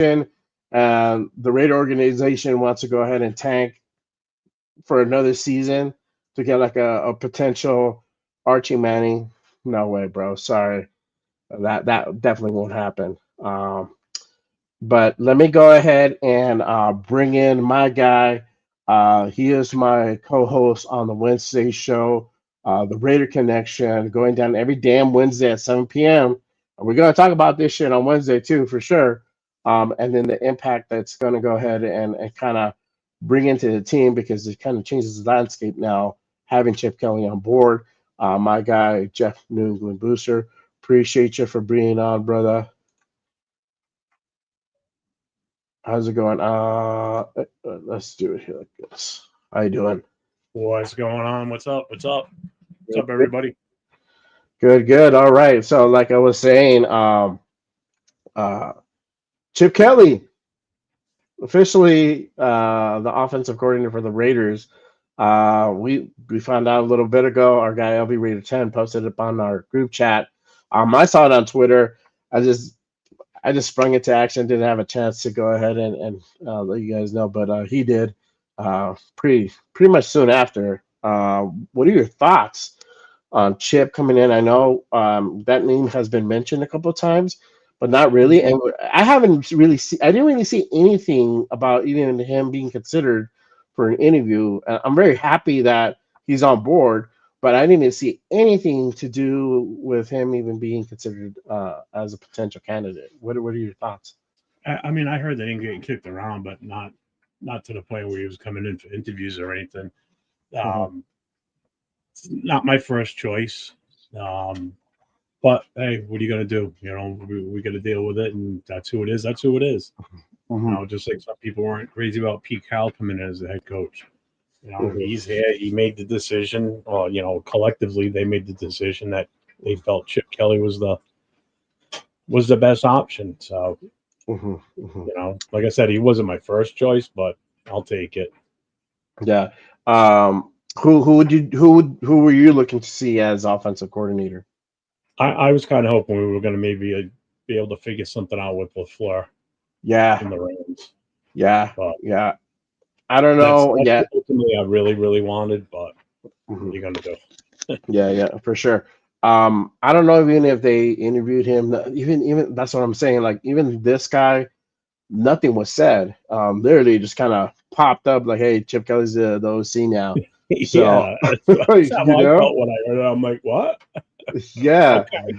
The Raider organization wants to go ahead and tank for another season to get like a potential Archie Manning. No way, bro. Sorry, that definitely won't happen. But let me go ahead and bring in my guy. He is my co-host on the Wednesday show, the Raider Connection, going down every damn Wednesday at 7 p.m. And we're going to talk about this shit on Wednesday too, for sure. And then the impact that's going to go ahead and kind of bring into the team because it kind of changes the landscape now, having Chip Kelly on board. My guy, Jeff New England Booster, appreciate you for being on, brother. How's it going? Let's do it here like this. How you doing? What's going on? What's up? What's up? What's up, everybody? Good, good. All right. So, like I was saying, Chip Kelly, officially the offensive coordinator for the Raiders. We found out a little bit ago. Our guy LB Raider 10 posted it on our group chat. I saw it on Twitter. I just sprung into action. Didn't have a chance to go ahead and let you guys know, but he did pretty much soon after. What are your thoughts on Chip coming in? I know that name has been mentioned a couple of times, but not really. And I didn't really see anything about even him being considered for an interview. I'm very happy that he's on board, but I didn't see anything to do with him even being considered as a potential candidate. What are your thoughts? I mean, I heard they didn't get kicked around, but not to the point where he was coming in for interviews or anything. Not my first choice. But hey, what are you gonna do? You know, we got to deal with it, and that's who it is. That's who it is. You know, just like some people weren't crazy about Pete Carroll coming in as the head coach. You know, he's here. He made the decision. You know, collectively they made the decision that they felt Chip Kelly was the best option. So, you know, like I said, he wasn't my first choice, but I'll take it. Yeah. Who were you looking to see as offensive coordinator? I was kind of hoping we were going to maybe be able to figure something out with LaFleur. Yeah. In the Rams. Yeah. But yeah. I don't know. That's ultimately I really, really wanted, but what are you going to do? Yeah, for sure. I don't know even if they interviewed him. Even that's what I'm saying. Like even this guy, nothing was said. Literally just kind of popped up like, "Hey, Chip Kelly's the OC now." So, yeah, that's how I felt when I heard it. I'm like, "What?" Yeah. Okay.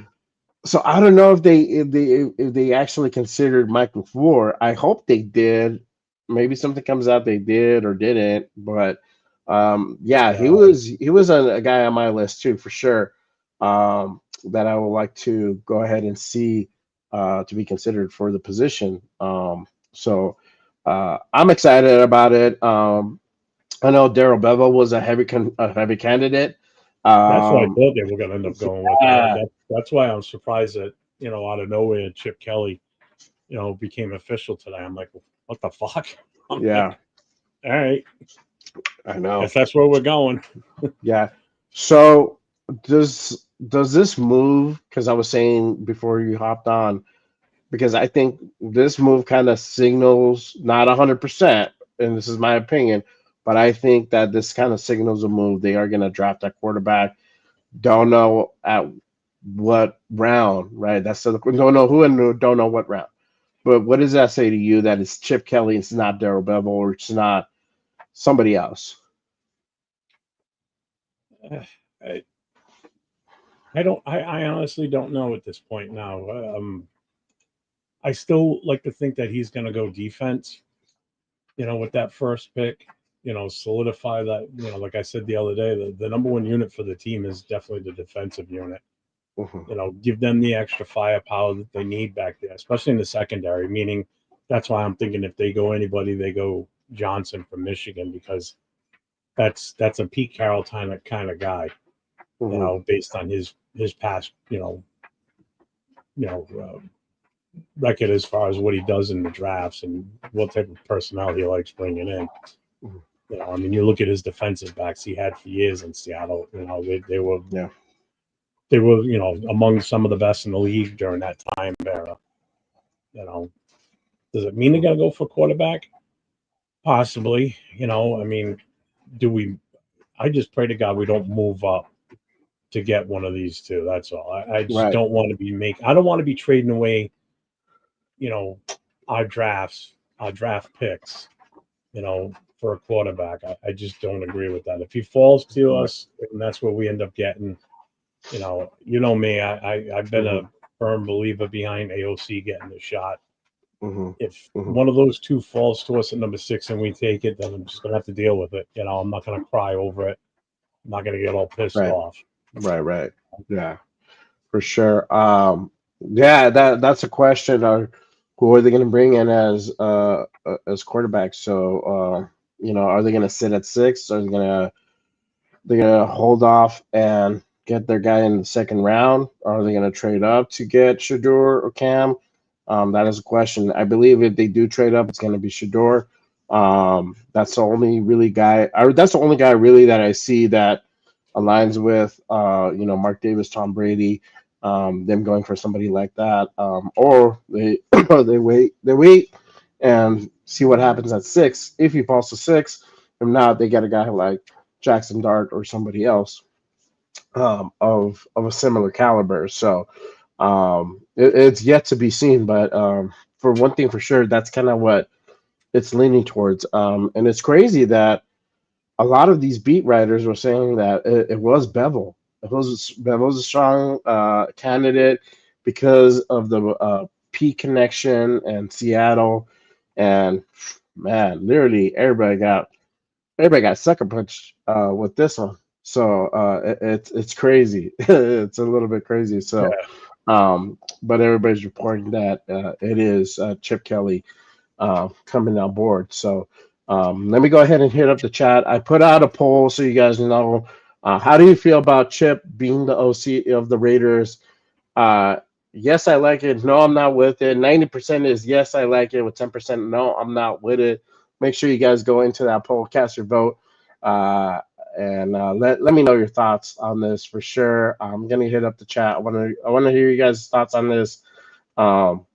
So I don't know if they actually considered Mike LaFleur. I hope they did. Maybe something comes out they did or didn't. But yeah, he was a guy on my list too for sure. That I would like to go ahead and see to be considered for the position. So I'm excited about it. I know Daryl Bevel was a heavy candidate. That's what I thought they were going to end up going with. That's why I'm surprised that, you know, out of nowhere, Chip Kelly, you know, became official today. I'm like, what the fuck? Yeah. Like, all right. I know. If that's where we're going. Yeah. So does this move? Because I was saying before you hopped on, because I think this move kind of signals not 100%, and this is my opinion, but I think that this kind of signals a move. They are going to draft that quarterback. Don't know at what round, right? That's the don't know who and don't know what round. But what does that say to you that it's Chip Kelly, it's not Daryl Bevel, or it's not somebody else? I honestly don't know at this point now. I still like to think that he's going to go defense, you know, with that first pick, you know, solidify that, you know, like I said the other day, the number one unit for the team is definitely the defensive unit. You know, give them the extra firepower that they need back there, especially in the secondary, meaning that's why I'm thinking if they go anybody, they go Johnson from Michigan, because that's a Pete Carroll kind of guy, you know, based on his past, you know, record as far as what he does in the drafts and what type of personnel he likes bringing in. You know, I mean, you look at his defensive backs he had for years in Seattle. You know, they were you know, among some of the best in the league during that time era. You know, Does it mean they're going to go for quarterback? Possibly. I mean, do we? I just pray to God we don't move up to get one of these two. That's all. I just Right. don't want to be I don't want to be trading away, you know, our draft picks, for a quarterback. I just don't agree with that. If he falls to Right. us, and that's what we end up getting, me. I've been Mm-hmm. a firm believer behind AOC getting the shot. Mm-hmm. If Mm-hmm. one of those two falls to us at number 6 and we take it, then I'm just gonna have to deal with it. I'm not gonna cry over it. I'm not gonna get all pissed Right. off. Right. Yeah, for sure. Yeah, that's a question. Who are they going to bring in as quarterbacks? So, are they going to sit at 6? Or are they gonna hold off and get their guy in the second round? Or are they gonna trade up to get Shador or Cam? That is a question. I believe if they do trade up, it's gonna be Shador. That's the only really guy. That's the only guy really that I see that aligns with Mark Davis, Tom Brady, them going for somebody like that, or they they wait and see what happens at 6. If he falls to 6, if not, they get a guy like Jackson Dart or somebody else of a similar caliber. So it's yet to be seen, but for one thing for sure, that's kind of what it's leaning towards. And it's crazy that a lot of these beat writers were saying that it was Bevel. Bevel's a strong candidate because of the P connection and Seattle, and man, literally everybody got sucker punched with this one. So it's crazy. It's a little bit crazy. So, Yeah. but everybody's reporting that it is Chip Kelly coming on board. So let me go ahead and hit up the chat. I put out a poll so you guys know. How do you feel about Chip being the OC of the Raiders? Uh, yes, I like it. No, I'm not with it. 90% is yes, I like it. With 10%, no, I'm not with it. Make sure you guys go into that poll, cast your vote, uh, and let me know your thoughts on this for sure. I'm gonna hit up the chat. I want to hear you guys' thoughts um,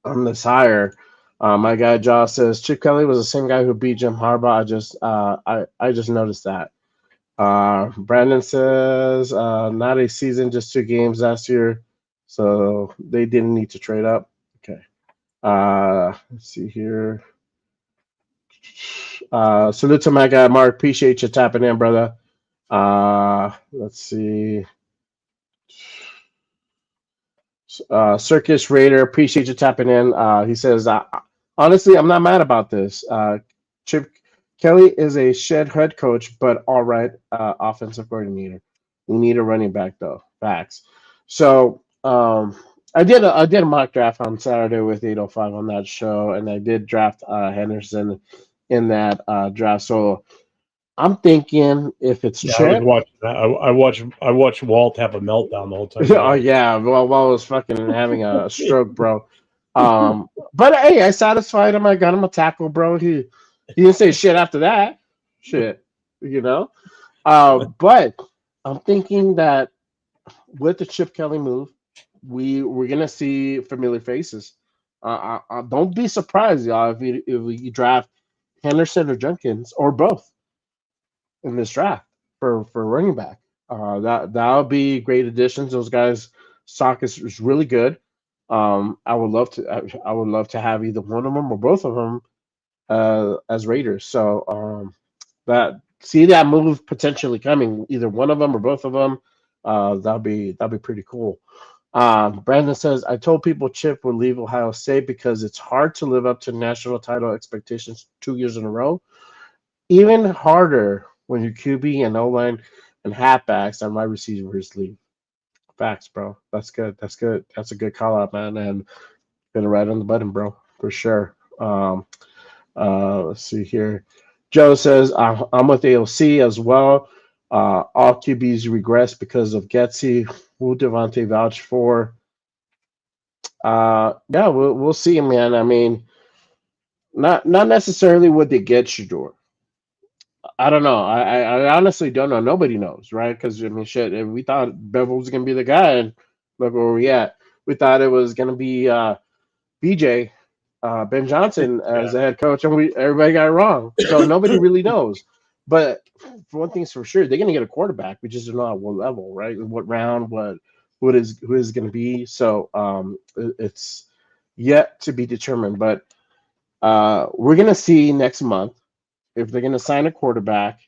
on this hire. My guy Josh says Chip Kelly was the same guy who beat Jim Harbaugh. I just noticed that. Brandon says not a season, just 2 games last year, so they didn't need to trade up. Okay. Let's see here. Salute to my guy Mark. Appreciate you tapping in, brother. Let's see. Circus Raider, appreciate you tapping in. He says, honestly, I'm not mad about this. Chip Kelly is a shed head coach, but all right, offensive coordinator. We need a running back though. Facts. So I did a mock draft on Saturday with 805 on that show, and I did draft Henderson in that draft. So I'm thinking if it's Yeah, I was Chip. watching that. I watched Walt have a meltdown the whole time Oh watching. yeah, well, while I was fucking having a stroke, bro. But hey, I satisfied him. I got him a tackle, bro. He didn't say shit after that. Shit, you know. But I'm thinking that with the Chip Kelly move, we're gonna see familiar faces. Don't be surprised, y'all, if we draft Henderson or Jenkins or both in this draft for running back. That'll be great additions. Those guys' stock is really good. I would love to have either one of them or both of them as Raiders. So that see that move potentially coming, either one of them or both of them. That'll be pretty cool. Brandon says, I told people Chip would leave Ohio State because it's hard to live up to national title expectations 2 years in a row. Even harder when your QB and O line and halfbacks and wide receivers leave. Facts, bro. That's good. That's good. That's a good call out, man. And gonna right on the button, bro, for sure. Let's see here. Joe says I'm with AOC as well. All QBs regress because of Getsy. Who Devontae vouch for? Yeah, we'll see, man. I mean, not necessarily what they get Shador. I don't know. I honestly don't know. Nobody knows, right? Because I mean, shit. If we thought Bevel was gonna be the guy, and look where we at. We thought it was gonna be BJ Ben Johnson Yeah. as the head coach, and everybody got it wrong. So nobody really knows. But for one thing's for sure, they're going to get a quarterback. We just don't know at what level, right? What round, who is going to be. So it's yet to be determined. But we're going to see next month if they're going to sign a quarterback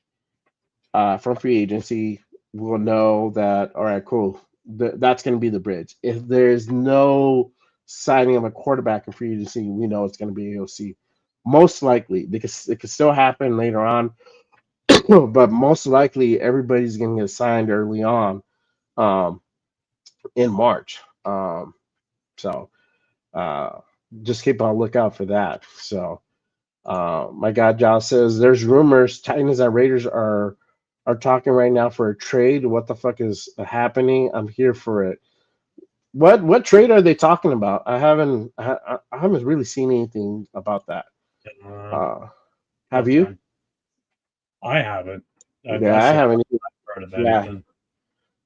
from free agency. We'll know that, all right, cool. That's going to be the bridge. If there's no signing of a quarterback in free agency, we know it's going to be AOC. Most likely, it could still happen later on, but most likely everybody's going to get signed early on um, in March. So uh, just keep on lookout for that. So my God, Josh says there's rumors Titans and Raiders are talking right now for a trade. What the fuck is happening? I'm here for it. What trade are they talking about? I haven't really seen anything about that. Have you? Okay. I haven't. Yeah, I That's the haven't. first I've heard of Yeah, anything.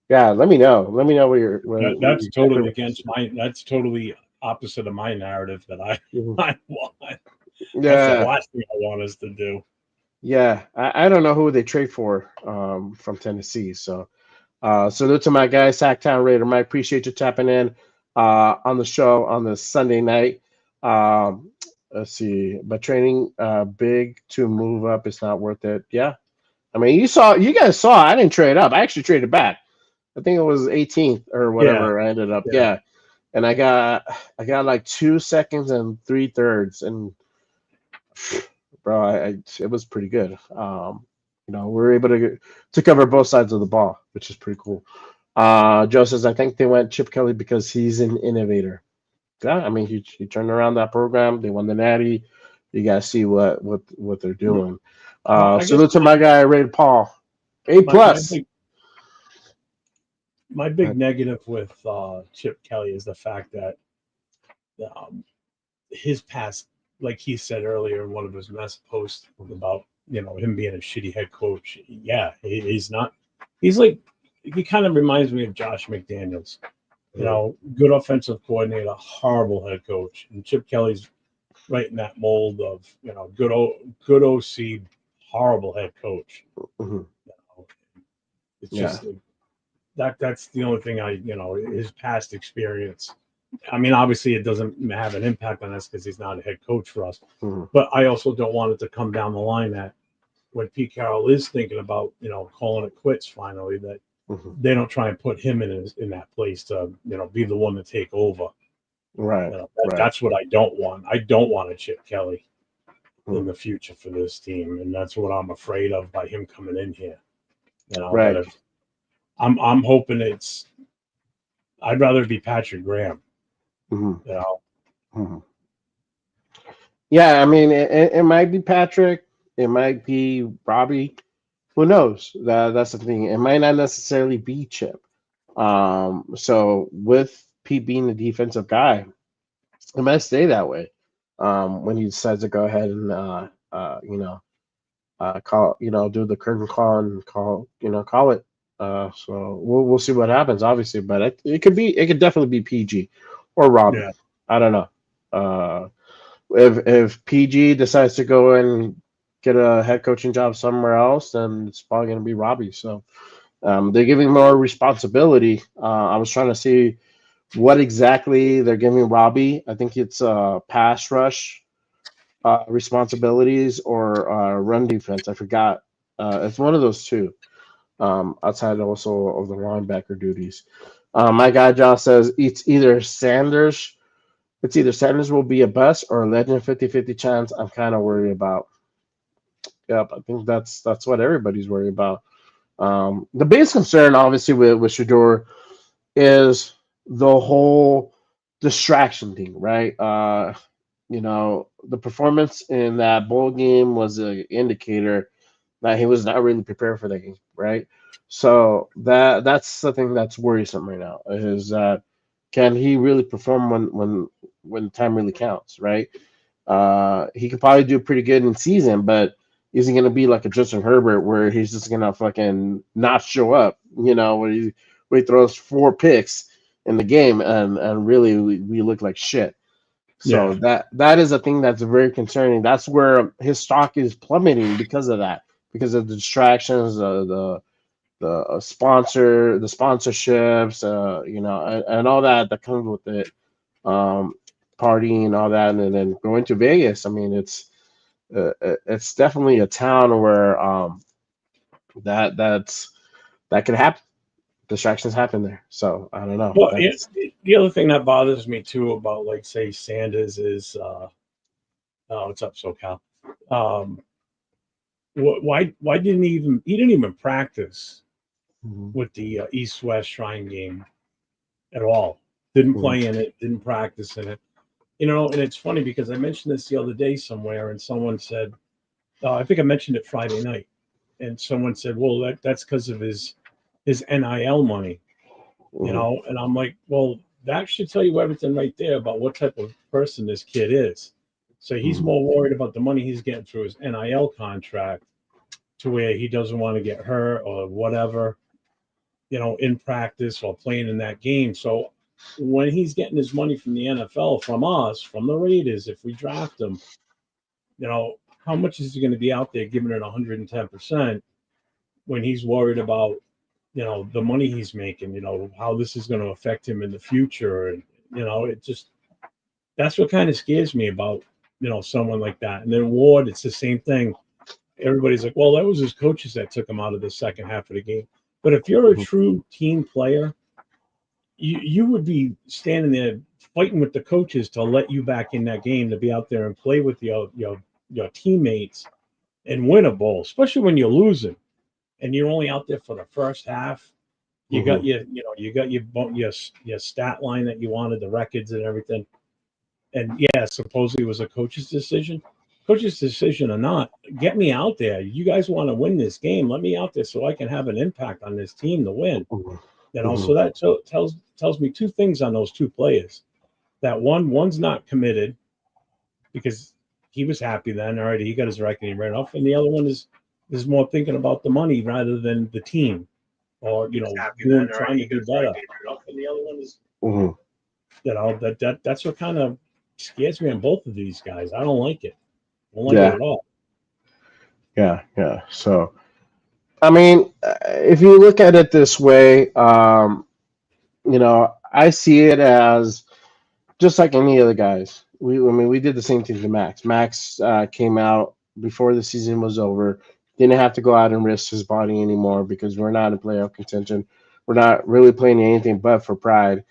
yeah. Let me know. Let me know That's exactly totally what against my. That's totally opposite of my narrative that I Mhm. I want. That's the Yeah, last thing I want us to do. yeah. I don't know who they trade for from Tennessee. So salute to my guy, Sacktown Raider Mike. Appreciate you tapping in on the show on the Sunday night. Um, let's see, but training big to move up is not worth it. Yeah, I mean, you guys saw. I didn't trade up. I actually traded back. I think it was 18th or Yeah, whatever. I ended up. yeah. Yeah, and I got like 2 seconds and 3/3, and bro, it was pretty good. We were able to cover both sides of the ball, which is pretty cool. Joe says, I think they went Chip Kelly because he's an innovator. Yeah, I mean, he turned around that program. They won the Natty. You guys see what they're doing. Well, I guess Salute to my guy Ray Paul. A my plus. big negative with Chip Kelly is the fact that his past, like he said earlier in one of his mess posts about him being a shitty head coach. Yeah, he's not. He's like he kind of reminds me of Josh McDaniels. Good offensive coordinator, horrible head coach, and Chip Kelly's right in that mold of good OC, horrible head coach. Mhm. It's Yeah. just that's the only thing his past experience. I mean, obviously, it doesn't have an impact on us because he's not a head coach for us. Mhm. But I also don't want it to come down the line that when Pete Carroll is thinking about calling it quits finally, that Mhm. they don't try and put him in that place to be the one to take over. Right. Right. That's what I don't want. I don't want a Chip Kelly in Mhm. the future for this team, and that's what I'm afraid of by him coming in here. Right. That if I'm hoping I'd rather be Patrick Graham. Mhm. You know, Mhm. Yeah, I mean, it might be Patrick. It might be Robbie. Who knows? That's the thing. It might not necessarily be Chip. So with Pete being the defensive guy, it might stay that way. When he decides to go ahead and call, do the curtain call and call it. So we'll see what happens, obviously, but it could definitely be PG or Robbie. yeah, I don't know. If PG decides to go and get a head coaching job somewhere else, then it's probably going to be Robbie. So they're giving more responsibility. I was trying to see what exactly they're giving Robbie. I think it's pass rush responsibilities or run defense. I forgot. It's one of those two. Outside also of the linebacker duties. My guy Josh says it's either Sanders will be a bust or a legend 50-50 chance. I'm kind of worried about. Yep, I think that's what everybody's worried about. The biggest concern, obviously, with Shador is the whole distraction thing, right? The performance in that bowl game was an indicator that he was not really prepared for the game, right? So that's something that's worrisome right now is that can he really perform when time really counts, right? He could probably do pretty good in season, but is he gonna be like a Justin Herbert where he's just gonna fucking not show up? Where he throws 4 picks in the game and really we look like shit. So Yeah. that is a thing that's very concerning. That's where his stock is plummeting because of that, because of the distractions, the sponsorships, and all that comes with it, um, partying and all that, and then going to Vegas. I mean, it's definitely a town where that could happen. Distractions happen there. So I don't know. Well, That's the other thing that bothers me too about, like, say, Sanders is, oh, what's up, SoCal? Um, why didn't he didn't even practice mhm, with the East West Shrine game at all? Didn't mhm, play in it, didn't practice in it. And it's funny because I mentioned this the other day somewhere, and someone said, I think I mentioned it Friday night, and someone said, well, that's because of his NIL money. mhm, And I'm like, well, that should tell you everything right there about what type of person this kid is. So he's mhm, more worried about the money he's getting through his NIL contract, to where he doesn't want to get hurt or whatever, in practice or playing in that game. So when he's getting his money from the NFL, from us, from the Raiders, if we draft him, how much is he going to be out there giving it 110% when he's worried about, the money he's making, how this is going to affect him in the future. And, it just, that's what kind of scares me about, someone like that. And then Ward, it's the same thing. Everybody's like, well, that was his coaches that took him out of the second half of the game. But if you're a mhm, true team player, you would be standing there fighting with the coaches to let you back in that game, to be out there and play with your teammates and win a bowl, especially when you're losing and you're only out there for the first half. You got mhm, your stat line that you wanted, the records and everything. And yeah, supposedly it was a coach's decision. Coach's decision or not, get me out there. You guys want to win this game? Let me out there so I can have an impact on this team to win. mhm, So mhm, that tells me two things on those two players. That one's not committed because he was happy then. All right, he got his record, he ran off, and the other one is more thinking about the money rather than the team, or doing, trying to do better. And the other one is, mhm. that's what kind of scares me on both of these guys. I don't like it. I don't like it Yeah, at all. yeah, yeah. So I mean, if you look at it this way, I see it as just like any other guys. I mean, we did the same thing to Max. Max came out before the season was over. Didn't have to go out and risk his body anymore because we're not in playoff contention. We're not really playing anything but for pride.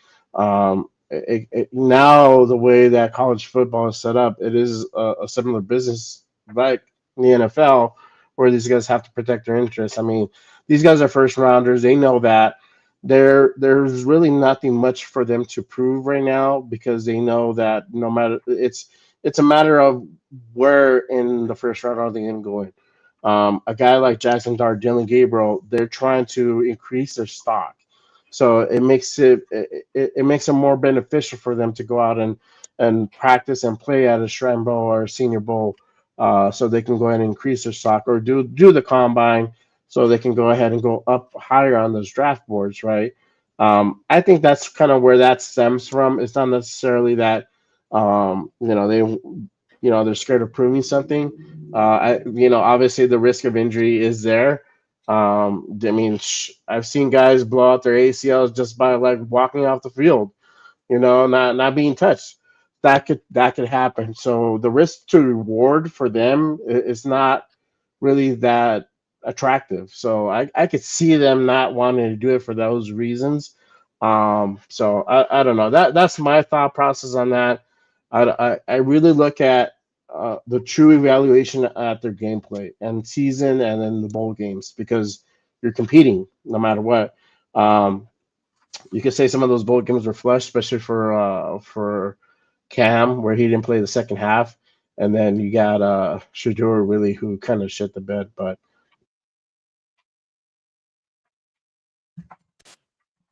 Now, the way that college football is set up, it is a similar business like the NFL, where these guys have to protect their interests. I mean, these guys are first rounders. They know that there's really nothing much for them to prove right now because they know that no matter it's a matter of where in the first round are they going going. A guy like Jackson Dart, Dylan Gabriel, they're trying to increase their stock, so it makes it more beneficial for them to go out and practice and play at a Shrine Bowl or a Senior Bowl, so they can go ahead and increase their stock or do the combine so they can go ahead and go up higher on those draft boards, right? I think that's kind of where that stems from. It's not necessarily that they're scared of proving something. Obviously the risk of injury is there. I mean, I've seen guys blow out their ACLs just by like walking off the field, not being touched. That could happen. So the risk to reward for them is not really that attractive. So I could see them not wanting to do it for those reasons. So I don't know. That's my thought process on that. I really look at the true evaluation at their gameplay and season and then the bowl games because you're competing no matter what. You could say some of those bowl games were flushed, especially for Cam, where he didn't play the second half, and then you got Shadur really who kind of shit the bed. But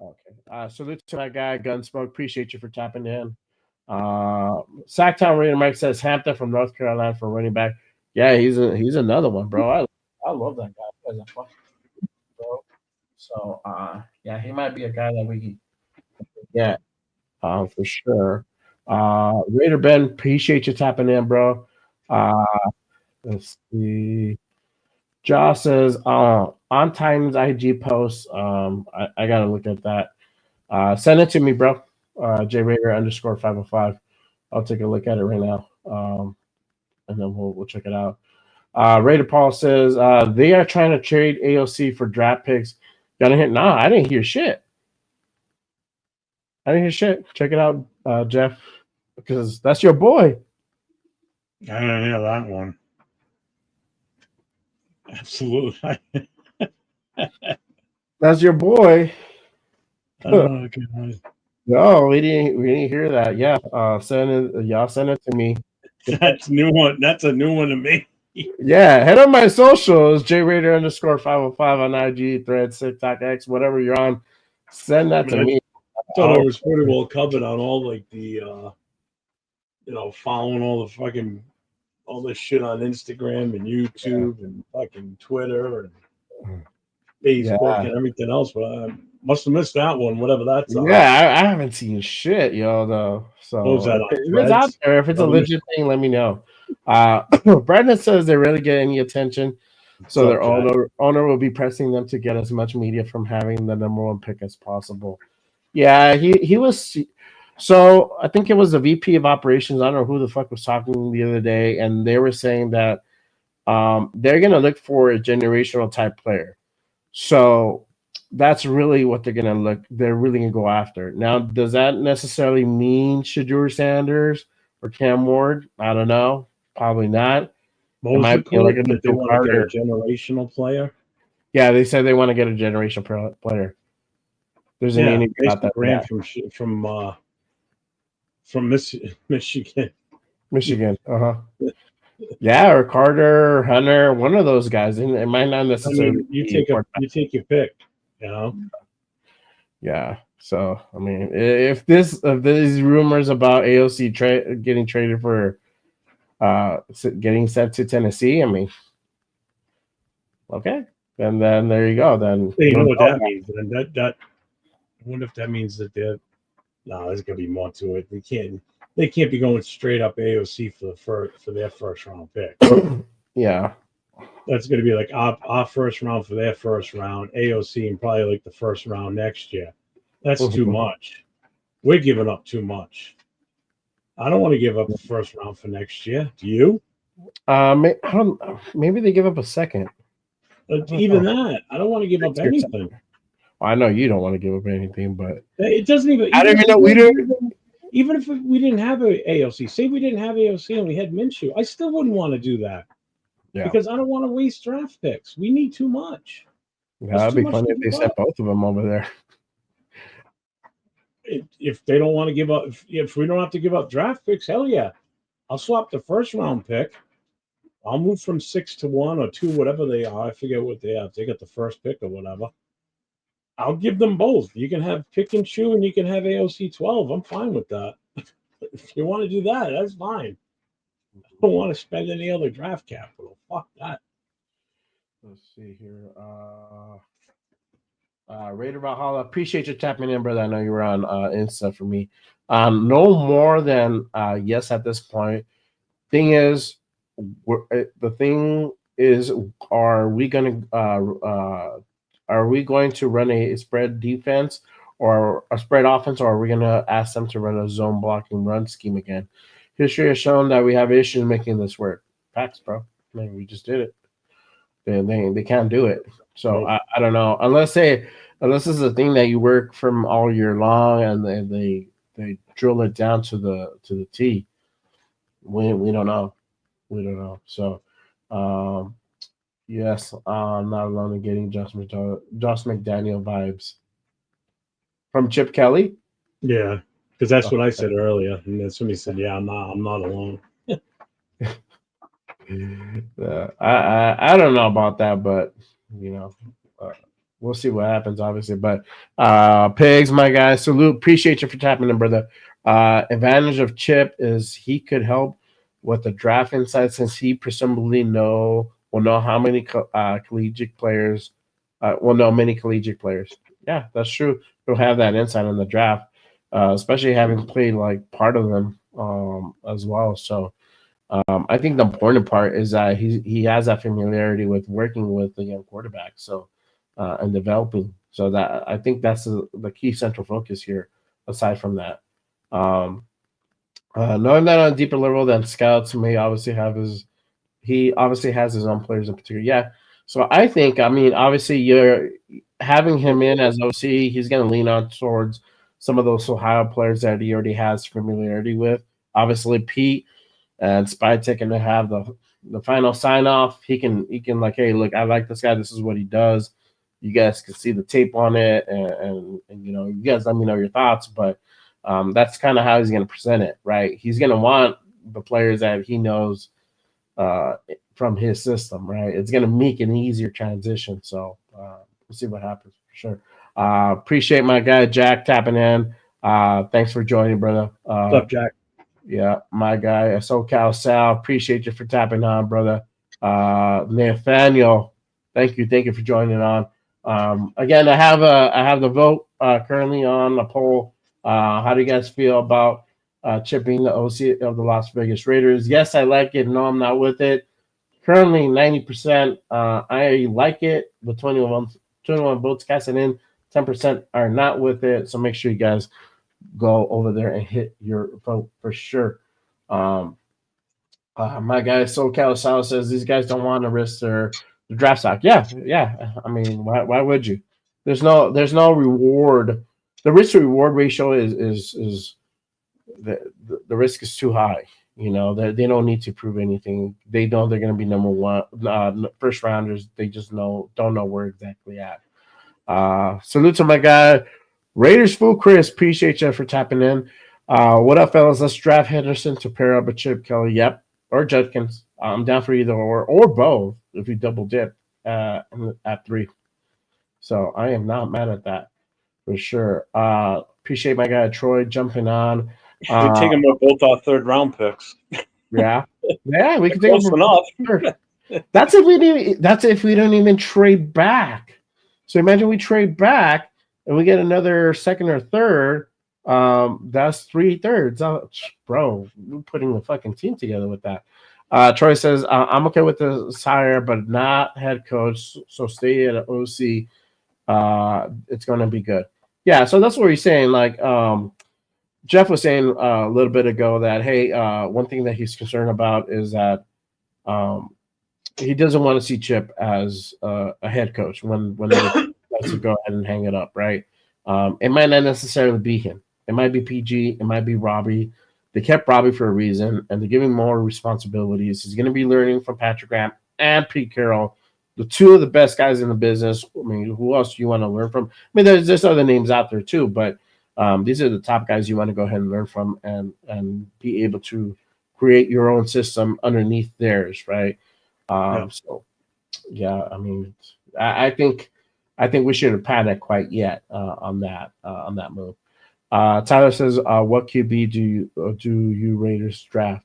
okay, salute to that guy Gunsmoke. Appreciate you for tapping in. Sacktown Raider Mike says Hampton from North Carolina for running back. Yeah, he's another one, bro. I love that guy. He's a fucking bro. So yeah, he might be a guy that we can get for sure. Raider Ben, appreciate you tapping in, bro. Uh, let's see. Josh says, on Titans IG post. I gotta look at that. Send it to me, bro. JRaider_505. I'll take a look at it right now. And then we'll check it out. Raider Paul says they are trying to trade AOC for draft picks. Got to hear? Nah, I didn't hear shit. I didn't hear shit. Check it out, Jeff, because that's your boy. I didn't hear that one. Absolutely. That's your boy. Oh, God. No, we didn't hear that. Yeah, y'all send it to me. That's a new one. That's a new one to me. Yeah, head on my socials, JRaider_505 on IG, Threads, TikTok, X, whatever you're on. Send that to me. I thought I was pretty well covered on all like the following all the fucking all this shit on Instagram and YouTube and fucking Twitter and Facebook and everything else, but I must have missed that one, whatever that's on. Yeah, I haven't seen shit, yo, though. So What was that on if it's out there, if it's a legit thing, let me know. Brandon says they rarely get any attention, so their owner will be pressing them to get as much media from having the number one pick as possible. Yeah, he was. So I think it was the VP of operations. I don't know who the fuck was talking the other day, and they were saying that they're gonna look for a generational type player. So that's really what they're gonna look. They're really gonna go after. Now, does that necessarily mean Shadur Sanders or Cam Ward? I don't know. Probably not. What was it like that they want to get a generational player? Yeah, they said they want to get a generational player. There's any about that brand from Michigan. Michigan. Yeah, or Carter, or Hunter, one of those guys. And it might not necessarily. You take your pick. You know. Yeah. So I mean, if these rumors about AOC getting traded for getting sent to Tennessee, I mean, okay, and then there you go. Then you know what that means. And that I wonder if that means that they're there's gonna be more to it. They can't be going straight up AOC for their first round pick. Yeah. That's going to be like our first round for their first round, AOC, and probably like the first round next year. That's too much. We're giving up too much. I don't want to give up the first round for next year. Do you? Maybe they give up a second. Even that, I don't want to give up anything. Well, I know you don't want to give up anything, but it doesn't even. I don't even know we don't. Even if we didn't have a AOC, say we didn't have AOC and we had Minshew, I still wouldn't want to do that. Yeah. Because I don't want to waste draft picks. We need too much. Yeah, that'd be funny if they sent both of them over there. If they don't want to give up, if we don't have to give up draft picks, hell yeah. I'll swap the first round pick. I'll move from 6 to 1 or 2, whatever they are. I forget what they have. They got the first pick or whatever. I'll give them both. You can have pick and chew and you can have AOC 12. I'm fine with that. If you want to do that, that's fine. I don't want to spend any other draft capital. Fuck that. Let's see here. Raider Valhalla, appreciate you tapping in, brother. I know you were on Insta for me. No more than yes at this point. The thing is, are we going to run a spread defense or a spread offense, or are we going to ask them to run a zone blocking run scheme again? History has shown that we have issues making this work. Facts, bro. I mean, we just did it. They can't do it. So I don't know. Unless this is a thing that you work from all year long and they drill it down to the T. We don't know. We don't know. So yes, I'm not alone in getting Josh McDaniel vibes from Chip Kelly. Yeah, because that's what I said earlier, and that's when he said, "Yeah, I'm not alone." I don't know about that, but we'll see what happens, obviously. But Pigs, my guy, salute. Appreciate you for tapping in, brother. Advantage of Chip is he could help with the draft insight since he presumably will know how many collegiate players. Will know many collegiate players. Yeah, that's true. He'll have that insight on the draft, especially having played like part of them as well. So I think the important part is that he has that familiarity with working with the young quarterback, so and developing. So that I think that's the key central focus here. Aside from that, um, knowing that on a deeper level than scouts may obviously have his he obviously has his own players in particular. Yeah. So I think, I mean, obviously you're having him in as OC, he's going to lean on towards some of those Ohio players that he already has familiarity with. Obviously, Pete and Spytek going to have the final sign off. He can like, hey, look, I like this guy. This is what he does. You guys can see the tape on it, and you know, you guys let me know your thoughts. But that's kind of how he's going to present it, right? He's going to want the players that he knows uh, from his system, right? It's going to make an easier transition. So we'll see what happens for sure. Appreciate my guy Jack tapping in. Thanks for joining, brother. What's up, Jack? Yeah, my guy SoCal Sal. Appreciate you for tapping on, brother. Nathaniel, thank you for joining on. Again, I have the vote currently on the poll. How do you guys feel about chipping the OC of the Las Vegas Raiders? Yes, I like it. No, I'm not with it. Currently, 90%. I like it. The 21 votes casting in. 10% are not with it. So make sure you guys go over there and hit your vote for sure. Um, my guy SoCal Sal says these guys don't want to risk their draft stock. Yeah. I mean, why would you? There's no reward. The risk to reward ratio is the risk is too high. You know, they don't need to prove anything. They know they're going to be number one, first rounders. They just don't know where exactly at. Salute to my guy Raiders Fool Chris. Appreciate you for tapping in. What up, fellas? Let's draft Henderson to pair up with Chip Kelly. Yep, or Judkins. I'm down for either or both if we double dip at 3. So I am not mad at that for sure. Appreciate my guy Troy jumping on. We take them with both our third round picks. Yeah, we can take Close them. enough. Sure. That's if we didn't. That's if we don't even trade back. So imagine we trade back and we get another second or third. That's 3/3. Bro, we're putting the fucking team together with that. Troy says, I'm okay with the hire, but not head coach. So stay at OC. It's going to be good. Yeah, so that's what he's saying. Like Jeff was saying a little bit ago that, hey, one thing that he's concerned about is that he doesn't want to see Chip as a head coach when they to go ahead and hang it up, right? It might not necessarily be him. It might be PG. It might be Robbie. They kept Robbie for a reason, and they're giving more responsibilities. He's going to be learning from Patrick Graham and Pete Carroll, the two of the best guys in the business. I mean, who else do you want to learn from? I mean, there's other names out there too, but these are the top guys you want to go ahead and learn from and be able to create your own system underneath theirs, right? So, yeah, I mean, I think we shouldn't panic quite yet on that move. Tyler says, "What QB do you Raiders draft?"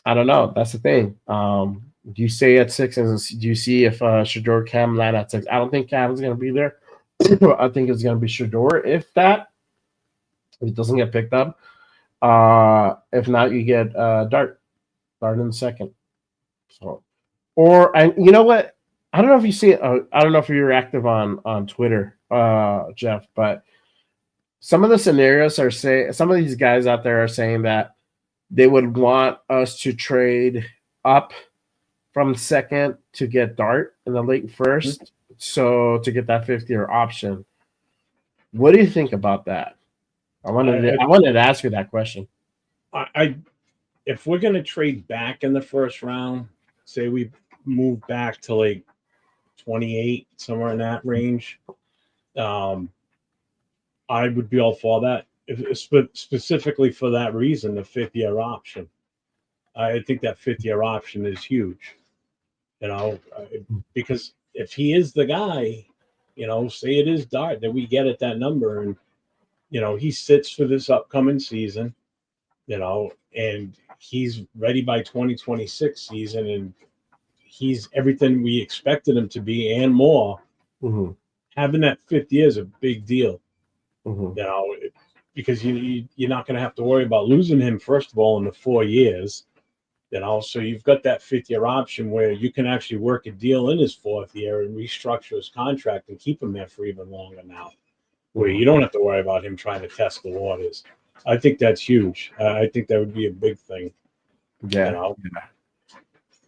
I don't know. That's the thing. Do you stay at 6 and do you see if Shador Cam land at 6? I don't think Cam's going to be there. I think it's going to be Shador if it doesn't get picked up. If not, you get Dart in the second. So, and you know what? I don't know if you see it. I don't know if you're active on Twitter, Jeff, but some of the scenarios are saying some of these guys out there are saying that they would want us to trade up from second to get Dart in the late first, so to get that 50-year option. What do you think about that? I wanted to ask you that question. If we're going to trade back in the first round, say we move back to like 28, somewhere in that range, I would be all for that. Specifically for that reason, the 5th-year option. I think that 5th-year option is huge. Because if he is the guy, say it is Dart that we get at that number, and he sits for this upcoming season, and he's ready by 2026 season, and he's everything we expected him to be and more. Mm-hmm. Having that 5th year is a big deal. Mm-hmm. because you're not going to have to worry about losing him first of all in the 4 years. So you've got that 5th-year option where you can actually work a deal in his 4th year and restructure his contract and keep him there for even longer now, where you don't have to worry about him trying to test the waters. I think that's huge. I think that would be a big thing. Yeah. You know,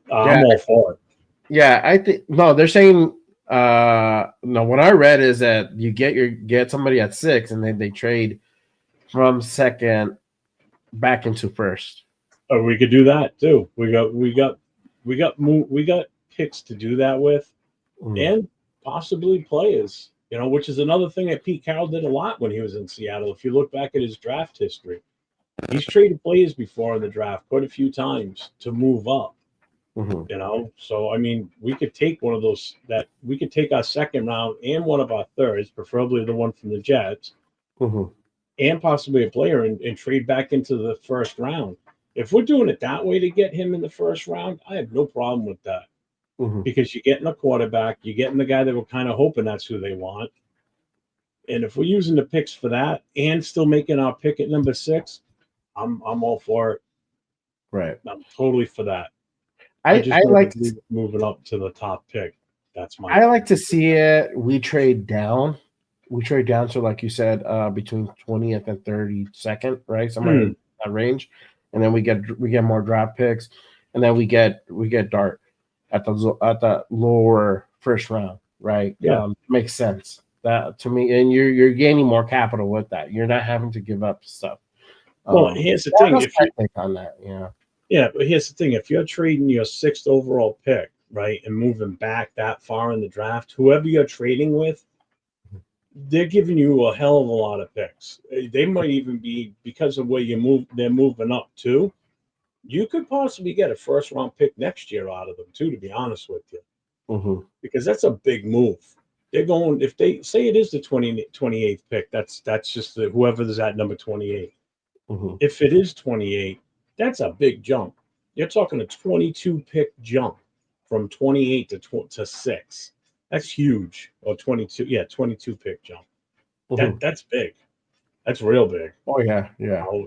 Yeah. I'm all for it. Yeah, I think no, they're saying no, what I read is that you get somebody at 6 and then they trade from second back into first. Or we could do that too. We got picks to do that with, and possibly players. Which is another thing that Pete Carroll did a lot when he was in Seattle. If you look back at his draft history, he's traded players before in the draft quite a few times to move up. So I mean, we could take one of those that we could take our second round and one of our thirds, preferably the one from the Jets, and possibly a player and trade back into the first round. If we're doing it that way to get him in the first round, I have no problem with that. Because you're getting a quarterback, you're getting the guy that we're kind of hoping that's who they want. And if we're using the picks for that and still making our pick at number 6, I'm all for it. Right. I'm totally for that. I like moving up to the top pick. That's my. I like to see it. We trade down. So like you said, between 20th and 32nd, right? Somewhere in that range. And then we get more draft picks, and then we get Dart at the lower first round, right? Yeah, makes sense that to me, and you're gaining more capital with that. You're not having to give up stuff. Well, here's the thing. If you take on that, yeah, but here's the thing: if you're trading your 6th overall pick, right, and moving back that far in the draft, whoever you're trading with, they're giving you a hell of a lot of picks. They might even be because of where they're moving up to. You could possibly get a first round pick next year out of them too, to be honest with you, because that's a big move. They're going, if they say it is the 28th pick, that's just whoever's at number 28. If it is 28, that's a big jump. You're talking a 22 pick jump from 28 to 6. That's huge. Or 22, 22 pick jump. That's big. That's real big. Oh yeah.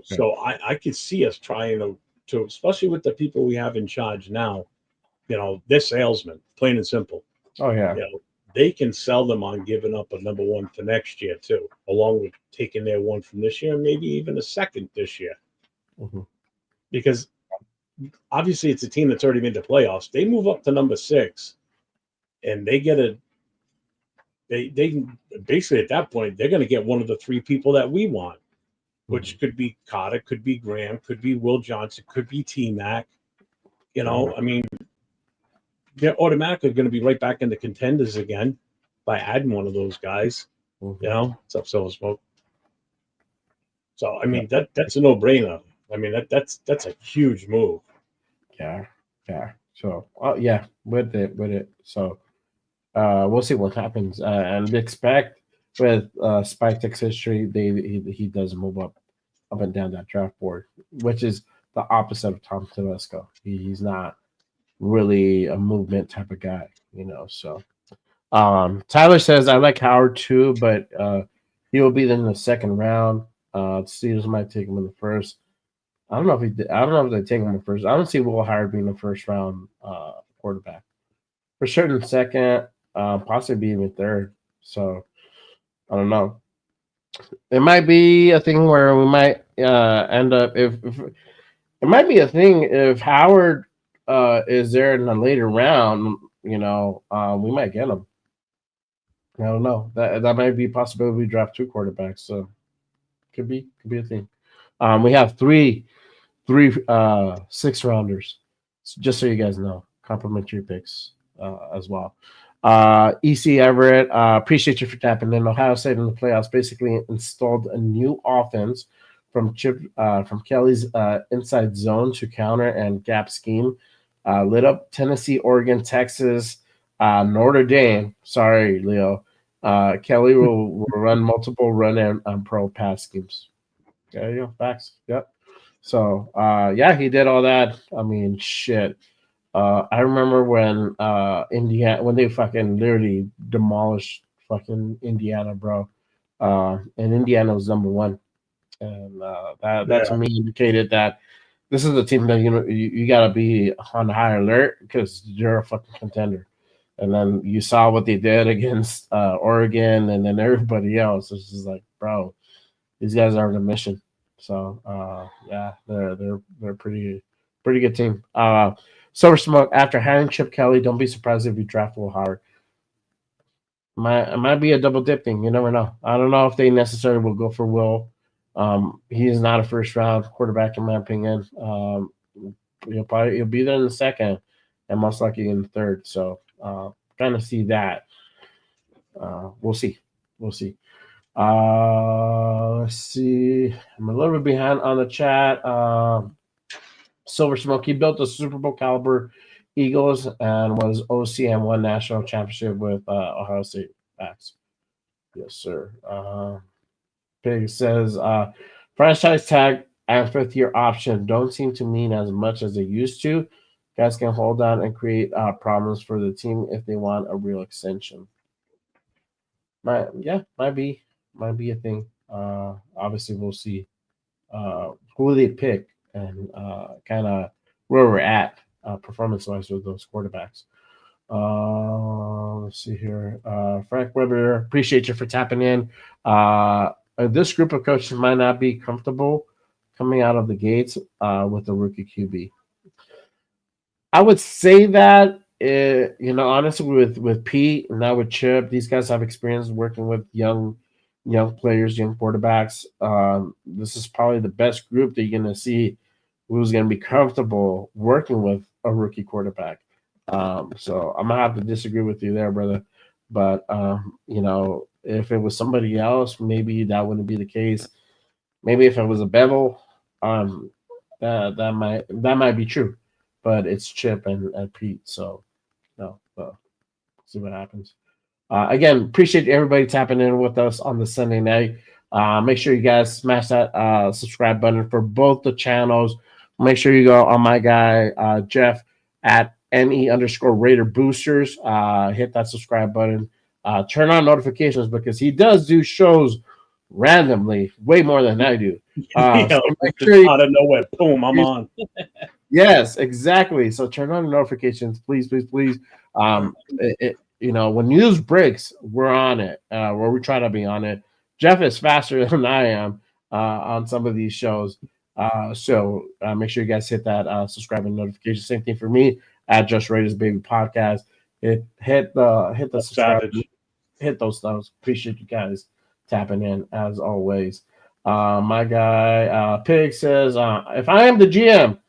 So I could see us trying to, especially with the people we have in charge now. They're salesmen, plain and simple. Oh yeah. They can sell them on giving up a number 1 for next year too, along with taking their 1 from this year, maybe even a second this year. Because obviously it's a team that's already been to playoffs. They move up to number 6, and they get they basically at that point they're going to get one of the 3 people that we want, which could be Carter, could be Graham, could be Will Johnson, could be T-Mac. I mean, they're automatically going to be right back in the contenders again by adding one of those guys. What's up, Silver Smoke? So I mean that's a no-brainer. I mean that's a huge move. Yeah. So with it. So we'll see what happens, and expect with Spike's history, he does move up and down that draft board, which is the opposite of Tom Telesco. He's not really a movement type of guy, So Tyler says I like Howard too, but he will be in the second round. Steelers might take him in the first. I don't know if they take him in the first. I don't see Will Howard being the first round quarterback. For certain, second, possibly even third. So I don't know. It might be a thing where we might end up if it might be a thing if Howard is there in a later round. We might get him. I don't know. That might be a possibility. We draft 2 quarterbacks, so could be a thing. We have three 6 rounders, just so you guys know, complimentary picks as well. EC Everett, appreciate you for tapping in. Ohio State in the playoffs basically installed a new offense from Kelly's inside zone to counter and gap scheme. Lit up Tennessee, Oregon, Texas, Notre Dame. Sorry, Leo. Kelly will run multiple run and pro pass schemes. Yeah, facts. Yep. So he did all that. I mean, shit. I remember when Indiana, when they fucking literally demolished fucking Indiana, bro. And Indiana was number 1. and that to Yeah. me indicated that this is a team that you got to be on high alert because you're a fucking contender. And then you saw what they did against Oregon, and then everybody else. It's just like, bro, these guys are on a mission. So yeah, they're a pretty good team. Silver Smoke, after hiring Chip Kelly, don't be surprised if you draft Will Howard. Might be a double dip thing. You never know. I don't know if they necessarily will go for Will. He is not a first round quarterback in my opinion. He'll be there in the second, and most likely in the third. So kind of see that. We'll see. We'll see. Let's see. I'm a little bit behind on the chat. Silver Smoke, he built a Super Bowl caliber Eagles and was OC and won national championship with Ohio State Buckeyes. Yes, sir. Pig says franchise tag and fifth year option don't seem to mean as much as they used to. Guys can hold on and create problems for the team if they want a real extension. Might be a thing. Obviously, we'll see who they pick and kind of where we're at performance wise with those quarterbacks. Let's see here. Frank Weber, appreciate you for tapping in. This group of coaches might not be comfortable coming out of the gates with a rookie QB. I would say that honestly, with Pete and now with Chip, these guys have experience working with young players, young quarterbacks. This is probably the best group that you're gonna see who's gonna be comfortable working with a rookie quarterback. So I'm gonna have to disagree with you there, brother. But if it was somebody else, maybe that wouldn't be the case. Maybe if it was a Bevel, that might be true. But it's Chip and Pete, so no, see what happens. Again, appreciate everybody tapping in with us on the Sunday night. Make sure you guys smash that subscribe button for both the channels. Make sure you go on my guy Jeff at NE_Raider Boosters. Hit that subscribe button. Turn on notifications because he does do shows randomly, way more than I do. So make sure out of nowhere, boom, I'm on. Yes, exactly. So turn on the notifications, please, please, please. When news breaks, we're on it. Where we try to be on it. Jeff is faster than I am on some of these shows. So make sure you guys hit that subscribe and notification. Same thing for me at Just Raiders Baby Podcast. Hit the subscribe, hit those thumbs. Appreciate you guys tapping in as always. My guy Pig says, if I am the GM,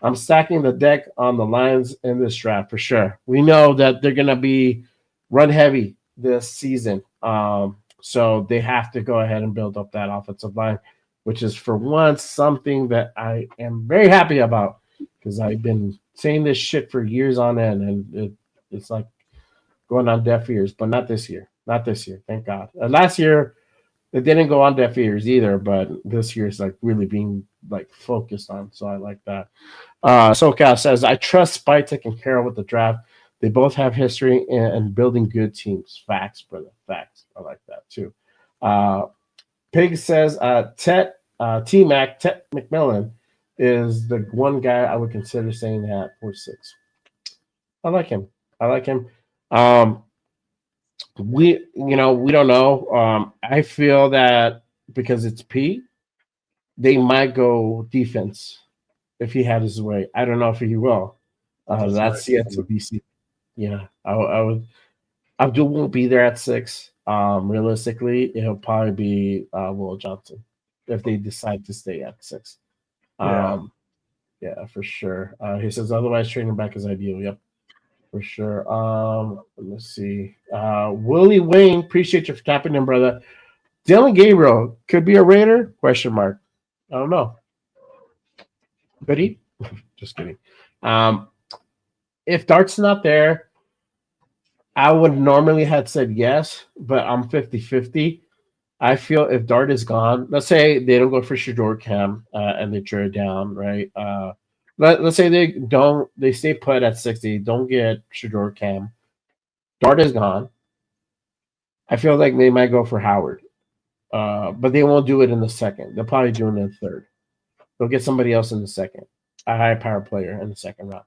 I'm stacking the deck on the Lions in this draft for sure. We know that they're gonna be run heavy this season. So they have to go ahead and build up that offensive line, which is for once something that I am very happy about because I've been saying this shit for years on end, and it's like going on deaf ears, but not this year. Not this year, thank God. Last year it didn't go on deaf ears either, but this year is like really being like focused on. So I like that. SoCal says, I trust Spytek and Carroll with the draft. They both have history in building good teams. Facts, brother. Facts. I like that too. Pig says, T-Mac, Tet McMillan is the one guy I would consider saying that for 6. I like him. We don't know. I feel that because it's Pete, they might go defense if he had his way. I don't know if he will. That's yet to be seen. Yeah, I would. Abdul won't be there at 6. Realistically, it'll probably be Will Johnson if they decide to stay at 6. Yeah, for sure. He says otherwise trading back is ideal. Yep, for sure. Let's see. Willie Wayne, appreciate you for tapping in, brother. Dylan Gabriel could be a Raider? Question mark. I don't know. Could he? Just kidding. If Dart's not there, I would normally have said yes, but I'm 50-50. I feel if Dart is gone, let's say they don't go for Shador Cam and they trade down, right? Let's say they stay put at 60, don't get Shador Cam. Dart is gone. I feel like they might go for Howard. But they won't do it in the second. They'll probably do it in the third. They'll get somebody else in the second, a high power player in the second round.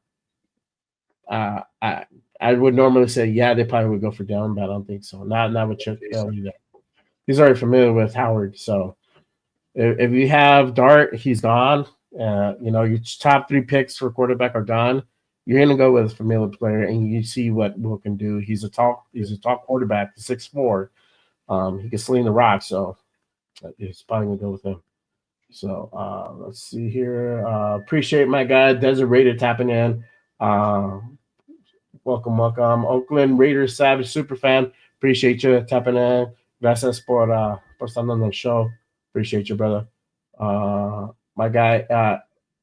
Uh, I I would normally say yeah, they probably would go for Dillon, but I don't think so. Not with Chip Kelly. He's already familiar with Howard, so if you have Dart, he's gone. Your top three picks for quarterback are gone. You're gonna go with a familiar player, and you see what Will can do. He's a top quarterback, 6'4". He can sling the rock, so he's probably gonna go with him. So let's see here. Appreciate my guy Desert Raider tapping in. Uh, welcome. Oakland Raiders Savage super fan. Appreciate you tapping in. Gracias por estando en el show. Appreciate you, brother. My guy,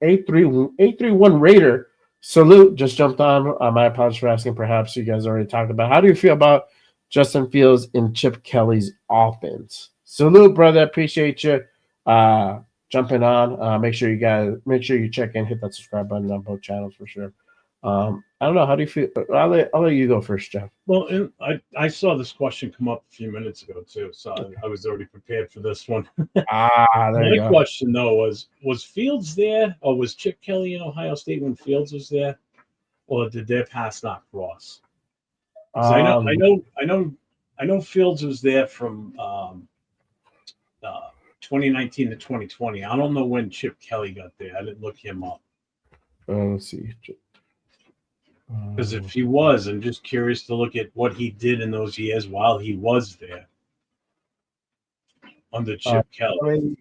831 Raider. Salute just jumped on. My apologies for asking. Perhaps you guys already talked about. How do you feel about Justin Fields and Chip Kelly's offense? Salute, brother. Appreciate you jumping on. Make sure you check in, hit that subscribe button on both channels for sure. I don't know. How do you feel? I'll let you go first, Jeff. Well, and I saw this question come up a few minutes ago too, so I was already prepared for this one. There you go. My question though was Fields there, or was Chip Kelly in Ohio State when Fields was there, or did their paths not cross? I know Fields was there from 2019 to 2020. I don't know when Chip Kelly got there. I didn't look him up. Let's see. Because if he was, I'm just curious to look at what he did in those years while he was there under Chip Kelly.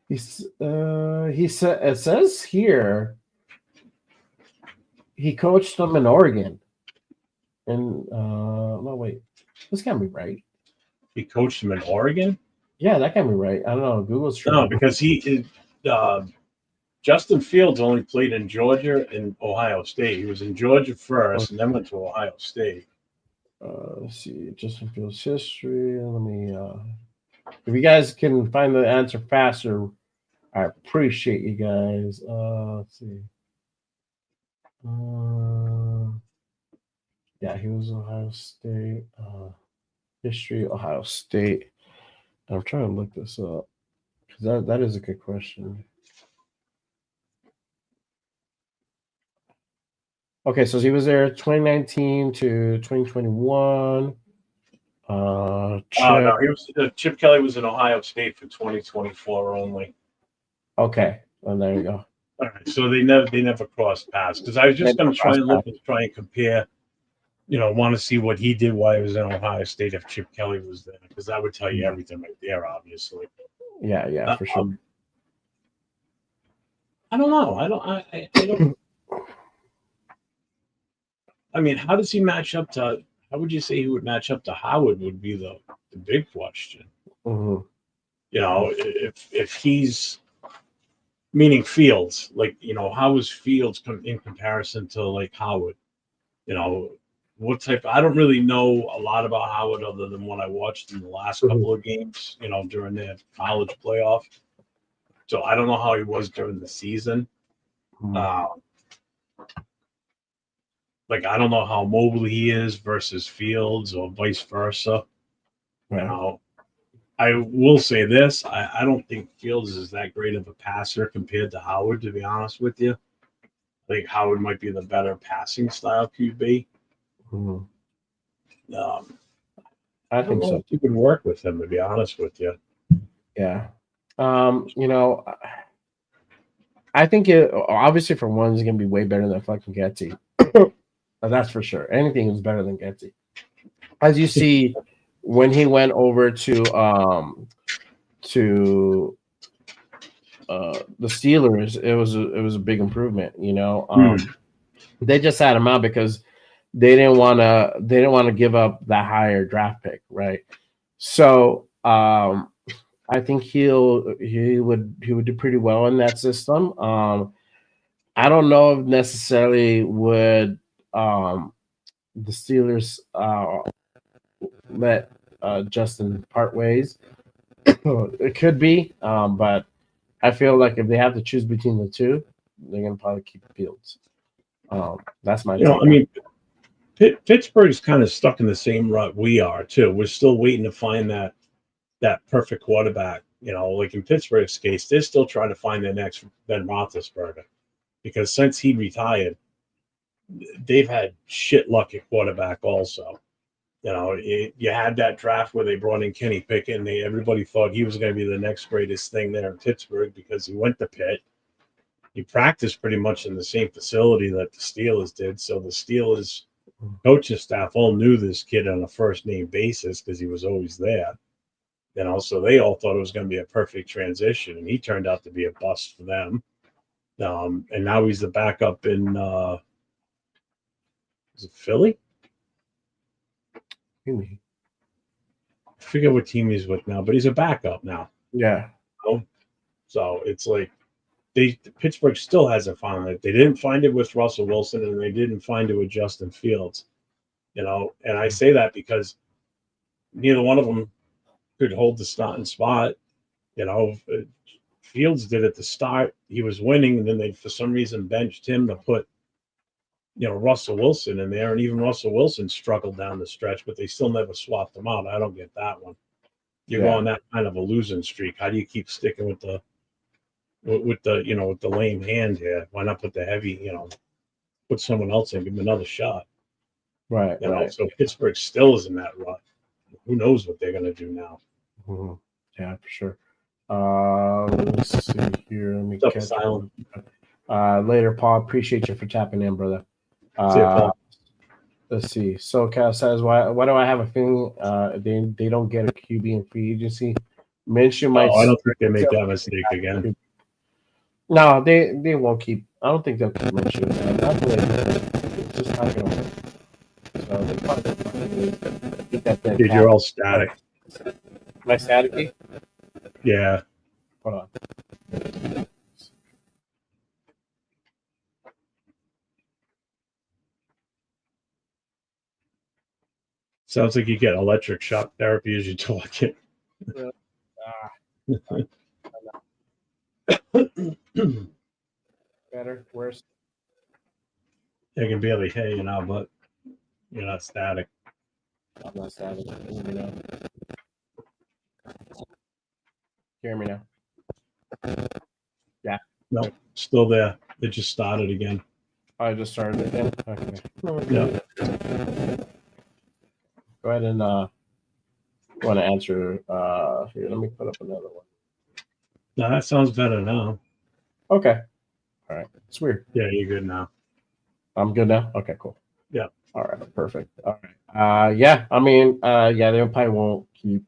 He said it says here he coached them in Oregon. And no, wait, this can't be right. He coached him in Oregon? Yeah, that can't be right. I don't know. Google's true. No, because Justin Fields only played in Georgia and Ohio State. He was in Georgia first and then went to Ohio State. Let's see. Justin Fields' history. Let me if you guys can find the answer faster, I appreciate you guys. Let's see. Yeah, he was Ohio State. History, Ohio State. I'm trying to look this up because that is a good question. Okay, so he was there 2019 to 2021. No, Chip Kelly was in Ohio State for 2024 only. Okay, well, there you go. All right, so they never crossed paths because I was just going to try and compare. Want to see what he did while he was in Ohio State if Chip Kelly was there, because that would tell you everything right there, obviously. Yeah, for sure. I don't know. I don't. I mean, how does he match up to? How would you say he would match up to Howard? Would be the big question. Mm-hmm. If he's meaning Fields, how is Fields in comparison to like Howard? What type? I don't really know a lot about Howard other than what I watched in the last couple of games. During their college playoff. So I don't know how he was during the season. Mm-hmm. I don't know how mobile he is versus Fields or vice versa. Right. I will say this: I don't think Fields is that great of a passer compared to Howard. To be honest with you, I think Howard might be the better passing style QB. Mm-hmm. I think so. You could work with him, to be honest with you. Yeah. I think obviously for one, is going to be way better than fucking Getsy. That's for sure. Anything is better than Getsy. As you see, when he went over to the Steelers, it was a big improvement. They just had him out because they didn't want to give up that higher draft pick, right? So I think he would do pretty well in that system. I don't know if necessarily would the Steelers let Justin part ways. It could be, but I feel like if they have to choose between the two, they're gonna probably keep Fields. That's my. I mean, Pittsburgh's kind of stuck in the same rut we are too. We're still waiting to find that perfect quarterback. Like in Pittsburgh's case, they're still trying to find their next Ben Roethlisberger because since he retired, they've had shit luck at quarterback also. You had that draft where they brought in Kenny Pickett, and everybody thought he was going to be the next greatest thing there in Pittsburgh because he went to Pitt. He practiced pretty much in the same facility that the Steelers did, so the Steelers coaching staff all knew this kid on a first name basis because he was always there. So they all thought it was going to be a perfect transition, and he turned out to be a bust for them. And now he's the backup in is it Philly? Really? I forget what team he's with now, but he's a backup now. Yeah. So it's like Pittsburgh still hasn't found it. They didn't find it with Russell Wilson, and they didn't find it with Justin Fields. And I say that because neither one of them could hold the starting spot. Fields did at the start. He was winning, and then they, for some reason, benched him to put, Russell Wilson in there. And even Russell Wilson struggled down the stretch, but they still never swapped him out. I don't get that one. You're going that kind of a losing streak. How do you keep sticking with the lame hand here? Why not put the heavy, put someone else in, give him another shot? Right. So Pittsburgh still is in that rut. Who knows what they're going to do now? Mm-hmm. Yeah, for sure. Let's see here. Let me catch silent. Later, Paul. Appreciate you for tapping in, brother. See you, Paul. Let's see. SoCal says, "Why do I have a feeling they don't get a QB in free agency? Minshew might. I don't think they make that mistake again. No, they won't keep. I don't think they'll keep Minshew. It's just not gonna work. So they probably get that thing. Dude, you're all static. Am I staticky? Yeah. Hold on. Sounds like you get electric shock therapy as you talk it. Better, worse. I can barely hear you now, but you're not static. I'm not static. Hear me now? Yeah. No, still there. It just started again. I just started it again. Okay. Yeah. Go ahead and want to answer. Here, let me put up another one. No, that sounds better now. Okay. All right. It's weird. Yeah, you're good now. I'm good now. Okay, cool. Yeah. All right. Perfect. All right. Yeah. I mean, yeah, they probably won't keep.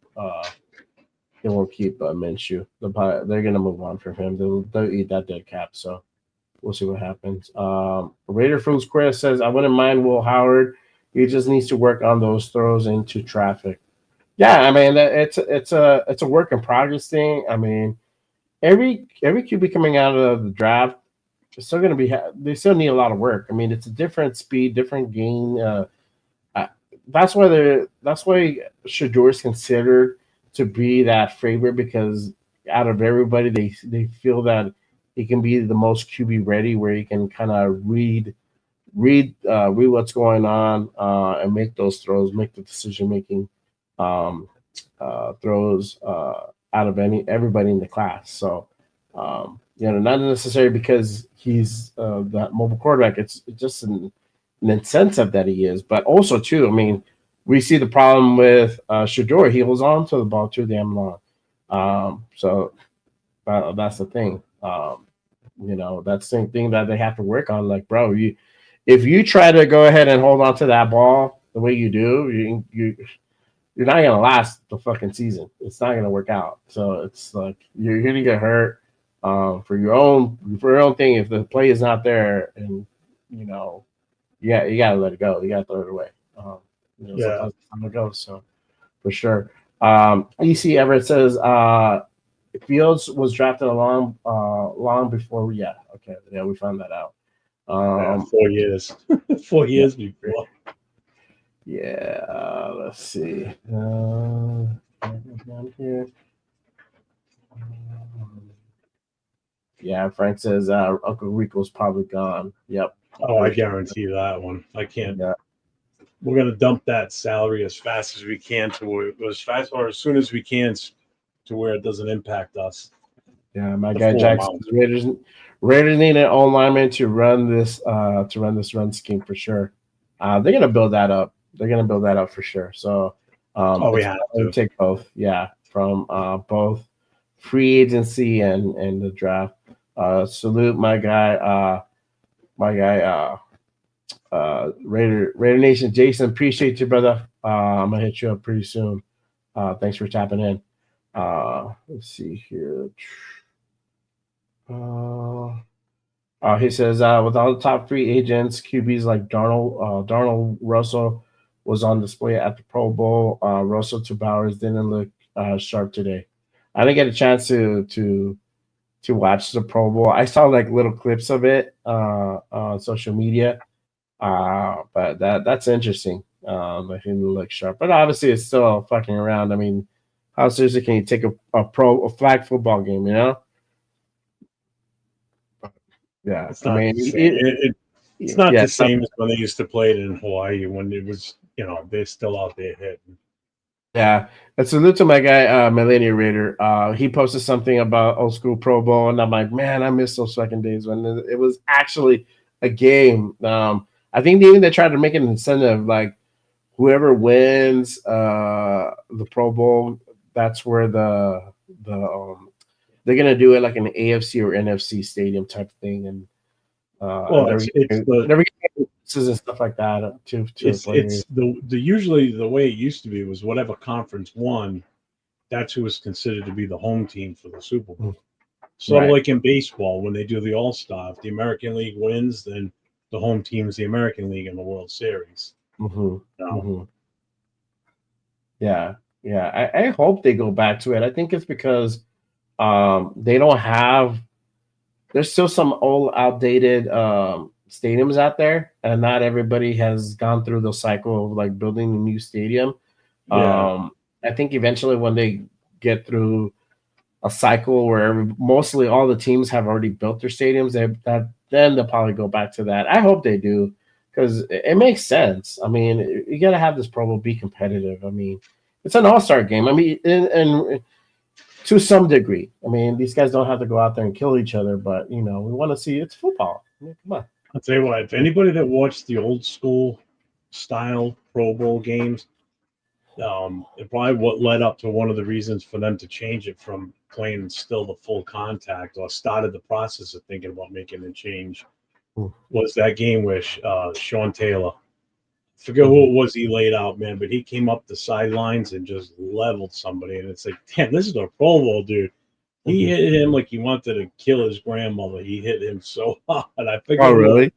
They won't keep Minshew. They're gonna move on from him. They'll eat that dead cap. So we'll see what happens. Raider Fruits Chris says, I wouldn't mind Will Howard. He just needs to work on those throws into traffic. Yeah, I mean it's a work in progress thing. I mean, every QB coming out of the draft is still going to be. They still need a lot of work. I mean, it's a different speed, different gain. That's why Shador is considered to be that favorite because out of everybody, they feel that he can be the most QB ready, where he can kind of read what's going on and make those throws, make the decision making throws out of everybody in the class. So not necessarily because he's that mobile quarterback. It's just an incentive that he is, but also too. I mean, we see the problem with Shador. He holds on to the ball too damn long. So that's the thing. That's the thing that they have to work on. Like, bro, if you try to go ahead and hold on to that ball the way you do, you're not gonna last the fucking season. It's not gonna work out. So it's like you're gonna get hurt for your own thing. If the play is not there, and you gotta let it go. You gotta throw it away. Sometimes it's time to go. So for sure. EC Everett says Fields was drafted long before. Yeah, okay, yeah, we found that out. 4 years. 4 years before. Yeah, let's see. Down here. Yeah, Frank says Uncle Rico's probably gone. Yep. Oh, I guarantee that one. I can't. Yeah. we're gonna dump that salary as fast as we can to where as fast or as soon as we can to where it doesn't impact us. Yeah, my The guy full Jackson. amount. Raiders need an O lineman to run this run scheme for sure. They're gonna build that up. They're gonna build that up for sure. So Oh, we it's have going to. to take both. Yeah, from both free agency and the draft. Salute my guy Raider Nation. Jason, appreciate you, brother. I'm gonna hit you up pretty soon. Thanks for tapping in. Let's see here. He says, with all the top free agents, QBs like Darnold Russell was on display at the Pro Bowl. Russell to Bowers didn't look sharp today. I didn't get a chance to watch the Pro Bowl. I saw like little clips of it on social media, but that's interesting. He didn't look sharp, but obviously it's still fucking around. I mean, how seriously can you take a flag football game? You know? Yeah, It's I not mean, the same. It's not yeah, the same as when they used to play it in Hawaii when it was, they're still out there hitting. yeah. And salute to my guy, Millennial Raider. He posted something about old school Pro Bowl, and I'm like, man, I miss those fucking days when it was actually a game. I think they tried to make an incentive, like whoever wins the Pro Bowl, that's where they're gonna do it like an AFC or NFC stadium type thing, and Well, they're getting and stuff like that to the players. it's the usually the way it used to be was whatever conference won, that's who was considered to be the home team for the Super Bowl. Sort of Right. like in baseball when they do the All Star. If the American League wins, then the home team is the American League in the World Series. Yeah, yeah. I hope they go back to it. I think it's because they don't have. There's still some old, outdated stadiums out there, and not everybody has gone through the cycle of like building a new stadium. Yeah. I think eventually when they get through a cycle where mostly all the teams have already built their stadiums, then they'll probably go back to that. I hope they do because it makes sense. I mean, you got to have this Pro Bowl be competitive. I mean, it's an all-star game. I mean, and to some degree. I mean, these guys don't have to go out there and kill each other, but we want to see it's football. I mean, come on. I'll tell you what, if anybody that watched the old school style Pro Bowl games, it probably what led up to one of the reasons for them to change it from playing still the full contact or started the process of thinking about making a change was that game where Sean Taylor, forget who it was he laid out, man, but he came up the sidelines and just leveled somebody. And it's like, damn, this is a Pro Bowl, dude. He hit him like he wanted to kill his grandmother. He hit him so hard. I figured, oh, really?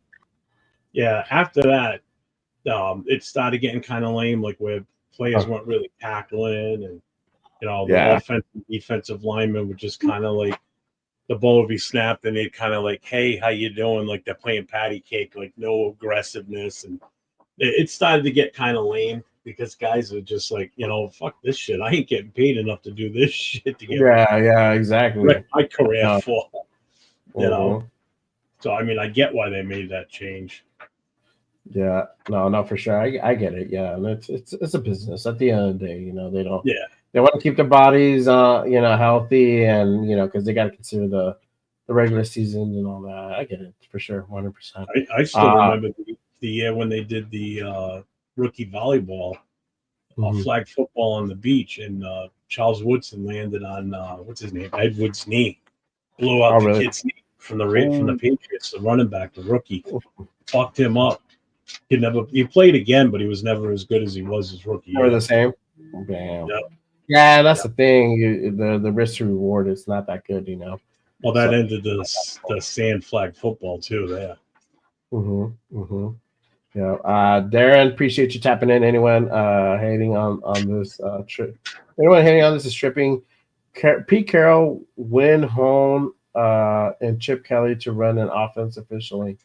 Yeah. After that, it started getting kind of lame, like where players weren't really tackling, and the offensive defensive linemen were just kind of like the ball would be snapped, and they'd kind of like, "Hey, how you doing?" Like they're playing patty cake, like no aggressiveness, and it started to get kind of lame because guys are just like, fuck this shit. I ain't getting paid enough to do this shit to get Yeah, exactly. my career for, So I mean, I get why they made that change. Yeah, no, for sure. I get it. Yeah, and it's a business. At the end of the day, they don't. Yeah, they want to keep their bodies, healthy, and because they got to consider the regular season and all that. I get it for sure, 100%. I still remember the year when they did the rookie volleyball, flag football on the beach, and Charles Woodson landed on what's his name, Ed Wood's knee, blew out the kid's knee from the Patriots, the running back, the rookie, fucked him up. He played again, but he was never as good as he was his rookie year. Never the same. Damn. Yep. Yeah, that's the thing. The risk to reward is not that good, Well, that ended the sand flag football too. There. Yeah. Darren, appreciate you tapping in. Anyone hating on this trip? Anyone hating on this is tripping. Pete Carroll win home and Chip Kelly to run an offense officially.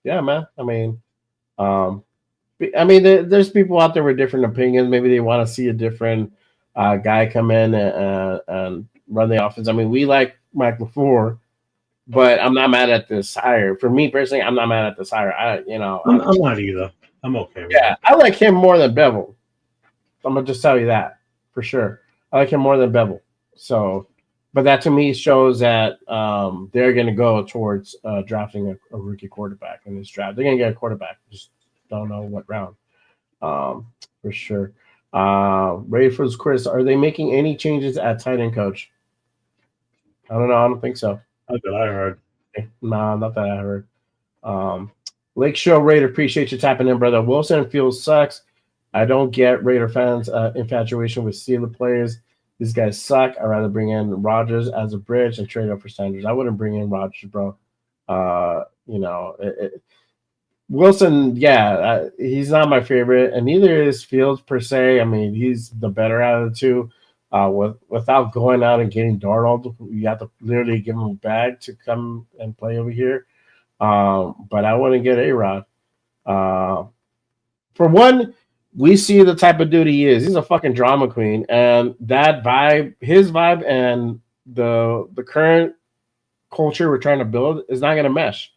Yeah, man. I mean, there's people out there with different opinions. Maybe they want to see a different guy come in and run the offense. I mean, we like Mike LaFleur, but I'm not mad at this hire. For me personally, I'm not mad at this hire. I'm not either. I'm okay with Yeah, it. I like him more than Bevel. I'm gonna just tell you that for sure. I like him more than Bevel. So, but that to me shows that they're gonna go towards drafting a rookie quarterback in this draft. They're gonna get a quarterback. Just don't know what round. Um, for sure. Ready for this, Chris? Are they making any changes at tight end coach? I don't know. I don't think so. That's what I heard. No, not that I heard. Um, Lake Show Raider, appreciate you tapping in, brother. Wilson Fields sucks. I don't get Raider fans' infatuation with Steeler players. These guys suck. I'd rather bring in Rodgers as a bridge and trade up for Sanders. I wouldn't bring in Rodgers, bro. Wilson, yeah, he's not my favorite, and neither is Fields per se. I mean, he's the better out of the two. Without going out and getting Darnold, you have to literally give him a bag to come and play over here. But I wouldn't get A-Rod. For one, we see the type of dude he is. He's a fucking drama queen, and that vibe, his vibe, and the current culture we're trying to build is not going to mesh.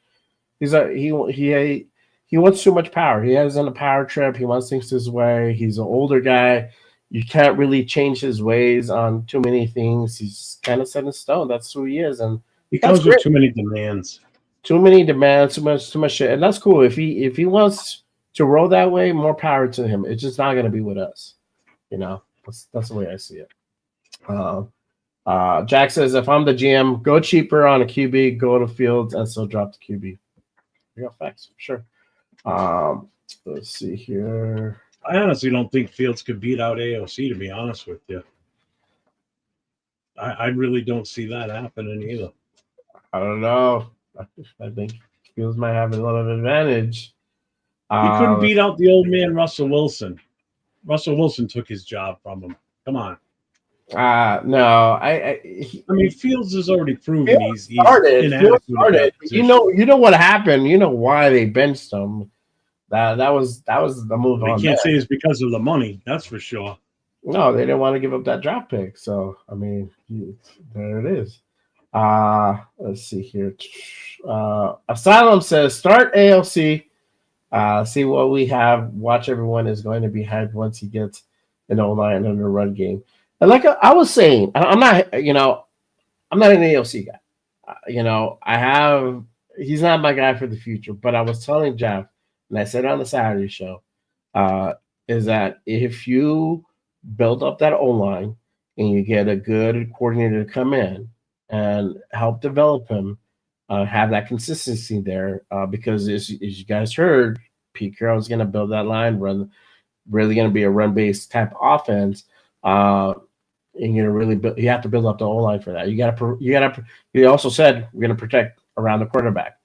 He wants too much power. He has on a power trip. He wants things his way. He's an older guy. You can't really change his ways on too many things. He's kind of set in stone. That's who he is, and He that's comes with great. too many demands. Too many demands, too much shit, and that's cool. If he wants to roll that way, more power to him. It's just not going to be with us. That's the way I see it. Jack says, if I'm the GM, go cheaper on a QB, go to Fields, and still drop the QB. Facts, sure. Let's see here. I honestly don't think Fields could beat out AOC, to be honest with you. I really don't see that happening either. I don't know. I think Fields might have a little advantage. He couldn't beat out the old man, Russell Wilson. Russell Wilson took his job from him. Come on. No, I mean, Fields has already proven he's inadequate. Started. You know what happened. You know why they benched him. That was the move. You can't say it's because of the money. That's for sure. No, they didn't want to give up that draft pick. So I mean, there it is. Let's see here. Asylum says start ALC. See what we have. Watch everyone is going to be hyped once he gets an O-line and a run game. And like I was saying, I'm not an ALC guy. He's not my guy for the future. But I was telling Jeff, and I said on the Saturday show, is that if you build up that O-line and you get a good coordinator to come in and help develop him, have that consistency there, because as you guys heard, Pete Carroll's going to build that line, really going to be a run-based type offense. And you have to build up the O-line for that. He also said we're going to protect around the quarterback.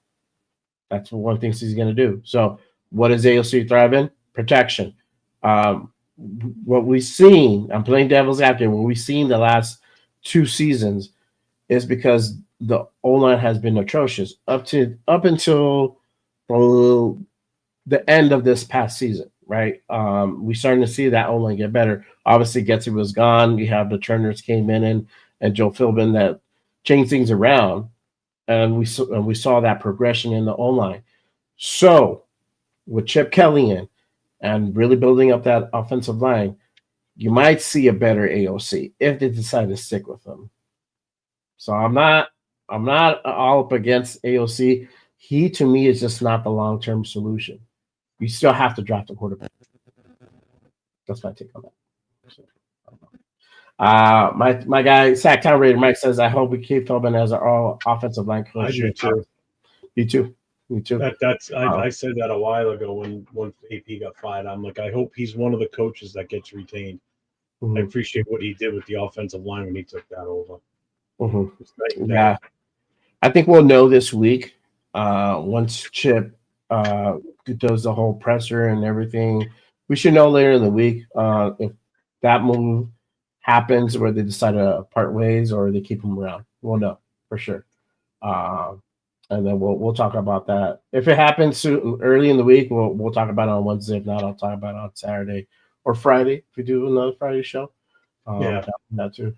That's one thing he's going to do. So what does ALC thrive in? Protection. What we've seen, I'm playing devil's advocate, what we've seen the last 2 seasons is because the O-line has been atrocious up until the end of this past season, right? We're starting to see that O-line get better. Obviously, Getsy was gone. You have the Turners came in and Joe Philbin that changed things around, and we saw that progression in the O-line. So with Chip Kelly in and really building up that offensive line, you might see a better AOC if they decide to stick with them. So I'm not all up against AOC. He, to me, is just not the long-term solution. You still have to draft a quarterback. That's my take on that. My guy, Sacktown Raider Mike says, I hope we keep Philbin as our offensive line coach. I do too. Me too. I said that a while ago when AP got fired. I'm like, I hope he's one of the coaches that gets retained. Mm-hmm. I appreciate what he did with the offensive line when he took that over. Mm-hmm. Yeah, I think we'll know this week once Chip does the whole presser and everything. We should know later in the week if that move happens where they decide to part ways or they keep him around. We'll know for sure. And then we'll talk about that. If it happens early in the week, we'll talk about it on Wednesday. If not, I'll talk about it on Saturday or Friday if we do another Friday show. That too.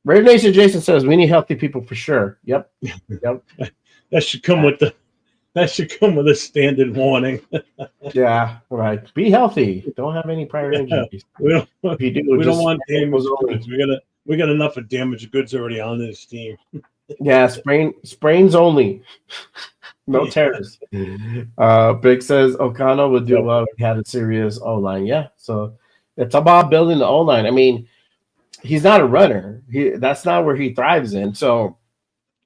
Raider Nation Jason says we need healthy people for sure. Yep. That should come with the That should come with a standard warning. Yeah, right. Be healthy. Don't have any prior Yeah, injuries. we don't If you do, we don't just want ankles damaged only. goods. We got enough of damaged goods already on this team. Yeah, sprains only. No Yeah. tears. Big says O'Connell would do Yep. well if he had a serious O line. Yeah, so it's about building the O line. I mean, he's not a runner. That's not where he thrives in. So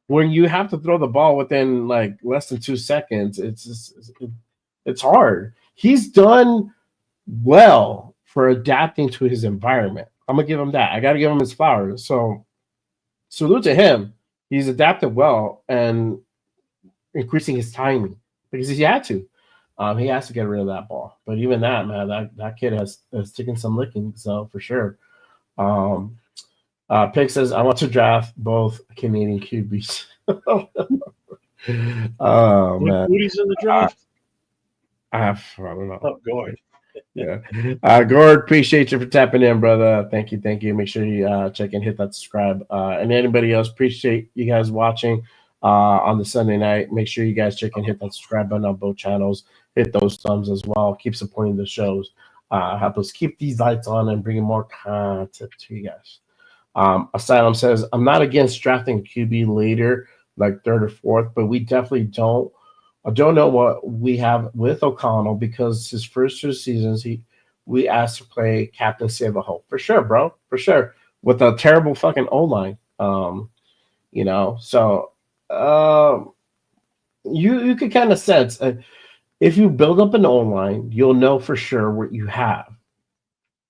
when you have to throw the ball within like less than 2 seconds, it's hard. He's done well for adapting to his environment. I'm gonna give him that. I got to give him his flowers. So salute to him. He's adapted well and increasing his timing because he had to. He has to get rid of that ball. But even that, man, that kid has taken some licking. So for sure. Um, Pick says, I want to draft both Canadian QBs. Oh man, Who's in the draft? I don't know. Oh, Gord. Yeah, Gord, appreciate you for tapping in, brother. Thank you. Make sure you check and hit that subscribe. And anybody else, appreciate you guys watching on the Sunday night. Make sure you guys check and hit that subscribe button on both channels. Hit those thumbs as well. Keep supporting the shows. Help us keep these lights on and bringing more content to you guys. Asylum says, I'm not against drafting QB later, like third or fourth, but we definitely don't. I don't know what we have with O'Connell because his first 2 seasons, we asked to play Captain Save a Hope. For sure, bro. For sure. With a terrible fucking O-line. So you could kind of sense if you build up an O-line, you'll know for sure what you have.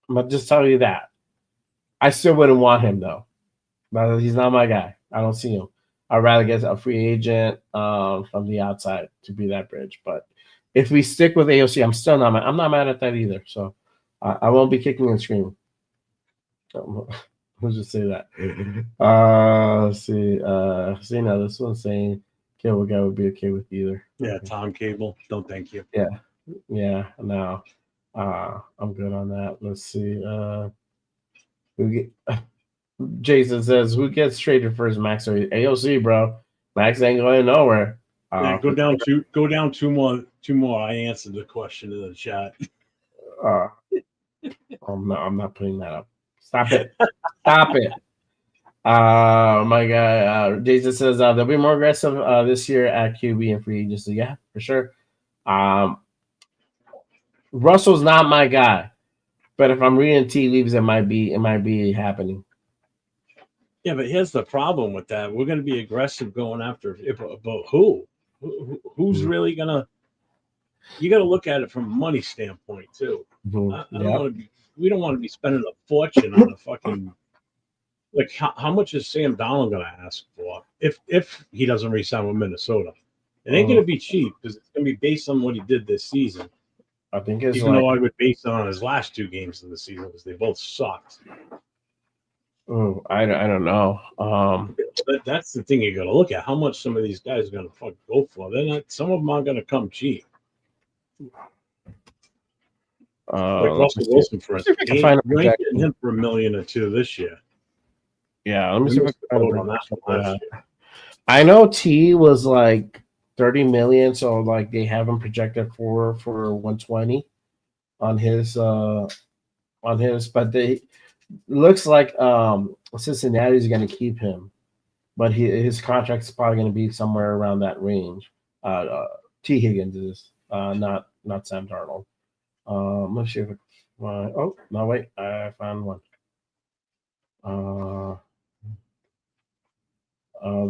I'm gonna just tell you that. I still wouldn't want him though. But he's not my guy. I don't see him. I'd rather get a free agent from the outside to be that bridge. But if we stick with AOC, I'm not mad at that either. So I won't be kicking and screaming. Let's just say that. Let's see. See now this one's saying Cable Guy would be okay with either. Yeah, Okay. Tom Cable. Don't thank you. Yeah. No. I'm good on that. Let's see. Jason says, "Who gets traded first, Max or AOC, bro? Max ain't going nowhere." Yeah, go down two more. I answered the question in the chat. I'm not putting that up. Stop it. My guy, Jason says they'll be more aggressive this year at QB and free agency. Yeah, for sure. Russell's not my guy, but if I'm reading tea leaves, it might be happening. Yeah, but here's the problem with that. We're going to be aggressive going after, but who? Who's really going to? You got to look at it from a money standpoint too. I don't want to be. We don't want to be spending a fortune on a fucking. Like how much is Sam Donald going to ask for if he doesn't resign with Minnesota? It ain't going to be cheap because it's going to be based on what he did this season. I think it's even though I would base it on his last 2 games of the season because they both sucked. Oh, I don't know. That's the thing you got to look at. How much some of these guys are going to fucking go for? They're not. Some of them aren't going to come cheap. Like Russell Wilson, for instance, you ain't getting him for $1 million or $2 million this year. Yeah, let me see if I can find that. I know T was like 30 million, so like they have him projected for 120 on his, but they looks like Cincinnati's going to keep him, but his contract's probably going to be somewhere around that range. T Higgins is not Sam Darnold. Let's see if oh no, wait, I found one.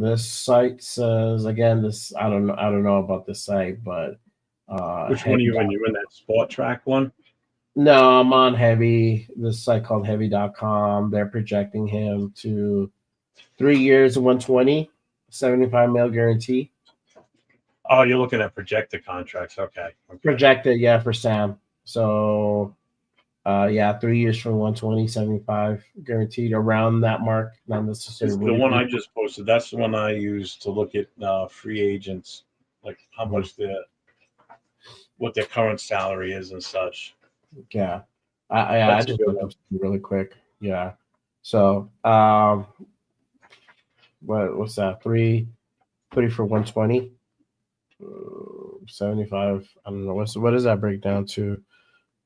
This site says again. This I don't know about this site, but which one are you in? You in that Sport Track one? No, I'm on Heavy. This site called Heavy.com. They're projecting him to 3 years, 120, 75 mil guarantee. Oh, you're looking at projected contracts. Okay. Projected, yeah, for Sam. So, 3 years for 120, 75 guaranteed around that mark. Not necessarily the one I just posted. That's the one I use to look at free agents, like how much what their current salary is and such. Yeah, I just looked up really quick. Yeah, so what's that? Three for 120. 75. I don't know what does that break down to?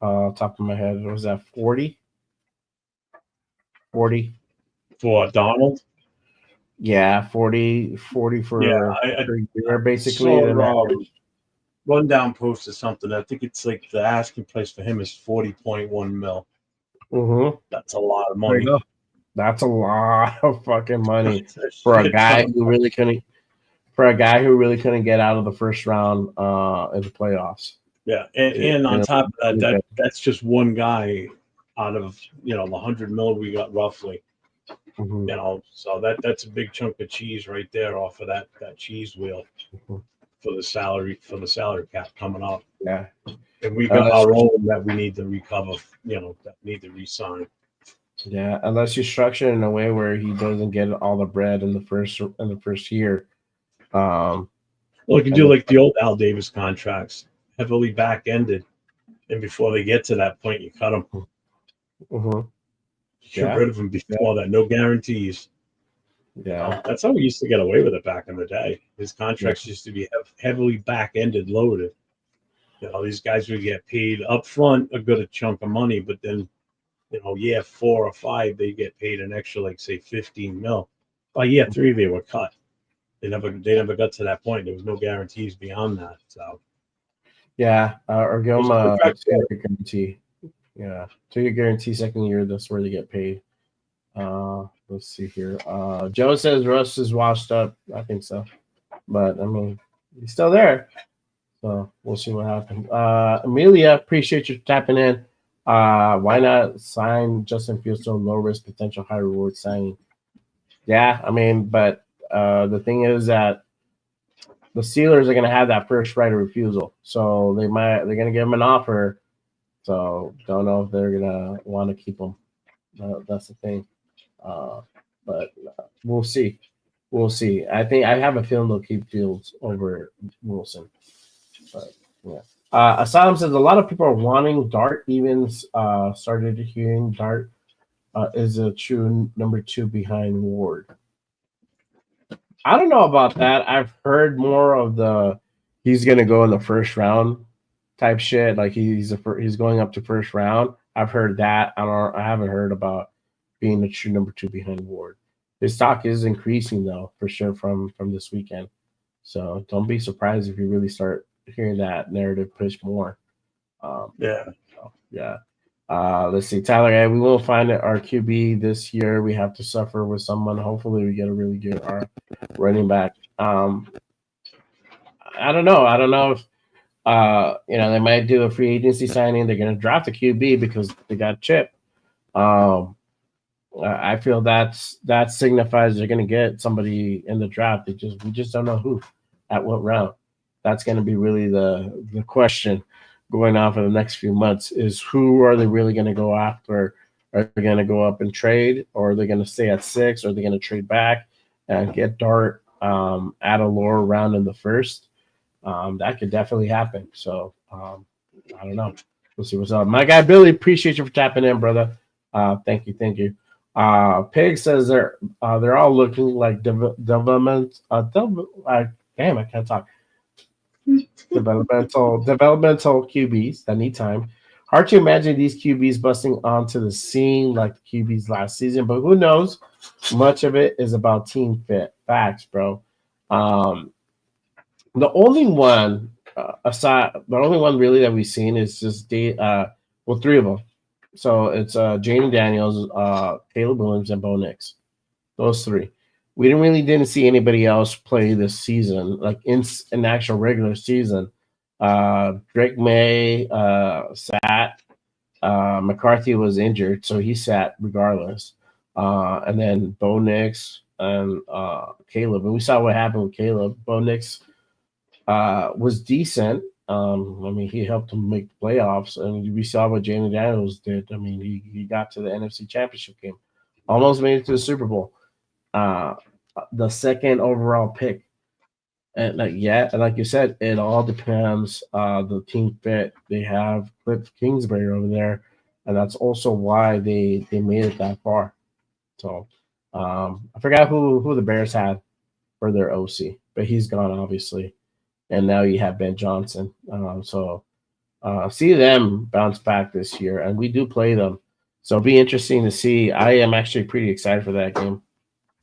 Top of my head, was that 40? 40? For Donald. Yeah, 40 Yeah, for I per year, basically an saw average. rundown post or something. I think it's like the asking price for him is 40.1 mil. Mm-hmm. That's a lot of There you money. go. That's a lot of fucking money That's a for a shit ton guy of who really couldn't get out of the first round in the playoffs. Yeah, and on You top of that, know, that's just one guy out of the 100 mil we got roughly. mhm, So that's a big chunk of cheese right there off of that cheese wheel mhm. for the salary cap coming up. Yeah. And we got Unless our own that we need to recover. That need to re-sign. Yeah, unless you structure it in a way where he doesn't get all the bread in the first year. Um, Well, you can and do then, like the old Al Davis contracts, heavily back ended, and before they get to that point, you cut them. Mhm. You get Yeah, rid of them yeah, before that. No guarantees. yeah, That's how we used to get away with it back in the day. His yeah. contracts used to be heavily back ended loaded. These guys would get paid up front a good chunk of money, but then, year 4 or 5, they get paid an extra, like say 15 mil. By year 3, they were cut. They never got to that point. There was no guarantees beyond that. So Yeah, or give those him a contracts, yeah. 2 year guarantee. Yeah, 2 year guarantee. Second year, that's where they get paid. Let's see here. Joe says Russ is washed up. I think so, but I mean, he's still there. So we'll see what happens. Amelia, appreciate you tapping in. Why not sign Justin Fields to a low risk, potential high reward signing? Yeah, I mean, but the thing is that the Steelers are going to have that first right of refusal, so they're going to give him an offer. So don't know if they're going to want to keep him. That's the thing. Uh, but we'll see. We'll see. I have a feeling they'll keep Fields over Wilson. But yeah. Asylum says a lot of people are wanting Dart. Even started hearing Dart is a true number 2 behind Ward. I don't know about that. I've heard more of the he's gonna go in the first round type shit. Like he's going up to first round. I've heard that. I haven't heard about being the true number 2 behind Ward. His stock is increasing though, for sure from this weekend. So don't be surprised if you really start hearing that narrative push more. Yeah. So, yeah. Let's see, Tyler. We won't find our QB this year. We have to suffer with someone. Hopefully, we get a really good running back. I don't know. I don't know if they might do a free agency signing. They're going to draft a QB because they got Chip. Um, I feel that signifies they're going to get somebody in the draft. We just don't know who, at what round. That's going to be really the question going on for the next few months. Is who are they really going to go after? Are they going to go up and trade, or are they going to stay at 6? Or are they going to trade back and get Dart at a lower round in the first? That could definitely happen. So I don't know. We'll see what's up. My guy Billy, appreciate you for tapping in, brother. Thank you. Pig says they're all looking like development. Damn, I can't talk. Developmental QBs that need time. Hard to imagine these QBs busting onto the scene like the QBs last season, but who knows? Much of it is about team fit. Facts, bro. Um, the only one the only one really that we've seen is just well, 3 of them. So it's Jane Daniels, Caleb Williams, and Bo Nix. Those 3. We didn't see anybody else play this season, like in an actual regular season. Drake May sat. McCarthy was injured, so he sat regardless. And then Bo Nix and Caleb, and we saw what happened with Caleb. Bo Nix was decent. I mean, he helped them make the playoffs, and we saw what Jalen Daniels did. I mean, he got to the NFC Championship game, almost made it to the Super Bowl. Uh, the second overall pick, and like you said, it all depends. The team fit. They have Cliff Kingsbury over there, and that's also why they made it that far. So, I forgot who the Bears had for their OC, but he's gone obviously. and now you have Ben Johnson. So see them bounce back this year, and we do play them. So it'll be interesting to see. I am actually pretty excited for that game,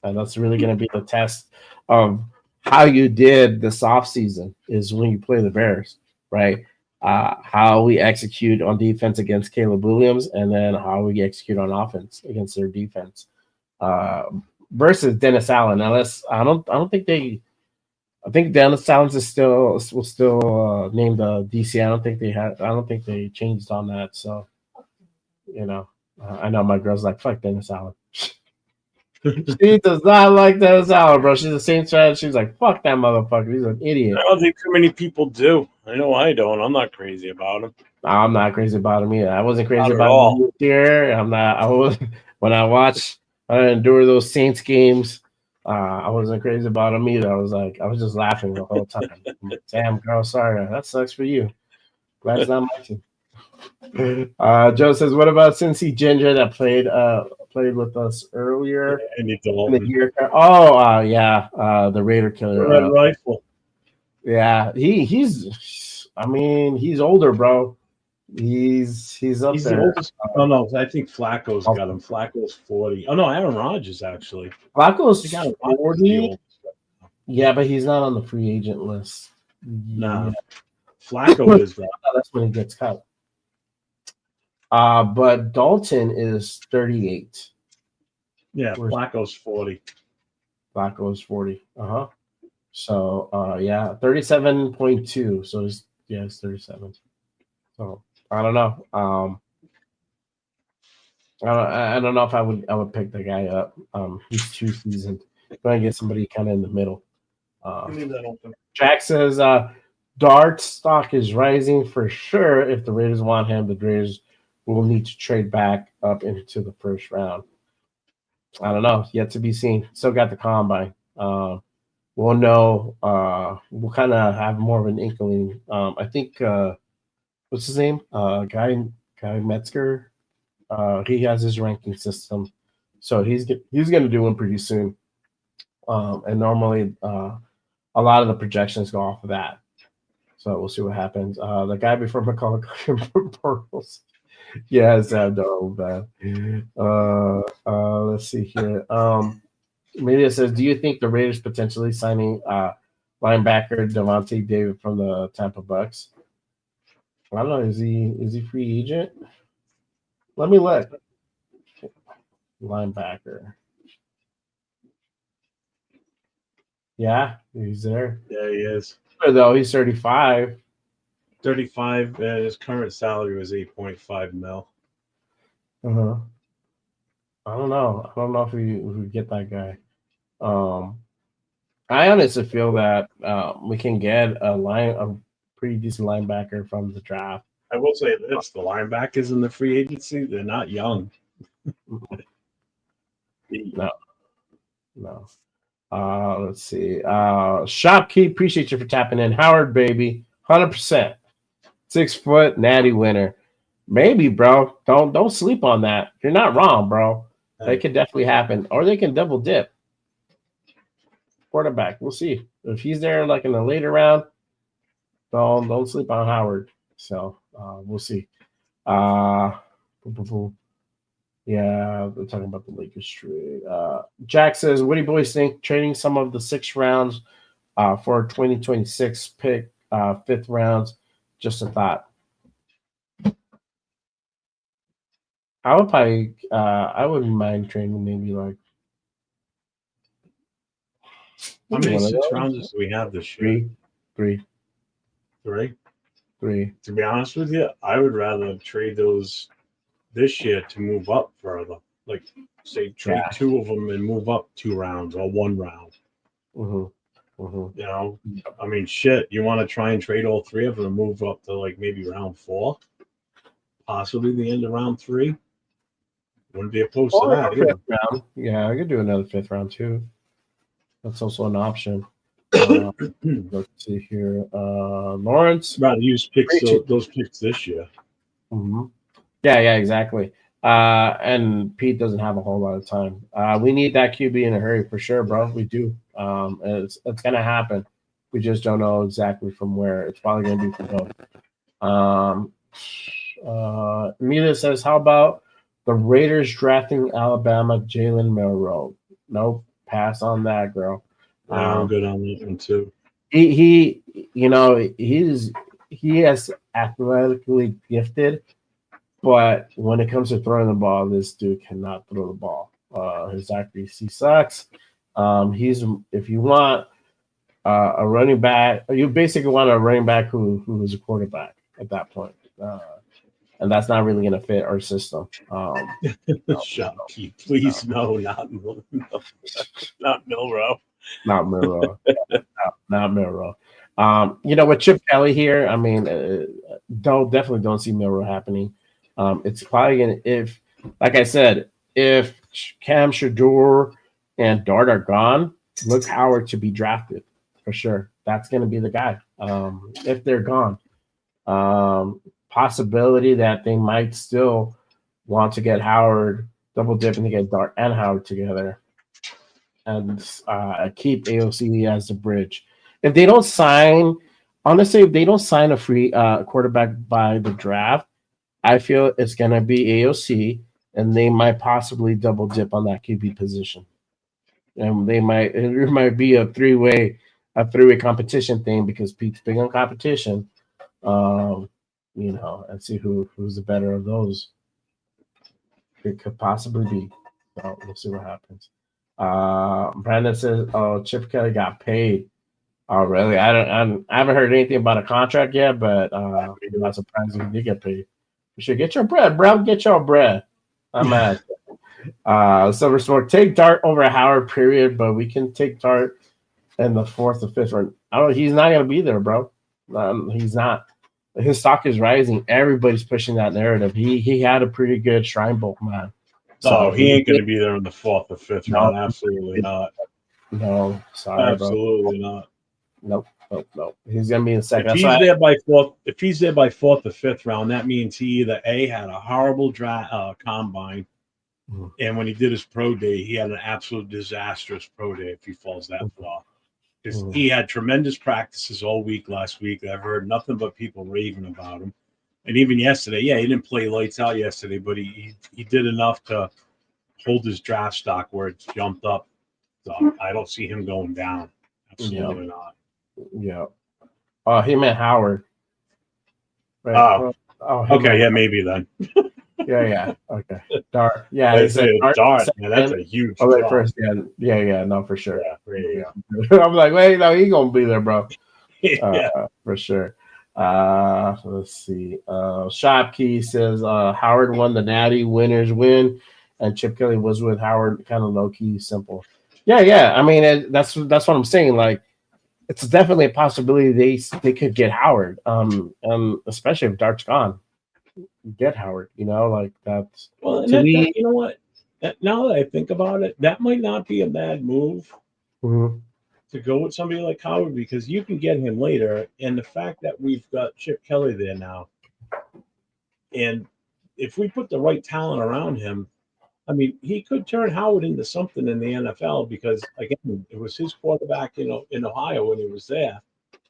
and that's really going to be the test of how you did this offseason is when you play the Bears, right? How we execute on defense against Caleb Williams, and then how we execute on offense against their defense uh, versus Dennis Allen. Unless I don't think they. I think Dennis Allen is still was still named DC. I don't think they had. I don't think they changed on that. So you know, I know my girl's like fuck Dennis Allen. She does not like Dennis Allen, bro. She's the same side. She's like fuck that motherfucker. He's an idiot. I don't think too many people do. I know I don't. I'm not crazy about him. I'm not crazy about him either. I wasn't crazy Not at about all. him here. I'm not. I was when I endure those Saints games. I wasn't crazy about him either. I was just laughing the whole time. I'm like, damn, girl, sorry. That sucks for you. Glad it's not my team. Joe says, what about Cincy Ginger that played with us earlier And you in the don't. year? Oh, yeah, the Raider killer. Red rifle. Yeah, he's. I mean, he's older, bro. He's up He's the there. oldest. Oh no, I think Flacco's got him. Flacco's 40. Oh no, Aaron Rodgers actually. I Flacco's think Aaron Rodgers is the 40. oldest. Yeah, but he's not on the free agent list. Nah, Yeah, Flacco is that. that's when he gets cut. But Dalton is 38. Yeah, Where's Flacco's 40. Flacco is 40. Uh-huh. So yeah, 37.2. So it's 37. So I don't know. I don't know if I would pick the guy up. He's too seasoned. Going to get somebody kind of in the middle. Leave that open. Jack says Dart stock is rising for sure. If the Raiders want him, the Raiders will need to trade back up into the first round. I don't know. Yet to be seen. Still got the combine. We'll know. We'll kind of have more of an inkling. I think what's his name? Guy Metzger. He has his ranking system, so he's going to do one pretty soon. And normally, a lot of the projections go off of that. So we'll see what happens. The guy before McCullough from Pearls. Yes, I know, man. Let's see here. Maybe it says, do you think the Raiders potentially signing linebacker Devontae David from the Tampa Bucks? I don't know. Is he free agent? Let me look. Linebacker. Yeah, he's there. Yeah, he is. Though he's 35. 35. His current salary was 8.5 mil. Uh-huh. I don't know. I don't know if we get that guy. I honestly feel that we can get a pretty decent linebacker from the draft. I will say this: the linebackers in the free agency, they're not young. No. Let's see. Shopkeep, appreciate you for tapping in. Howard, baby, 100%. 6 foot natty winner. Maybe, bro. Don't sleep on that. You're not wrong, bro. That could definitely happen. Or they can double dip. Quarterback. We'll see. If he's there like in the later round, don't sleep on Howard. So we'll see. Yeah, we're talking about the Lakers trade. Jack says, what do you boys think? Trading some of the 6 rounds for 2026 pick, 5th rounds. Just a thought. I would probably, I wouldn't mind trading maybe like. How many 6 rounds do we have this year? Three. To be honest with you, I would rather trade those this year to move up further. Like, say, trade 2 of them and move up 2 rounds or 1 round. You know, I mean, shit. You want to try and trade all 3 of them and move up to like maybe round 4, possibly the end of round 3. Wouldn't be opposed to that. 5th round. Yeah, I could do another 5th round too. That's also an option. Let's see here. Lawrence. Rather use those picks this year. Yeah, exactly. And Pete doesn't have a whole lot of time. We need that QB in a hurry for sure, bro. We do. It's gonna happen. We just don't know exactly from where. It's probably going to be from both. Amelia says, "How about the Raiders drafting Alabama Jalen Milroe?" Nope, pass on that, girl. I'm good on that one too. He he has athletically gifted, but when it comes to throwing the ball, this dude cannot throw the ball. His accuracy sucks. He's if you want a running back, you basically want a running back who is a quarterback at that point, and that's not really going to fit our system. Shopkeep, please no, not not Milrow. Not Milrow, not Milrow. With Chip Kelly here, I mean, definitely don't see Milrow happening. It's probably gonna like I said, if Cam Shador and Dart are gone, look Howard to be drafted for sure. That's gonna be the guy. If they're gone, possibility that they might still want to get Howard double dip and to get Dart and Howard together and keep AOC as the bridge. If they don't sign, honestly, if they don't sign a free quarterback by the draft, I feel it's gonna be AOC, and they might possibly double dip on that QB position, and it might be a three-way competition thing because Pete's big on competition, and see who's the better of those. It could possibly be. So we'll see what happens. Brandon says, "Oh, Chip Kelly got paid." Oh, really? I haven't heard anything about a contract yet, but I'm not surprised if he did get paid. You should get your bread, bro. Get your bread. I'm at Silver Smoke. Take Dart over Howard, period. But we can take Dart in the 4th or 5th round. I don't. He's not gonna be there, bro. He's not. His stock is rising. Everybody's pushing that narrative. He had a pretty good Shrine Bowl, man. So he ain't going to be there in the 4th or 5th round. Absolutely not. No, sorry, absolutely bro. not. Nope. He's gonna be in second. If he's there by 4th or 5th round, that means he either had a horrible combine, and when he did his pro day, he had an absolute disastrous pro day. If he falls that far, because he had tremendous practices all week last week. I've heard nothing but people raving about him, and even yesterday, he didn't play lights out yesterday, but he did enough to hold his draft stock where it's jumped up. So I don't see him going down. Absolutely not. Yeah. Oh, he meant Howard. Right. Okay. Yeah, maybe then. Yeah. Okay. Dart. Yeah. I say Dart. Man, that's a huge. Oh, wait, first. Yeah. No, for sure. Yeah. I'm like, wait, no, he's gonna be there, bro. Yeah. For sure. Let's see. Shopkey says Howard won the Natty. Winners win, and Chip Kelly was with Howard. Kind of low key, simple. Yeah. I mean, that's what I'm saying. Like, it's definitely a possibility they could get Howard. Especially if Dart's gone, get Howard. Like that's. Well, you know what? Now that I think about it, that might not be a bad move to go with somebody like Howard because you can get him later. And the fact that we've got Chip Kelly there now, and if we put the right talent around him, I mean, he could turn Howard into something in the NFL because, again, it was his quarterback, in Ohio when he was there.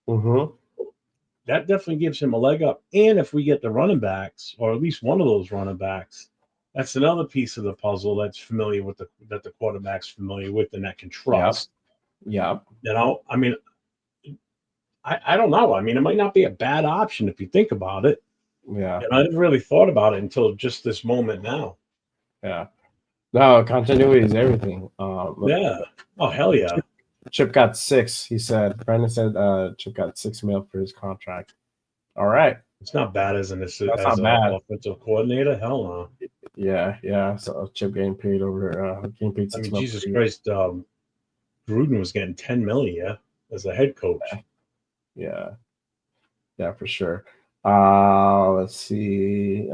That definitely gives him a leg up. And if we get the running backs, or at least one of those running backs, that's another piece of the puzzle that's familiar with that the quarterback's familiar with and that can trust. Yeah. I mean, I don't know. I mean, it might not be a bad option if you think about it. Yeah. And I didn't really thought about it until just this moment now. Yeah. No, continuity is everything. Yeah. Oh, hell yeah. Chip got 6, he said. Brandon said Chip got $6 million for his contract. All right. It's not bad as an offensive coordinator. Hell no. Yeah. So Chip getting paid getting paid $6 million. Jesus Christ, Gruden was getting $10 million as a head coach. Yeah, for sure. Let's see.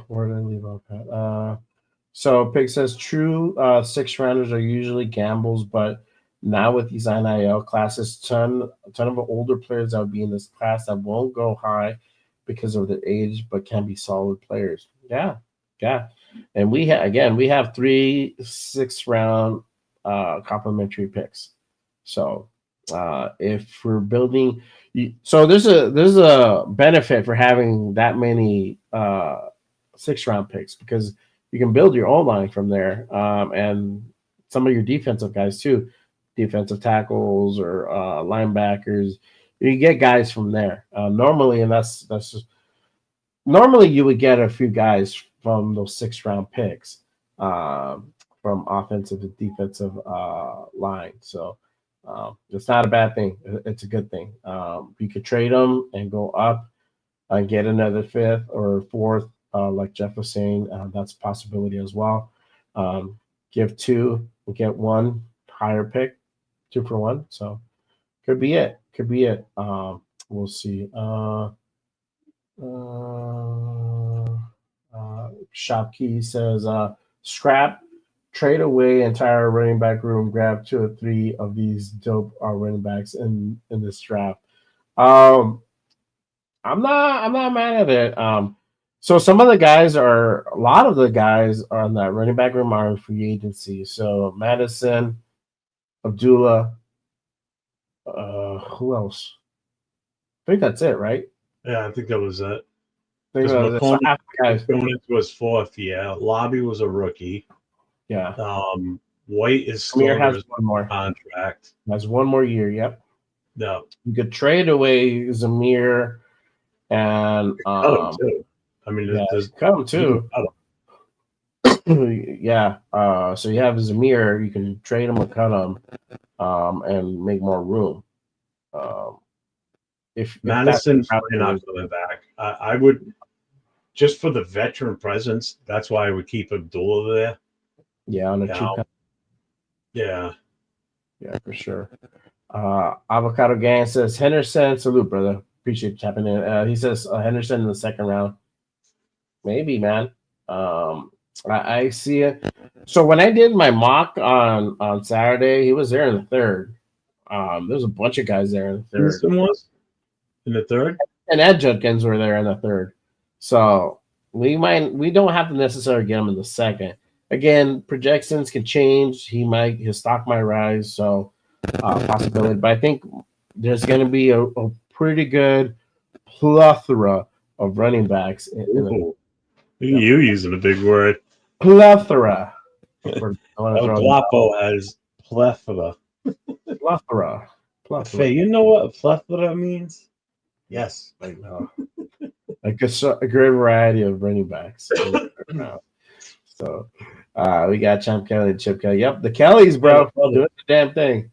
Where did I leave off at? So Pig says true 6 rounders are usually gambles, but now with these NIL classes, ton of older players that would be in this class that won't go high because of their age, but can be solid players. Yeah. And we have 3 6th round complimentary picks. So If we're building, so there's a benefit for having that many 6th round picks because you can build your own line from there, and some of your defensive guys too, defensive tackles or linebackers. You get guys from there normally, and that's just normally you would get a few guys from those 6th round picks from offensive and defensive line. So it's not a bad thing. It's a good thing. You could trade them and go up and get another 5th or 4th, like Jeff was saying. That's a possibility as well. Give 2 and get 1 higher pick, 2 for 1. So could be it. Could be it. We'll see. Shopkey says, scrap, trade away entire running back room, grab 2 or 3 of these dope running backs in this draft. Um, I'm not mad at it. So some of the guys are a lot of the guys on that running back room are in free agency. So Madison, Abdullah, who else? I think that's it, right? Yeah, I think that was it. I think Because that's McCormick half the guys. going into his 4th year. Lobby was a rookie. Yeah. White is still Amir under has his one more. contract. Has one more year. Yep. No. You could trade away Zamir and Cut him too. I mean, yeah, there's cut him too. Yeah. So you have Zamir. You can trade him or cut him, and make more room. If Madison's that's probably not coming back. I would just for the veteran presence. That's why I would keep Abdullah there. yeah, on a cheap. Yeah. Yeah, for sure. Avocado Gang says Henderson. Salute, brother. Appreciate you tapping in. He says Henderson in the 2nd round. Maybe, man. I see it. So when I did my mock on Saturday, he was there in the 3rd. There's a bunch of guys there in the 3rd. Henderson was in the 3rd, and Ed Judkins were there in the 3rd. So we don't have to necessarily get him in the 2nd. Again, projections can change. His stock might rise. So possibility, but I think there's going to be a pretty good plethora of running backs. You using a big word. Plethora. Guapo has plethora. Plethora. Faye, you know what a plethora means? Yes, I know. Like a great variety of running backs. So we got Champ Kelly and Chip Kelly. Yep, the Kellys, bro, doing the damn thing.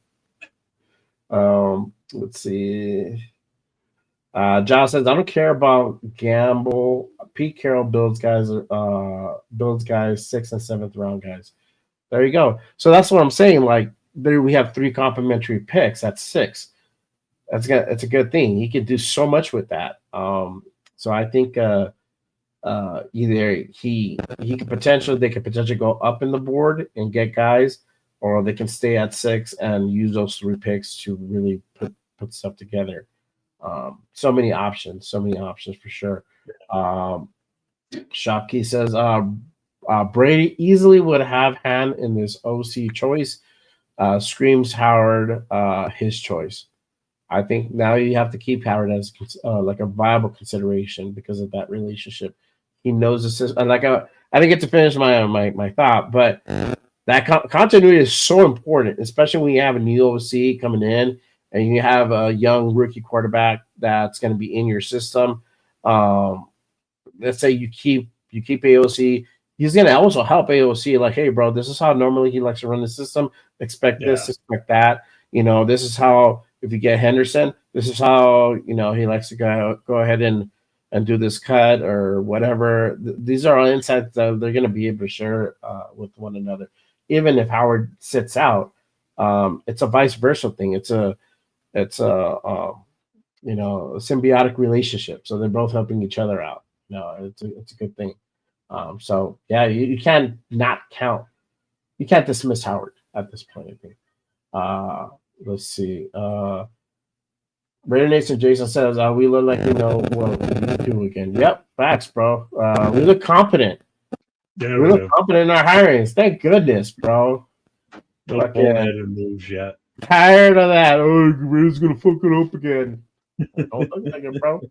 Let's see. John says, I don't care about gamble. Pete Carroll builds guys 6th and 7th round guys. There you go. So that's what I'm saying. Like there we have 3 complimentary picks. That's 6. It's a good thing. He can do so much with that. So I think either they could potentially go up in the board and get guys, or they can stay at 6 and use those 3 picks to really put stuff together. So many options for sure. Shopkey says Brady easily would have hand in this OC choice. Screams Howard his choice. I think now you have to keep Howard as like a viable consideration because of that relationship. He knows the system. And I didn't get to finish my thought, but that continuity is so important, especially when you have a new OC coming in and you have a young rookie quarterback that's going to be in your system. Let's say you keep AOC. He's going to also help AOC. Like, hey, bro, this is how normally he likes to run the system. Expect this, expect that. This is how. If you get Henderson, this is how he likes to go ahead and do this cut or whatever. These are all insights that they're going to be able to share with one another. Even if Howard sits out, it's a vice versa thing. It's a symbiotic relationship. So they're both helping each other out. It's a good thing. So yeah, you can't not count. You can't dismiss Howard at this point, I think. Let's see. Raider Nation Jason says, we look like we know what we do again. Yep, facts, bro. We look competent. Yeah, we look competent in our hirings. Thank goodness, bro. Don't pull ahead and move yet. Tired of that. Oh, Raiders gonna fuck it up again. Don't look like it, bro.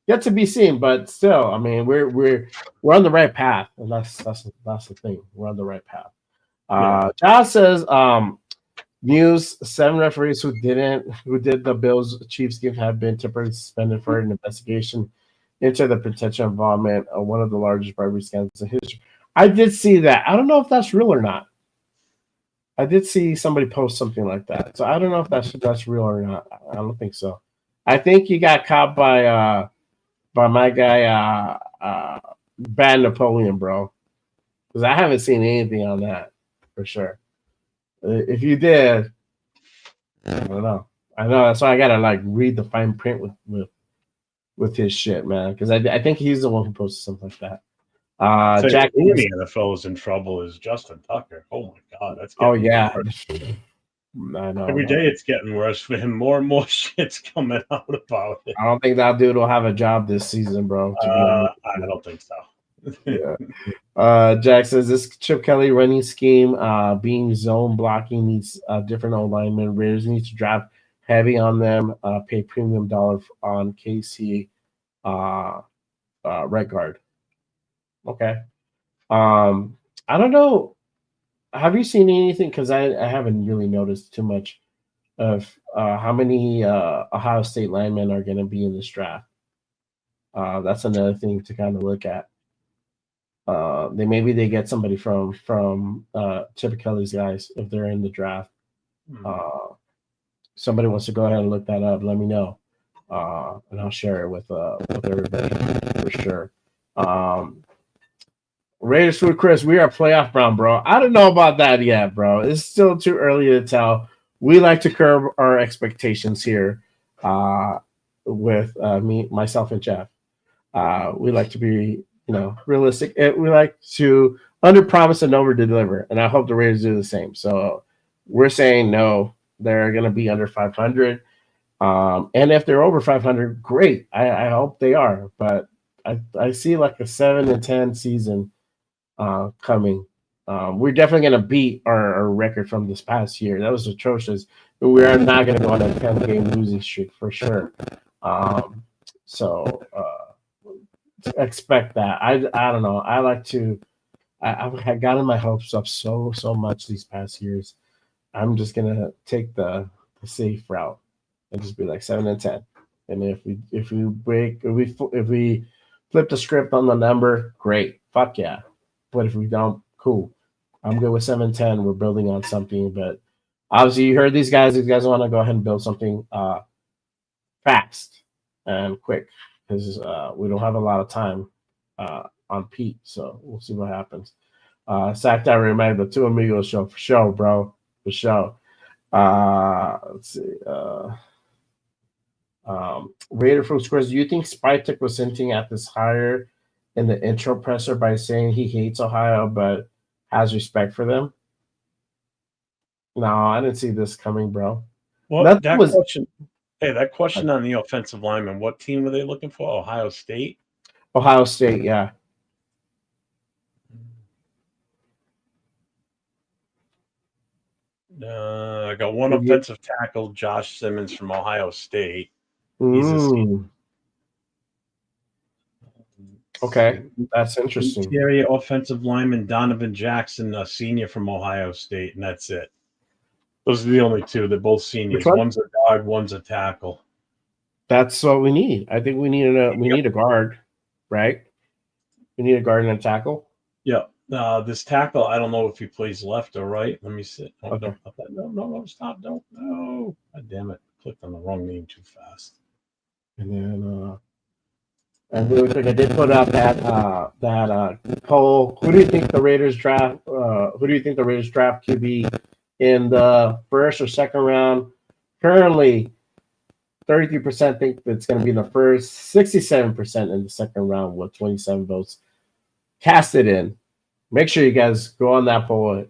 Yet to be seen, but still, I mean, we're on the right path, and that's the thing. We're on the right path. Yeah. Josh says, news: 7 referees who did the Bills Chiefs game have been temporarily suspended for an investigation into the potential involvement of one of the largest bribery scandals in history. I did see that. I don't know if that's real or not. I did see somebody post something like that, so I don't know if that's real or not. I don't think so. I think he got caught by my guy Bad Napoleon, bro, because I haven't seen anything on that for sure. If you did, I don't know. I know that's why I gotta like read the fine print with his shit, man, because I think he's the one who posted something like that. Tell you Jack, who in the NFL is in trouble is Justin Tucker. Oh my God, that's oh getting yeah, worse. I know. Every day it's getting worse for him. More and more shit's coming out about it. I don't think that dude will have a job this season, bro. To be honest, I don't think so. yeah. Jack says this Chip Kelly running scheme, being zone blocking needs different O linemen. Raiders need to draft heavy on them, pay premium dollar on KC right guard. Okay. I don't know. Have you seen anything? Because I haven't really noticed too much of how many Ohio State linemen are going to be in this draft. That's another thing to kind of look at. They get somebody from Chip Kelly's guys if they're in the draft. Somebody wants to go ahead and look that up, let me know, and I'll share it with everybody for sure. Raiders food, Chris. We are playoff bound, bro. I don't know about that yet, bro. It's still too early to tell. We like to curb our expectations here, with me, myself, and Jeff. We like to be, realistic. We like to under promise and over deliver, and I hope the Raiders do the same. So we're saying no. They're going to be under 500, and if they're over 500, great. I hope they are, but I see like a 7-10 season coming. We're definitely going to beat our record from this past year. That was atrocious. We are not going to go on a 10-game losing streak for sure. So expect that. I don't know. I like to. I've gotten my hopes up so much these past years. I'm just gonna take the safe route and just be like 7-10. And if we flip the script on the number, great. Fuck yeah. But if we don't, cool. I'm good with 7-10. We're building on something. But obviously, you heard these guys. These guys want to go ahead and build something fast and quick because we don't have a lot of time on Pete. So we'll see what happens. Sack that reminder, the Two Amigos show for sure, bro. For sure. Let's see. Raider from Squares, do you think Spytek was hinting at this hire in the intro presser by saying he hates Ohio but has respect for them? No, I didn't see this coming, bro. Well, That that was question. Hey, that question on the offensive lineman. What team were they looking for? Ohio State. Ohio State, yeah. I got one offensive tackle, Josh Simmons from Ohio State. He's a senior. Okay, that's interesting. Interior offensive lineman Donovan Jackson, a senior from Ohio State, and that's it. Those are the only two. They're both seniors. One's a guard, one's a tackle. That's what we need. I think we need a guard, right? We need a guard and a tackle. Yeah. This tackle, I don't know if he plays left or right. Let me see. Oh, Okay. No, stop. Don't. No. God damn it. Clicked on the wrong name too fast. And then really quick, I did put up that poll. Who do you think the Raiders draft? Who do you think the Raiders draft QB in the first or second round? Currently, 33% think it's going to be in the first, 67% in the second round with 27 votes. Cast it in. Make sure you guys go on that poll.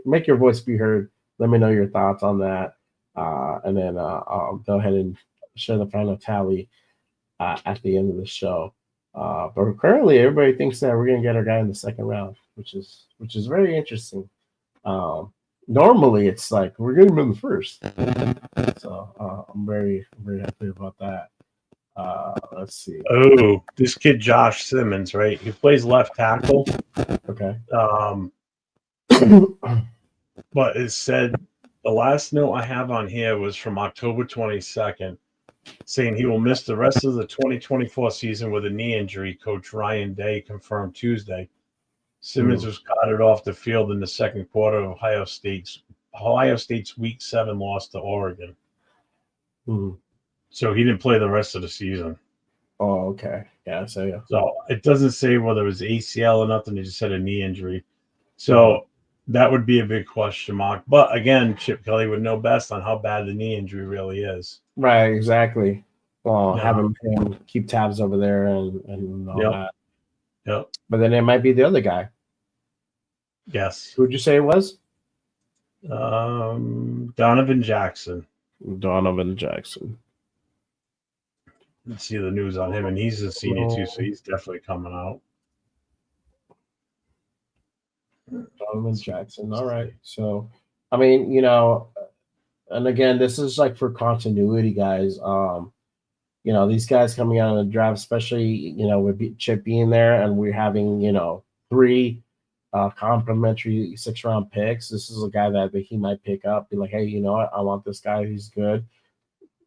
Make your voice be heard. Let me know your thoughts on that, and then I'll go ahead and share the final tally at the end of the show. But currently, everybody thinks that we're going to get our guy in the second round, which is very interesting. Normally, it's like we're getting him in the first. So I'm very happy about that. Let's see. Oh, this kid Josh Simmons, right? He plays left tackle. Okay. Um, but it said the last note I have on here was from October 22nd, saying he will miss the rest of the 2024 season with a knee injury. Coach Ryan Day confirmed Tuesday. Simmons was carted off the field in the second quarter of Ohio State's Week 7 loss to Oregon. Mm. So he didn't play the rest of the season. Oh, okay. Yeah. So yeah. So it doesn't say whether it was ACL or nothing. It just said a knee injury. So that would be a big question mark. But again, Chip Kelly would know best on how bad the knee injury really is. Right. Exactly. Well, You know? having him keep tabs over there and all Yep. that. Yep. But then it might be the other guy. Yes. Who'd you say it was? Donovan Jackson. Donovan Jackson. Let's see the news on him, and he's a senior too, so he's definitely coming out. Donovan Jackson. All right. So, I mean, and again, this is like for continuity, guys. These guys coming out of the draft, especially, with Chip being there, and we're having, three complimentary 6-round picks. This is a guy that he might pick up. Be like, hey, you know what? I want this guy. He's good.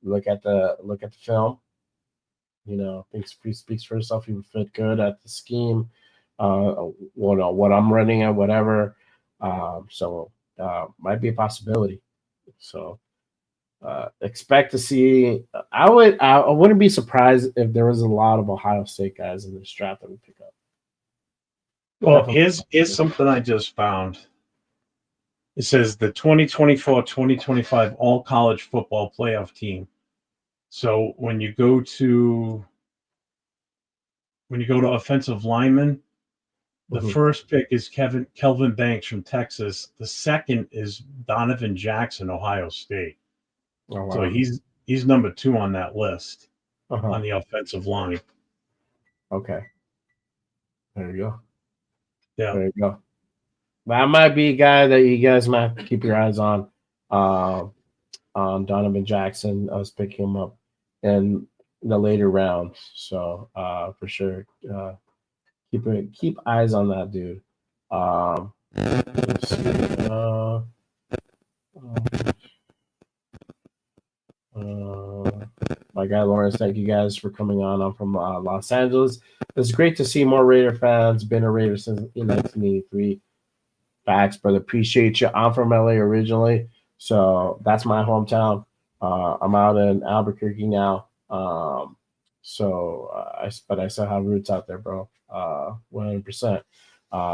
Look at the film. Things speaks for itself. He would fit good at the scheme. What I'm running at, whatever. So might be a possibility. So expect to see. I wouldn't be surprised if there was a lot of Ohio State guys in this draft that we pick up. Well, here's something I just found. It says the 2024-2025 All College Football Playoff Team. So when you go to offensive lineman, the first pick is Kelvin Banks from Texas. The second is Donovan Jackson, Ohio State. Oh, wow. So he's number 2 on that list Uh-huh. on the offensive line. Okay. There you go. Yeah. There you go. That might be a guy that you guys might keep your eyes on. Donovan Jackson. I was picking him up in the later rounds. So for sure. Keep eyes on that dude. Let's see. My guy Lawrence, thank you guys for coming on. I'm from Los Angeles. It's great to see more Raider fans. Been a Raider since 1983. Facts, brother. Appreciate you. I'm from LA originally, so that's my hometown. I'm out in Albuquerque now. But I still have roots out there, bro. 100%.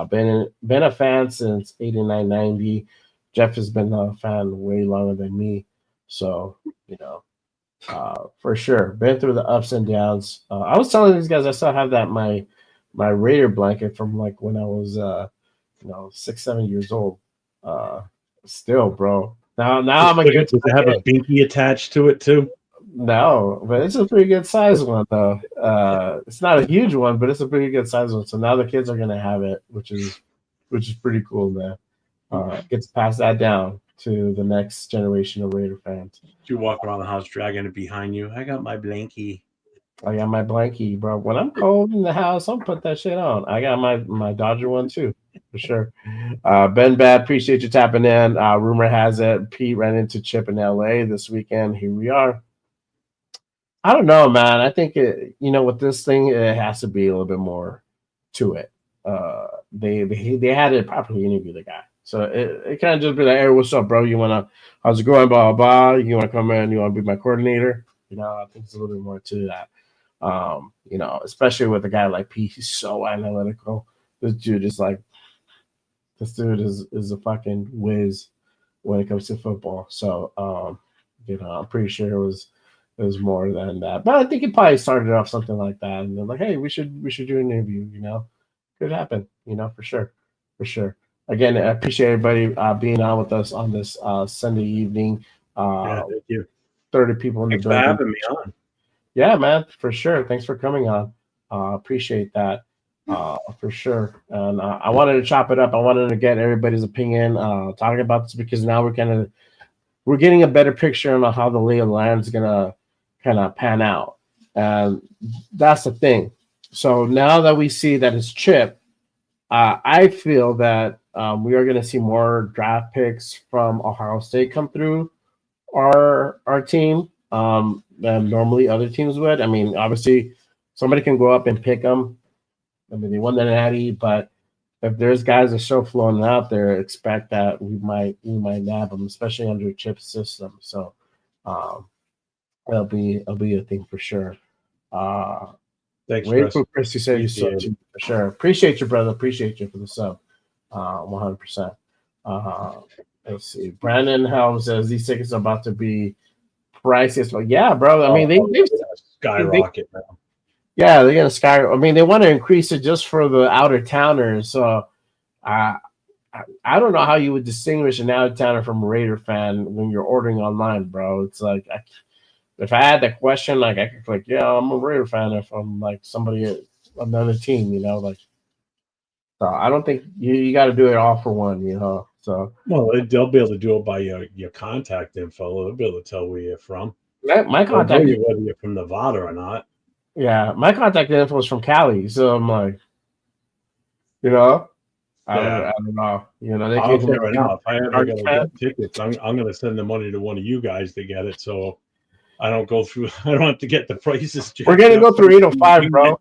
Been a fan since 89, 90. Jeff has been a fan way longer than me. So, for sure. Been through the ups and downs. I was telling these guys I still have that my Raider blanket from like when I was 6, 7 years old. Still, bro. Now I'm a good. Does it have a binky attached to it too? No, but it's a pretty good size one though. It's not a huge one, but it's a pretty good size one. So now the kids are gonna have it, which is pretty cool, man. Get to pass that down to the next generation of Raider fans. You walk around the house dragging it behind you. I got my blankie. I got my blankie, bro. When I'm cold in the house, I'll put that shit on. I got my Dodger one too, for sure. Ben Bad, appreciate you tapping in. Rumor has it Pete ran into Chip in LA this weekend. Here we are. I don't know, man. I think with this thing, it has to be a little bit more to it. They had to properly interview the guy, so it can't just be like, "Hey, what's up, bro? How's it going? Blah blah blah. You wanna come in? You wanna be my coordinator?" I think it's a little bit more to that. Especially with a guy like Pete, he's so analytical. This dude is a fucking whiz when it comes to football. So, I'm pretty sure it was more than that. But I think it probably started off something like that, and they're like, "Hey, we should do an interview." Could happen. For sure, for sure. Again, I appreciate everybody being on with us on this Sunday evening. Thank you. 30 people in the Thanks for building. having me on. Yeah, man, for sure. Thanks for coming on. Appreciate that. For sure. And I wanted to chop it up. I wanted to get everybody's opinion talking about this because now we're getting a better picture on how the lay of the land is gonna kind of pan out, and that's the thing. So now that we see that it's Chip, I feel that we are gonna see more draft picks from Ohio State come through our team than normally other teams would. I mean, obviously, somebody can go up and pick them. I mean, they won the Natty, but if there's guys that show floating out there, expect that we might nab them, especially under Chip's system. So um, it'll be a thing for sure. Uh, Thanks, Wait Chris. for Chris to say you sub Appreciate it. too, for sure. Appreciate you, brother. Appreciate you for the sub. 100%. Let's see. Brandon Helm says these tickets are about to be pricey. Well, yeah, bro. I mean, Oh, they skyrocket now. yeah, they're gonna sky. I mean, they want to increase it just for the outer towners. So, uh, I don't know how you would distinguish an out of towner from a Raider fan when you're ordering online, bro. It's like if I had that question, like I could click, yeah, I'm a Raider fan. If I'm like somebody another team, like. So I don't think you got to do it all for one. So Well, they'll be able to do it by your contact info. They'll be able to tell where you're from. my They'll know contact, you whether you're from Nevada or not. yeah, my contact info is from Cali. So I'm like, you know, I don't know. They I'll can tell you right now, if I ever Army going to fan. get tickets, I'm going to send the money to one of you guys to get it, so I don't go through. I don't have to get the prices. We're gonna go through 805, bro.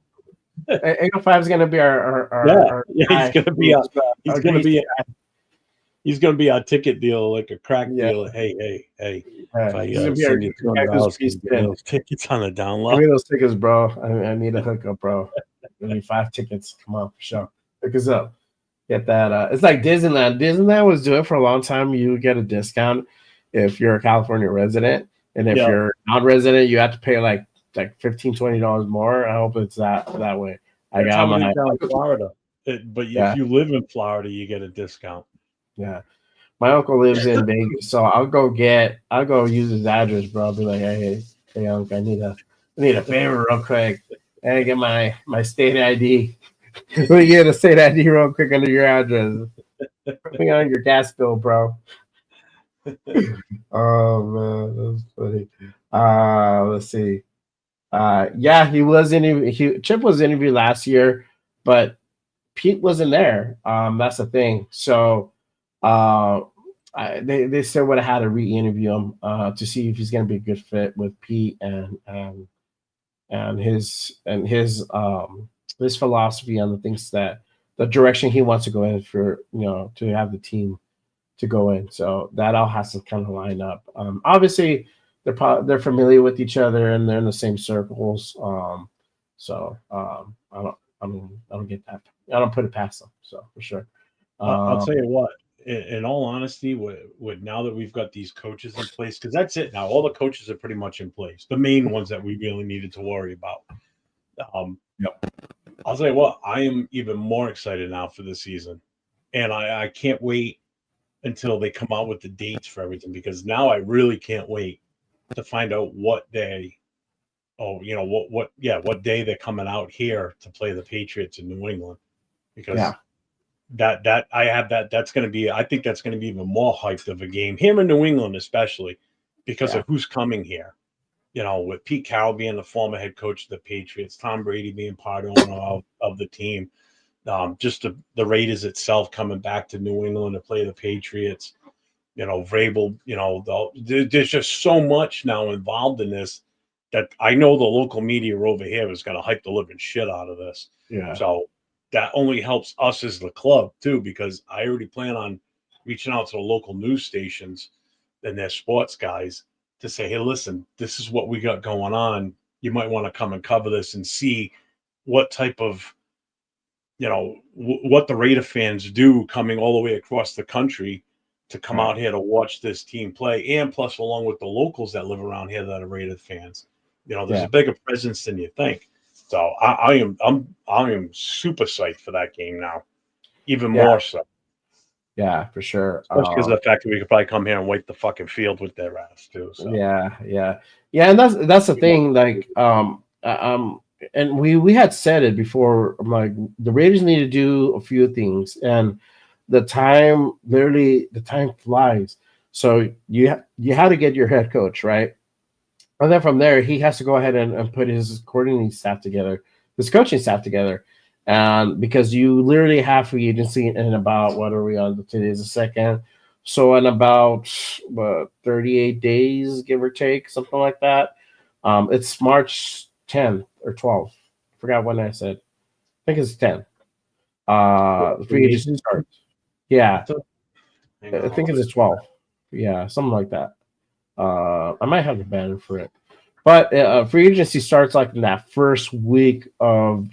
805 is gonna be our yeah. He's going to be he's going to be he's going to be our ticket deal, like a crack deal. Hey. If I send you $200, can you get those tickets on the download? Give me those tickets, bro. I need a hookup, bro. I need 5 tickets. Come on, for sure. Hook us up. Get that. It's like Disneyland. Disneyland was doing it for a long time. You would get a discount if you're a California resident, and if you're non-resident, you have to pay like $15-$20 more. I hope it's that way. I got my down in Florida, but if you live in Florida, you get a discount. Yeah. My uncle lives in Vegas, so I'll go use his address, bro. I'll be like, hey, uncle, I need a favor real quick. Hey, get my state ID. Let me get a state ID real quick under your address. Put me on your gas bill, bro. Oh man, that's funny. Let's see. Yeah, Chip was interviewed last year, but Pete wasn't there. That's the thing. So they still would have had to re-interview him to see if he's going to be a good fit with Pete and his philosophy on the things that the direction he wants to go in for to have the team to go in. So that all has to kind of line up. Obviously, they're familiar with each other and they're in the same circles. I don't get that. I don't put it past them. So for sure. I'll tell you what. In all honesty, with now that we've got these coaches in place, because that's it now. All the coaches are pretty much in place. The main ones that we really needed to worry about. I'll tell you what. I am even more excited now for the season, and I can't wait until they come out with the dates for everything, because now I really can't wait to find out what day. Oh, what day they're coming out here to play the Patriots in New England, because that I have that's going to be, I think that's going to be even more hyped of a game here in New England, especially because of who's coming here. With Pete Carroll being the former head coach of the Patriots, Tom Brady being part owner of the team, just the Raiders itself coming back to New England to play the Patriots. Vrabel. There's just so much now involved in this that I know the local media over here is going to hype the living shit out of this. Yeah. So that only helps us as the club too, because I already plan on reaching out to the local news stations and their sports guys to say, hey, listen, this is what we got going on. You might want to come and cover this and see what type of, what the Raider fans do coming all the way across the country to come out here to watch this team play, and plus along with the locals that live around here that are Raider fans. There's a bigger presence than you think. So I am super psyched for that game now, even more so. Yeah, for sure. Especially because of the fact that we could probably come here and wipe the fucking field with their ass too. So. Yeah, and that's the thing. Like, and we had said it before. I'm like, the Raiders need to do a few things, and the time flies. So you had to get your head coach right, and then from there he has to go ahead and put his coordinating staff together, his coaching staff together, and because you literally have free agency in about, what are we on? Today's the second, so in about, what, 38 days, give or take, something like that. It's March 10th or 12th. Forgot when I said. I think it's 10. The free Free agency agent. starts. I Yeah, thought, hang I on, think I'll it's look. a 12. Yeah, something like that. I might have the banner for it, but free agency starts like in that first full week of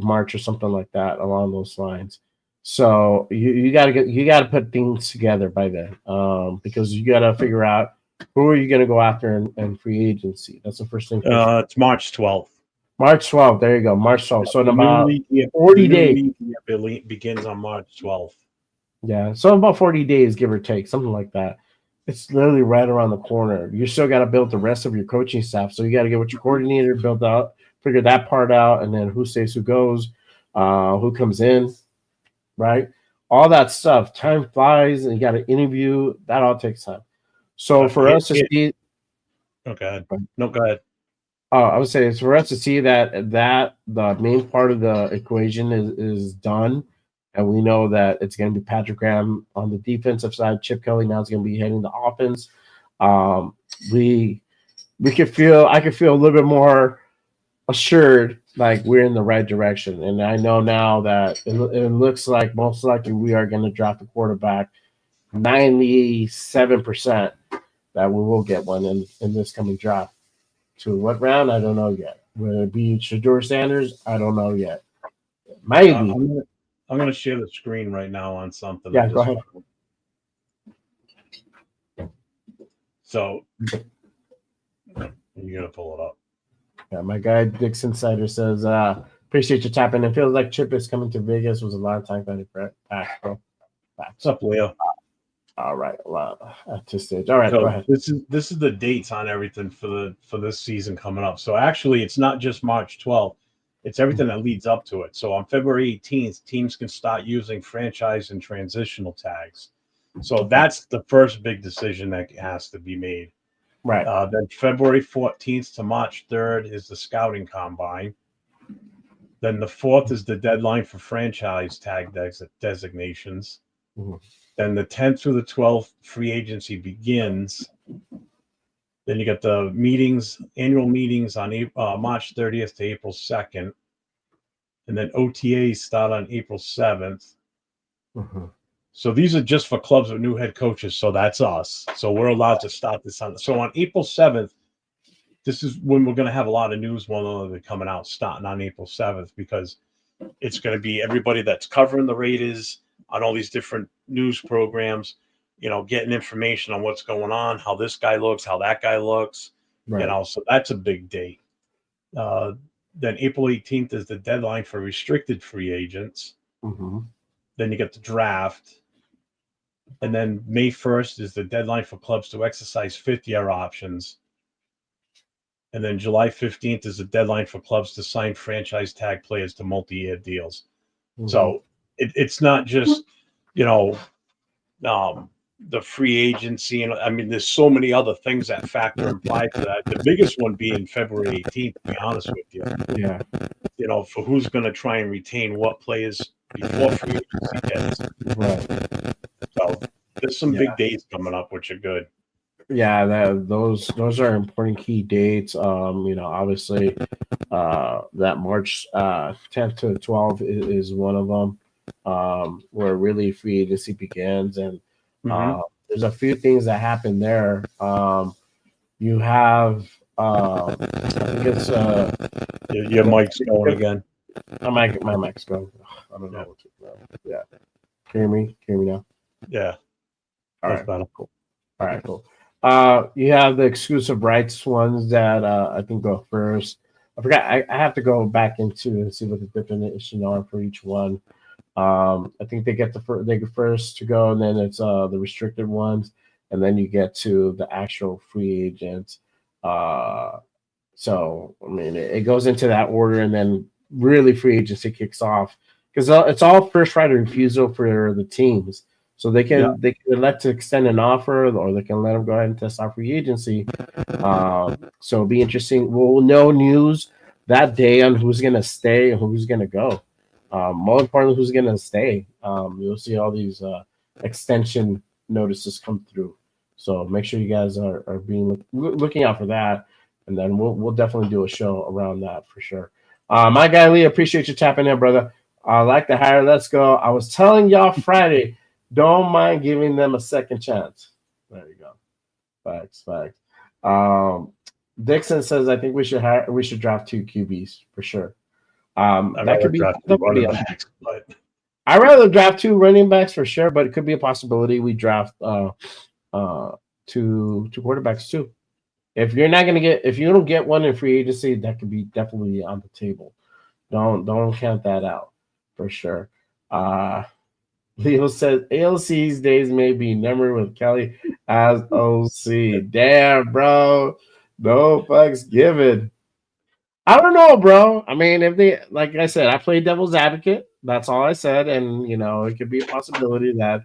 March or something like that, along those lines. So you gotta put things together by then, because you gotta figure out who are you gonna go after in free agency. That's the first thing for sure. It's March 12th. March 12th. There you go. March 12th. So in The new about league year, the 40 new days. league year begins on March 12th. Yeah. So about 40 days, give or take, something like that. It's literally right around the corner. You still got to build the rest of your coaching staff. So you got to get what your coordinator built out, figure that part out, and then who stays, who goes, who comes in, right? All that stuff. Time flies, and you got to interview. That all takes time. So for us to see, Oh, go ahead. No, go ahead. I would say it's for us to see that the main part of the equation is done, and we know that it's going to be Patrick Graham on the defensive side. Chip Kelly now is going to be heading the offense. Um, we I could feel a little bit more assured, like we're in the right direction. And I know now that it looks like most likely we are going to draft a quarterback. 97% that we will get one in this coming draft. To what round? I don't know yet. Will it be Shador Sanders? I don't know yet. Maybe. I'm gonna share the screen right now on something. Yeah, go ahead. So you're gonna pull it up. Yeah, my guy Dix Insider says, appreciate you tapping. It feels like Chip is coming to Vegas. Was a long time coming back, bro. What's up, Leo? All right, at this stage. All right, So go ahead. this is the dates on everything for this season coming up. So actually, it's not just March 12th; it's everything that leads up to it. So on February 18th, teams can start using franchise and transitional tags. So that's the first big decision that has to be made. Right. Then February 14th to March 3rd is the scouting combine. Then the 4th is the deadline for franchise tag designations. Mm-hmm. Then the 10th through the 12th, free agency begins. Then you got the annual meetings on March 30th to April 2nd. And then OTAs start on April 7th. Mm-hmm. So these are just for clubs with new head coaches. So that's us. So we're allowed to start this on. So on April 7th, this is when we're going to have a lot of news one coming out starting on April 7th, because it's going to be everybody that's covering the Raiders on all these different news programs, getting information on what's going on, how this guy looks, how that guy looks, Right. so that's a big date. Then April 18th is the deadline for restricted free agents. Mm-hmm. Then you get the draft. And then May 1st is the deadline for clubs to exercise fifth-year options. And then July 15th is the deadline for clubs to sign franchise tag players to multi-year deals. Mm-hmm. So it's not just, the free agency. And I mean, there's so many other things that factor and apply to that. The biggest one being February 18th, to be honest with you. Yeah. For who's going to try and retain what players before free agency hits. Right. So there's some big days coming up, which are good. Yeah, those are important key dates. Obviously, that March 10th to 12th is one of them, where really free agency begins, and there's a few things that happen there. You have, I think it's your mic's going again. My mic's going. I don't know. Yeah. Can you hear me now? Yeah. All That's right. better. Cool. All right. Cool. You have the exclusive rights ones that I think go first. I forgot. I have to go back into and see what the definition are for each one. I think they get they go first to go, and then it's the restricted ones, and then you get to the actual free agents. So I mean, it goes into that order, and then really free agency kicks off because it's all first right of refusal for the teams. So Yeah. they can elect to extend an offer, or they can let them go ahead and test out free agency. So it'll be interesting. We'll know news that day on who's going to stay and who's going to go. More importantly, who's going to stay. You'll see all these extension notices come through. So make sure you guys are being looking out for that, and then we'll definitely do a show around that for sure. My guy Lee, appreciate you tapping in, brother. I like the hire. Let's go. I was telling y'all Friday, don't mind giving them a second chance. There you go. Facts, facts. Um, Dixon says, I think we should draft 2 QBs for sure. I'd That rather could be a draft two possibility. running backs, but I'd rather draft 2 running backs for sure, but it could be a possibility we draft two quarterbacks too. If you're not gonna get if you don't get one in free agency, that could be definitely on the table. Don't count that out for sure. Uh Leo says ALC's days may be numbered with Kelly as OC. Damn, bro. No fucks given. I don't know, bro. I mean, if they, like I said, I play devil's advocate. That's all I said, and it could be a possibility that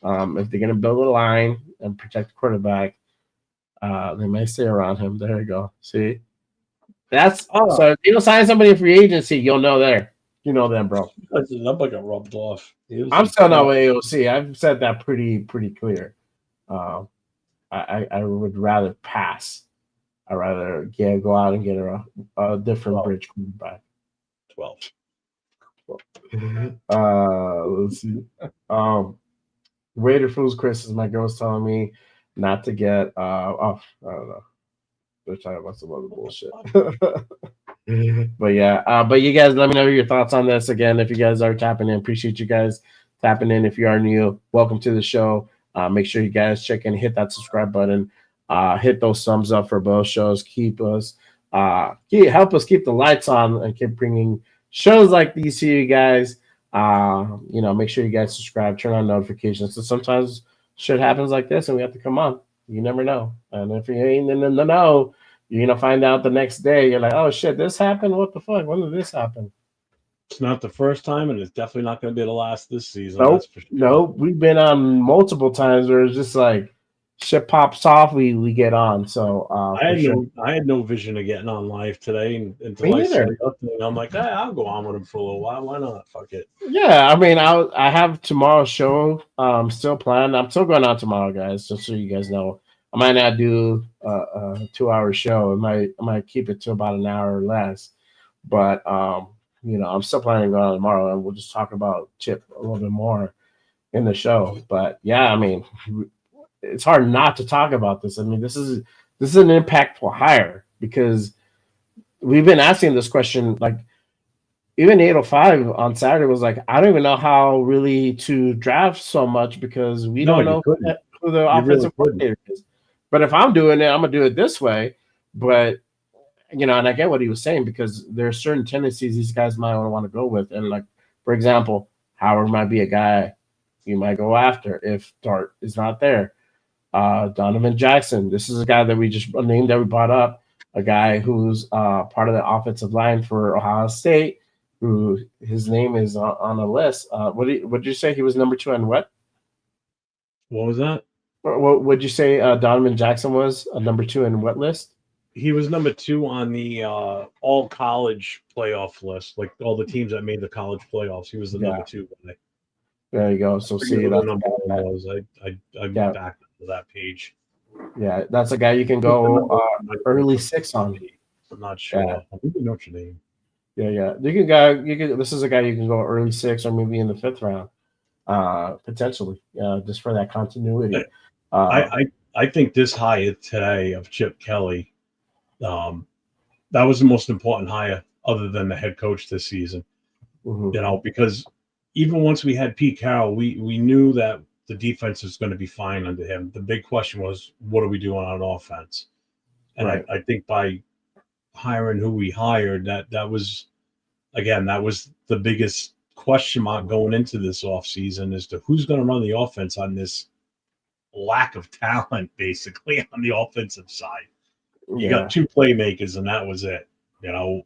if they're gonna build a line and protect the quarterback, they may stay around him. There you go. See, that's oh, so. If you don't sign somebody in free agency, you'll know there. You know them, bro. that number got rubbed off. He was I'm like, still not with AOC. I've said that pretty clear. Um, I would rather pass. I'd rather go out and get a different 12. bridge quarterback. 12. Let's see. Waiter Fools Chris is my girl's telling me not to get I don't know. They're talking about some other bullshit. But yeah, but you guys let me know your thoughts on this again. If you guys are tapping in, appreciate you guys tapping in. If you are new, welcome to the show. Make sure you guys check in, hit that subscribe button, hit those thumbs up for both shows. Help us keep the lights on and keep bringing shows like these to you guys. Make sure you guys subscribe, turn on notifications. So sometimes shit happens like this, and we have to come on. You never know, and if you ain't in the know, you're gonna find out the next day. You're like, oh shit, this happened. What the fuck? When did this happen? It's not the first time, and it's definitely not going to be the last this season. That's Nope, for sure. nope. We've been on multiple times where it's just like shit pops off, we get on. So I had no vision of getting on live today until Me I saw neither. your thing. I'm like, hey, I'll go on with him for a little while. Why not? Fuck it. Yeah, I mean, I have tomorrow's show still planned. I'm still going on tomorrow, guys. Just so you guys know, I might not do a 2 hour show. I might keep it to about an hour or less. But I'm still planning on going on tomorrow, and we'll just talk about Chip a little bit more in the show. But yeah, I mean, it's hard not to talk about this. I mean, this is an impactful hire because we've been asking this question like even 805 on Saturday was like, I don't even know how really to draft so much because we No, don't you know couldn't. who the You really offensive couldn't. coordinator is. But if I'm doing it, I'm gonna do it this way. But and I get what he was saying because there are certain tendencies these guys might want to go with. And like, for example, Howard might be a guy you might go after if Dart is not there. Donovan Jackson, this is a guy that we just a name that we brought up, a guy who's part of the offensive line for Ohio State, who his name is on a list. What did you say he was number 2 on what? What was that? What would you say Donovan Jackson was number 2 in what list? He was number 2 on the all college playoff list, like all the teams that made the college playoffs. He was the number Yeah, 2 guy. there you go. So I forget see, what the that's number a guy one that, was. I yeah, back to that page. yeah, that's a guy you can I think the go number one might have been early from 6 on. I'm not Yeah, sure. I think you know your name. yeah. You can go. You can. This is a guy you can go early 6 or maybe in the 5th round, potentially, just for that continuity. Uh, I think this hire today of Chip Kelly, um, that was the most important hire other than the head coach this season. mhm. Because even once we had Pete Carroll, we knew that the defense was going to be fine under him. The big question was, what are we doing on offense? And Right. I think by hiring who we hired, that was the biggest question mark going into this offseason as to who's going to run the offense on this lack of talent, basically, on the offensive side. You got two playmakers, and that was it. You know,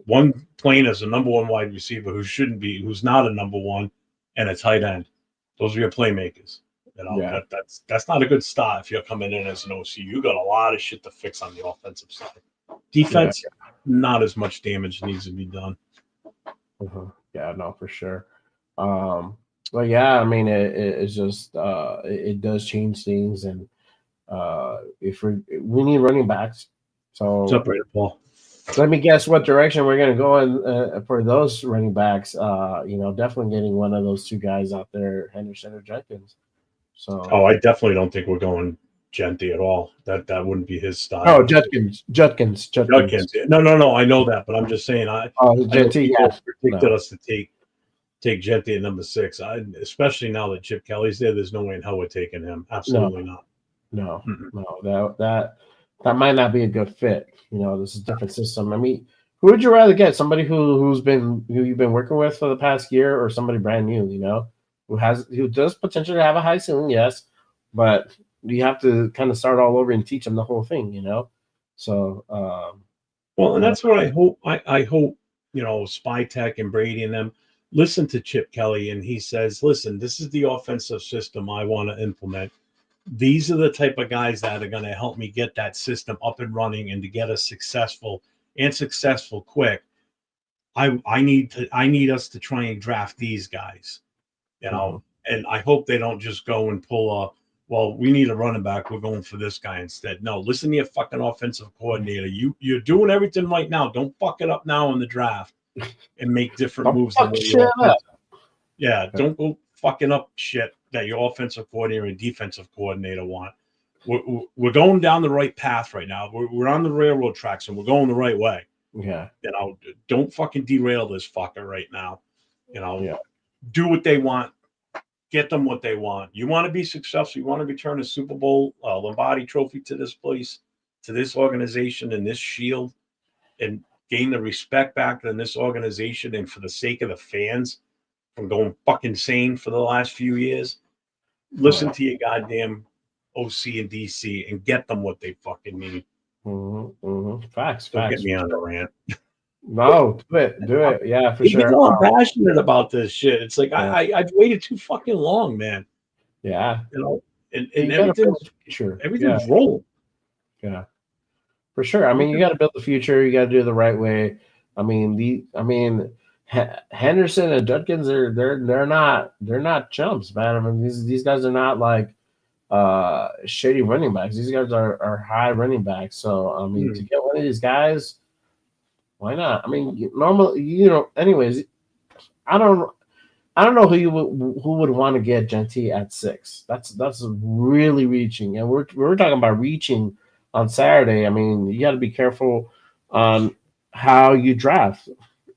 one playing as a number one wide receiver who shouldn't be, who's not a number one, and a tight end. Those are your playmakers. You know, that's not a good start if you're coming in as an OC. You got a lot of shit to fix on the offensive side. Defense, not as much damage needs to be done. Yeah, no, for sure. But yeah, I mean, it's just it does change things, and if we need running backs, so separate it, Paul. Let me guess what direction we're going to go in for those running backs. Definitely getting one of those two guys out there, Henderson or Jenkins. So, I definitely don't think we're going Genty at all. That wouldn't be his style. Oh, Judkins. No. I know that, but I'm just saying. Genty predicted us to take Genty at number 6. Especially now that Chip Kelly's there, there's no way in hell we're taking him. Absolutely not. No. That might not be a good fit. This is a different system. I mean, who would you rather get? Somebody who you've been working with for the past year, or somebody brand new? Who does potentially have a high ceiling, yes, but you have to kind of start all over and teach them the whole thing. So and that's what I hope. I hope Spytech and Brady and them listen to Chip Kelly, and he says, "Listen, this is the offensive system I want to implement. These are the type of guys that are going to help me get that system up and running and to get us successful quick. I need us to try and draft these guys, and I hope they don't just go and pull we need a running back. We're going for this guy instead. No, listen to your fucking offensive coordinator. You're doing everything right now. Don't fuck it up now in the draft and make different moves. Don't go fucking up shit that your offensive coordinator and defensive coordinator want. We're going down the right path right now. We're on the railroad tracks and we're going the right way. Yeah. Don't fucking derail this fucker right now. Do what they want. Get them what they want. You want to be successful. You want to return a Super Bowl Lombardi trophy to this place, to this organization and this shield, and gain the respect back in this organization, and for the sake of the fans from going fucking insane for the last few years. Listen to your goddamn OC and DC and get them what they fucking need. Facts. Don't get me on the rant. No, do it. Yeah, for sure. I'm passionate about this shit. It's like I've waited too fucking long, man. Yeah, and everything's rolling. Yeah, for sure. I mean, you got to build the future. You got to do it the right way. I mean, Henderson and Judkins they're not chumps, man. I mean, these guys are not like shady running backs. These guys are high running backs. So I mean, to get one of these guys, why not? I mean, normally, anyways, I don't know who would want to get Genty at 6. That's really reaching, and we're talking about reaching on Saturday. I mean, you got to be careful on how you draft.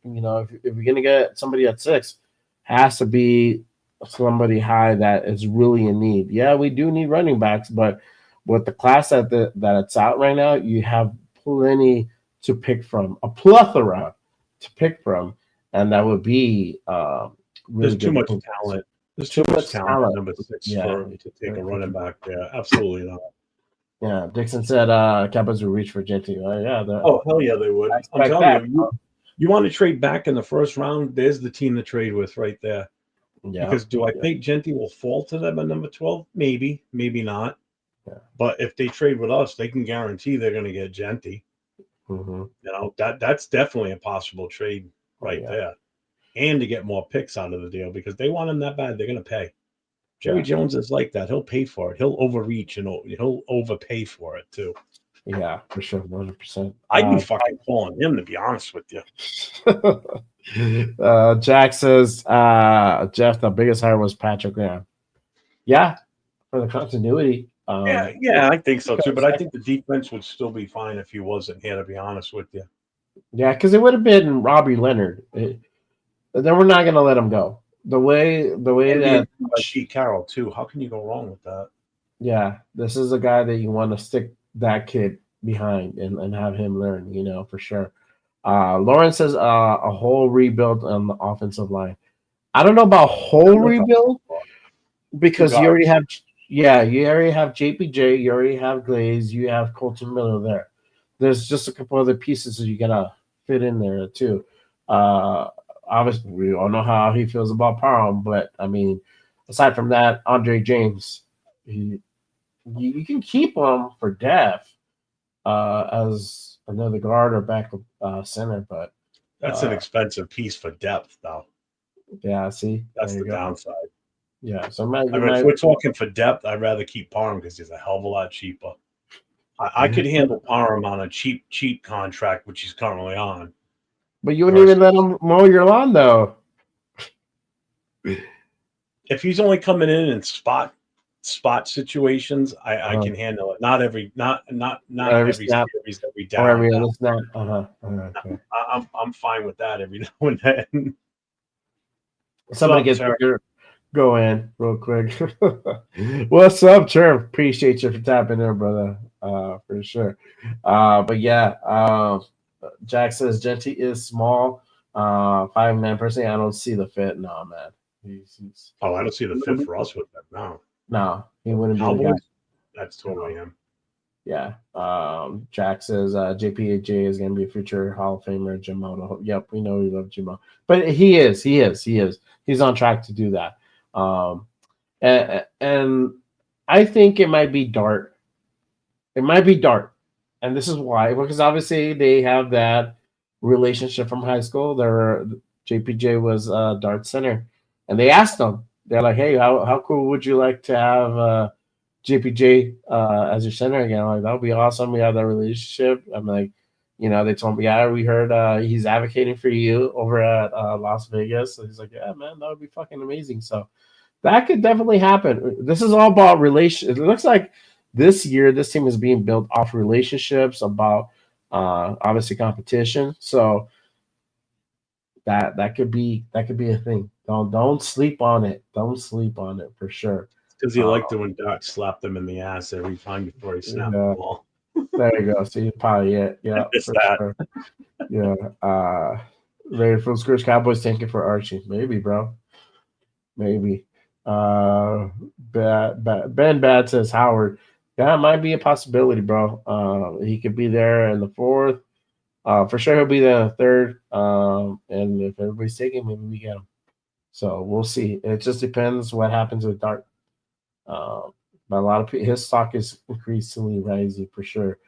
If you're gonna get somebody at 6, has to be somebody high that is really in need. Yeah, we do need running backs, but with the class that it's out right now, you have plenty to pick from, a plethora to pick from, and that would be really there's too much talent. There's too much talent. Number 6 to take a running back. Yeah, absolutely not. Yeah, Dixon said Cowboys would reach for Genty. Hell yeah, they would. I'm telling you, you want to trade back in the first round? There's the team to trade with right there. Yeah. Because do I think Genty will fall to them at number 12? Maybe, maybe not. Yeah. But if they trade with us, they can guarantee they're going to get Genty. That's definitely a possible trade there, and to get more picks out of the deal because they want him that bad. They're going to pay. Jerry Jones is like that. He'll pay for it. He'll overreach and he'll overpay for it too. Yeah, for sure, 100%. I'd be fucking calling him, to be honest with you. Jack says, Jeff, the biggest hire was Patrick Graham. Yeah, for the continuity. Yeah, I think so too. But I think the defense would still be fine if he wasn't here, to be honest with you. Yeah, because it would have been Robbie Leonard. Then we're not going to let him go. The way that Pete Carroll too. How can you go wrong with that? Yeah, this is a guy that you want to stick that kid behind and have him learn. For sure. Lauren says a whole rebuild on the offensive line. I don't know about whole rebuild because you already have. Yeah, you already have JPJ, you already have Glaze, you have Colton Miller there. there's just a couple other pieces that you gotta fit in there too. Uh, Obviously, we all know how he feels about Parham, but I mean, aside from that, Andre James, he, you can keep him for depth as another guard or backup center, but That's an uh, expensive piece for depth, though. yeah, see, That's there you the go. downside. Yeah, so I you mean, if might, we're talking for depth, I'd rather keep Parham because he's a hell of a lot cheaper. I could handle Parham on a cheap contract, which he's currently on. but you wouldn't even Versus let him mow your lawn though. if he's only coming in spot situations, I Uh-huh. can handle it. Not every not Every every snap series, every or down. every No, other snap. Uh-huh. Okay. I'm fine with that every now and then. What's Somebody up, gets Terry? go in real quick. What's up, Term? Appreciate you for tapping there, brother. For sure. But yeah, Jack says Genty is small. 5'9" personally, I don't see the fit. No, man. He's Oh, I don't see the fit for us with them now. no, he wouldn't be the guy. Cowboys, that's totally No. him. Yeah. Jack says JPJ is going to be a future Hall of Famer. Jimoto. Yep, we know we love Jimo, but he is. He's on track to do that. Um, and I think it might be Dart. It might be Dart, and this is why because obviously they have that relationship from high school. Their JPJ was Dart center, and they asked him. They're like, "Hey, how cool would you like to have JPJ as your center again?" I'm like, that would be awesome. We have that relationship. I'm like, they told me, yeah, we heard he's advocating for you over at Las Vegas. So he's like, yeah, man, that would be fucking amazing. So that could definitely happen. This is all about relation. It looks like this year this team is being built off relationships, about obviously competition. So that could be a thing. Don't sleep on it. Don't sleep on it for sure. Because he Uh, liked it when Doc slapped him in the ass every time before he snapped the yeah, ball. there you go. See, probably yeah, It's for that. sure. Yeah. Ready for Scrooge Cowboys tanking for Archie. Maybe, bro. Maybe. Ben Bad says Howard. That might be a possibility, bro. He could be there in the fourth. For sure, he'll be there in the third. And if everybody's taking, maybe we get him. So we'll see. It just depends what happens with Dart. But a lot of people, his stock is increasingly rising for sure.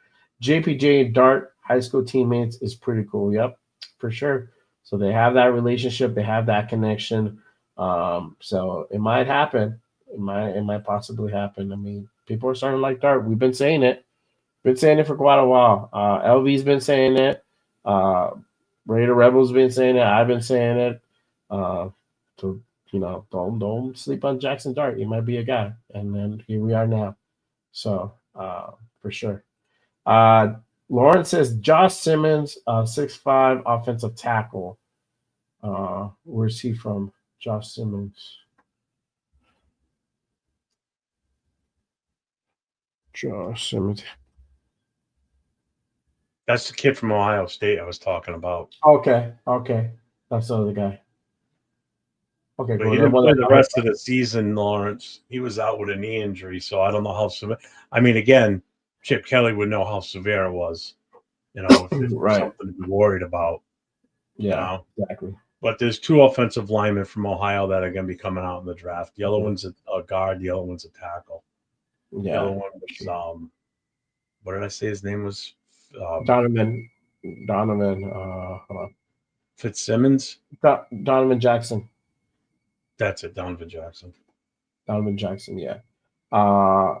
JPJ and Dart, high school teammates, is pretty cool. Yep, for sure. So they have that relationship, they have that connection. So it might happen. It might possibly happen. I mean, people are starting to like Dart. We've been saying it. Been saying it for quite a while. LV's been saying it. Uh, Raider Rebels been saying it. I've been saying it. So don't sleep on Jackson Dart. He might be a guy. And then here we are now. So for sure. Uh, Lawrence says Josh Simmons, 6'5" offensive tackle. Where's he from? Josh Simmons. Josh Simmons. That's the kid from Ohio State I was talking about. Okay. That's the other guy. Okay, But cool. he The didn't one play that the got hurt. rest of the season, Lawrence. He was out with a knee injury, so I don't know how severe. I mean, again, Chip Kelly would know how severe it was, if it was Right. something to be worried about, you Yeah, know. exactly. But there's two offensive linemen from Ohio that are going to be coming out in the draft. The other Yeah. one's a guard, the other one's a tackle. The other Yeah. one was, what did I say his name was? Um, Donovan. Donovan. Hold on. Fitzsimmons? Donovan Jackson. That's it, Donovan Jackson. Donovan Jackson. Yeah. Uh,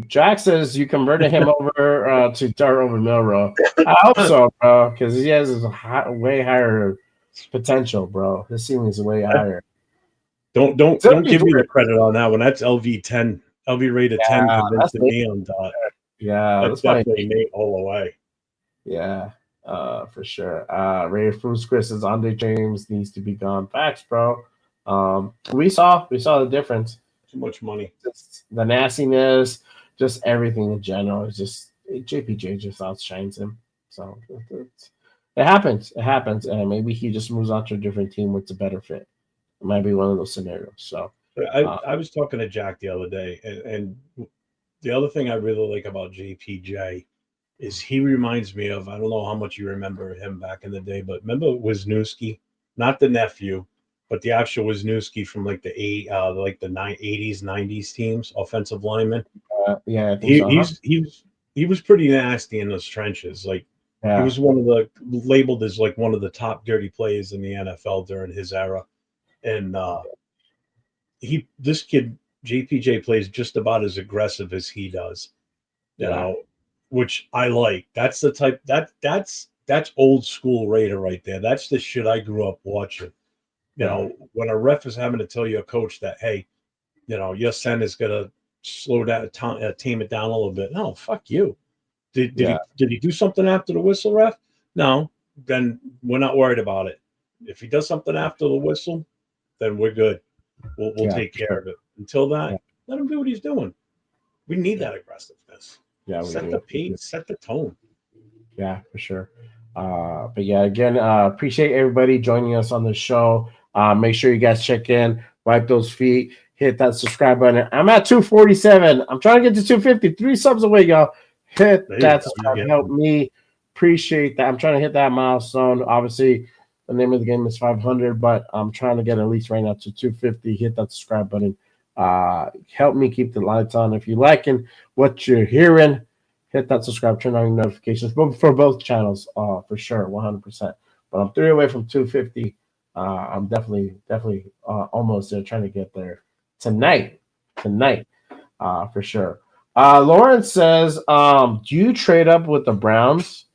Jack says you converted him over to Dart over Milrow. I hope so, bro, because he has way higher potential, bro. His ceiling is way higher. Don't give me the credit on that one. That's LV10, LV rated 10 Yeah, that's convincing Nate. me on Dot. Yeah, That's that's my definitely Nate all the way. yeah, for sure. Ray Fruits Chris says Andre James needs to be gone. Facts, bro. We saw the difference. Too much money. Just the nastiness, just everything in general. It's just JPJ just outshines him. So it happens. It happens, and maybe he just moves on to a different team with a better fit. It might be one of those scenarios. So I was talking to Jack the other day, and the other thing I really like about JPJ is he reminds me of, I don't know how much you remember him back in the day, but remember Wisniewski, not the nephew, but the actual Wisniewski from like the 80s, 90s teams, offensive lineman. Yeah, I think He so. he's he was pretty nasty in those trenches. Like he Yeah, was one of the labeled as like one of the top dirty players in the NFL during his era. And this kid JPJ plays just about as aggressive as he does, you yeah, know, which I like. That's the type that's old school Raider right there. That's the shit I grew up watching. You yeah, know, when a ref is having to tell your coach that, hey, your center's gonna slow down, tame it down a little bit. No, fuck you. yeah, Did he do something after the whistle, ref? No, then we're not worried about it. If he does something after the whistle, then we're good. We'll yeah, take for care sure. of it. Until Yeah, that, let him do what he's doing. We need yeah, that aggressiveness. yeah, we Set the do. We do. pace, set the tone. Yeah, for sure. But yeah, again, appreciate everybody joining us on the show. Make sure you guys check in, wipe those feet, hit that subscribe button. I'm at 247. I'm trying to get to 250. 3 subs away, y'all. Hit There you that go. You're subscribe. Help getting me. Appreciate that. I'm trying to hit that milestone. Obviously, the name of the game is 500, but I'm trying to get at least right now to 250. Hit that subscribe button. Help me keep the lights on. If you're liking what you're hearing, hit that subscribe, turn on your notifications for both channels, for sure, 100%. But I'm 3 away from 250. I'm definitely almost there, trying to get there tonight, for sure. Lawrence says, do you trade up with the Browns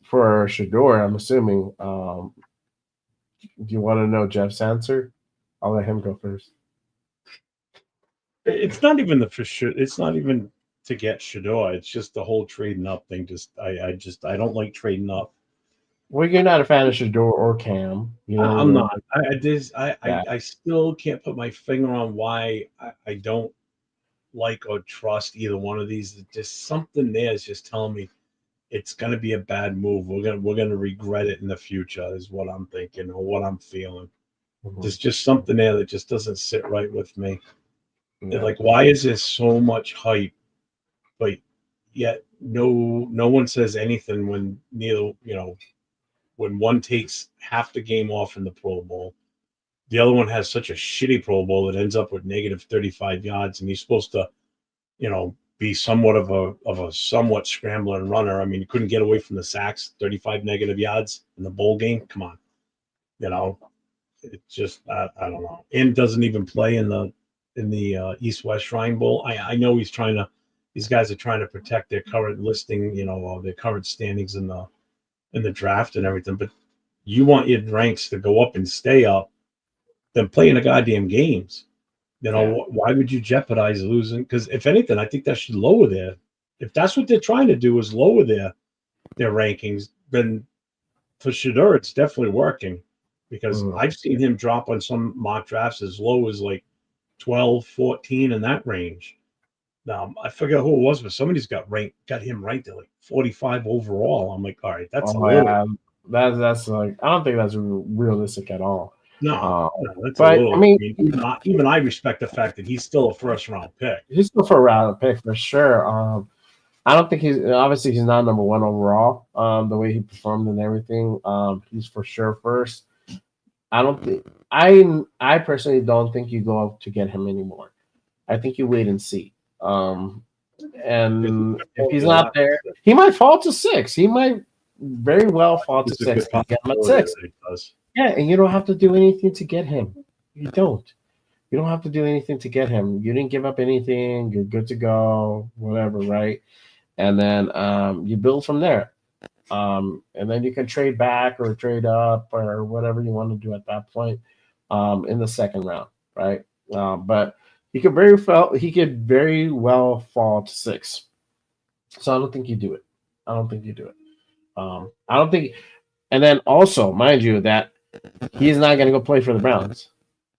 for Shador? I'm assuming. Do you want to know Jeff's answer? I'll let him go first. it's not even the for sure. It's not even to get Shador. It's just the whole trading up thing. I don't like trading up. Well, you're not a fan of Shador or Cam. You know, I'm you're not. I just yeah. I still can't put my finger on why I don't like or trust either one of these. There's just something there is just telling me it's gonna be a bad move. We're gonna regret it in the future, is what I'm thinking or what I'm feeling. Mhm. There's just something there that just doesn't sit right with me. Yeah. Like, why is there so much hype, but yet no one says anything when neither when one takes half the game off in the Pro Bowl, the other one has such a shitty Pro Bowl that ends up with negative 35 yards, and he's supposed to be somewhat of a somewhat scrambler and runner. I mean, he couldn't get away from the sacks, 35 negative yards in the bowl game. Come on, you know, it's just I don't know. And doesn't even play in the East West Shrine Bowl. I know he's trying to. These guys are trying to protect their current listing, their current standings in the draft and everything. But you want your ranks to go up and stay up, then play in the goddamn games. Yeah. Why would you jeopardize losing? Because if anything, I think that should lower their. If that's what they're trying to do, is lower their rankings, then for Shador, it's definitely working. Because Mhm. I've seen him drop on some mock drafts as low as like 12, 14 in that range. Now I forget who it was, but somebody's got him ranked at like 45 overall. I'm like, all right, that's a Oh little. yeah, that's like I don't think that's realistic at all. No, Um, no, that's a but I little. I mean, mean, even I respect the fact that he's still a first round pick. he's still for a round pick for sure. I don't think he's not number one overall. The way he performed and everything, he's for sure first. I don't think I personally don't think you go out to get him anymore. I think you wait and see. And if he's not there, he might fall to six. He might very well fall to It's a six. good And you get him at possibility six. that he does. Yeah, and you don't have to do anything to get him. You don't. You don't have to do anything to get him. You didn't give up anything. You're good to go. Whatever, right? And then you build from there. And then you can trade back or trade up or whatever you want to do at that point, in the second round, right? But he could very well fall to six. So I don't think you do it. I don't think you do it. I don't think. And then also, mind you, that he's not going to go play for the Browns.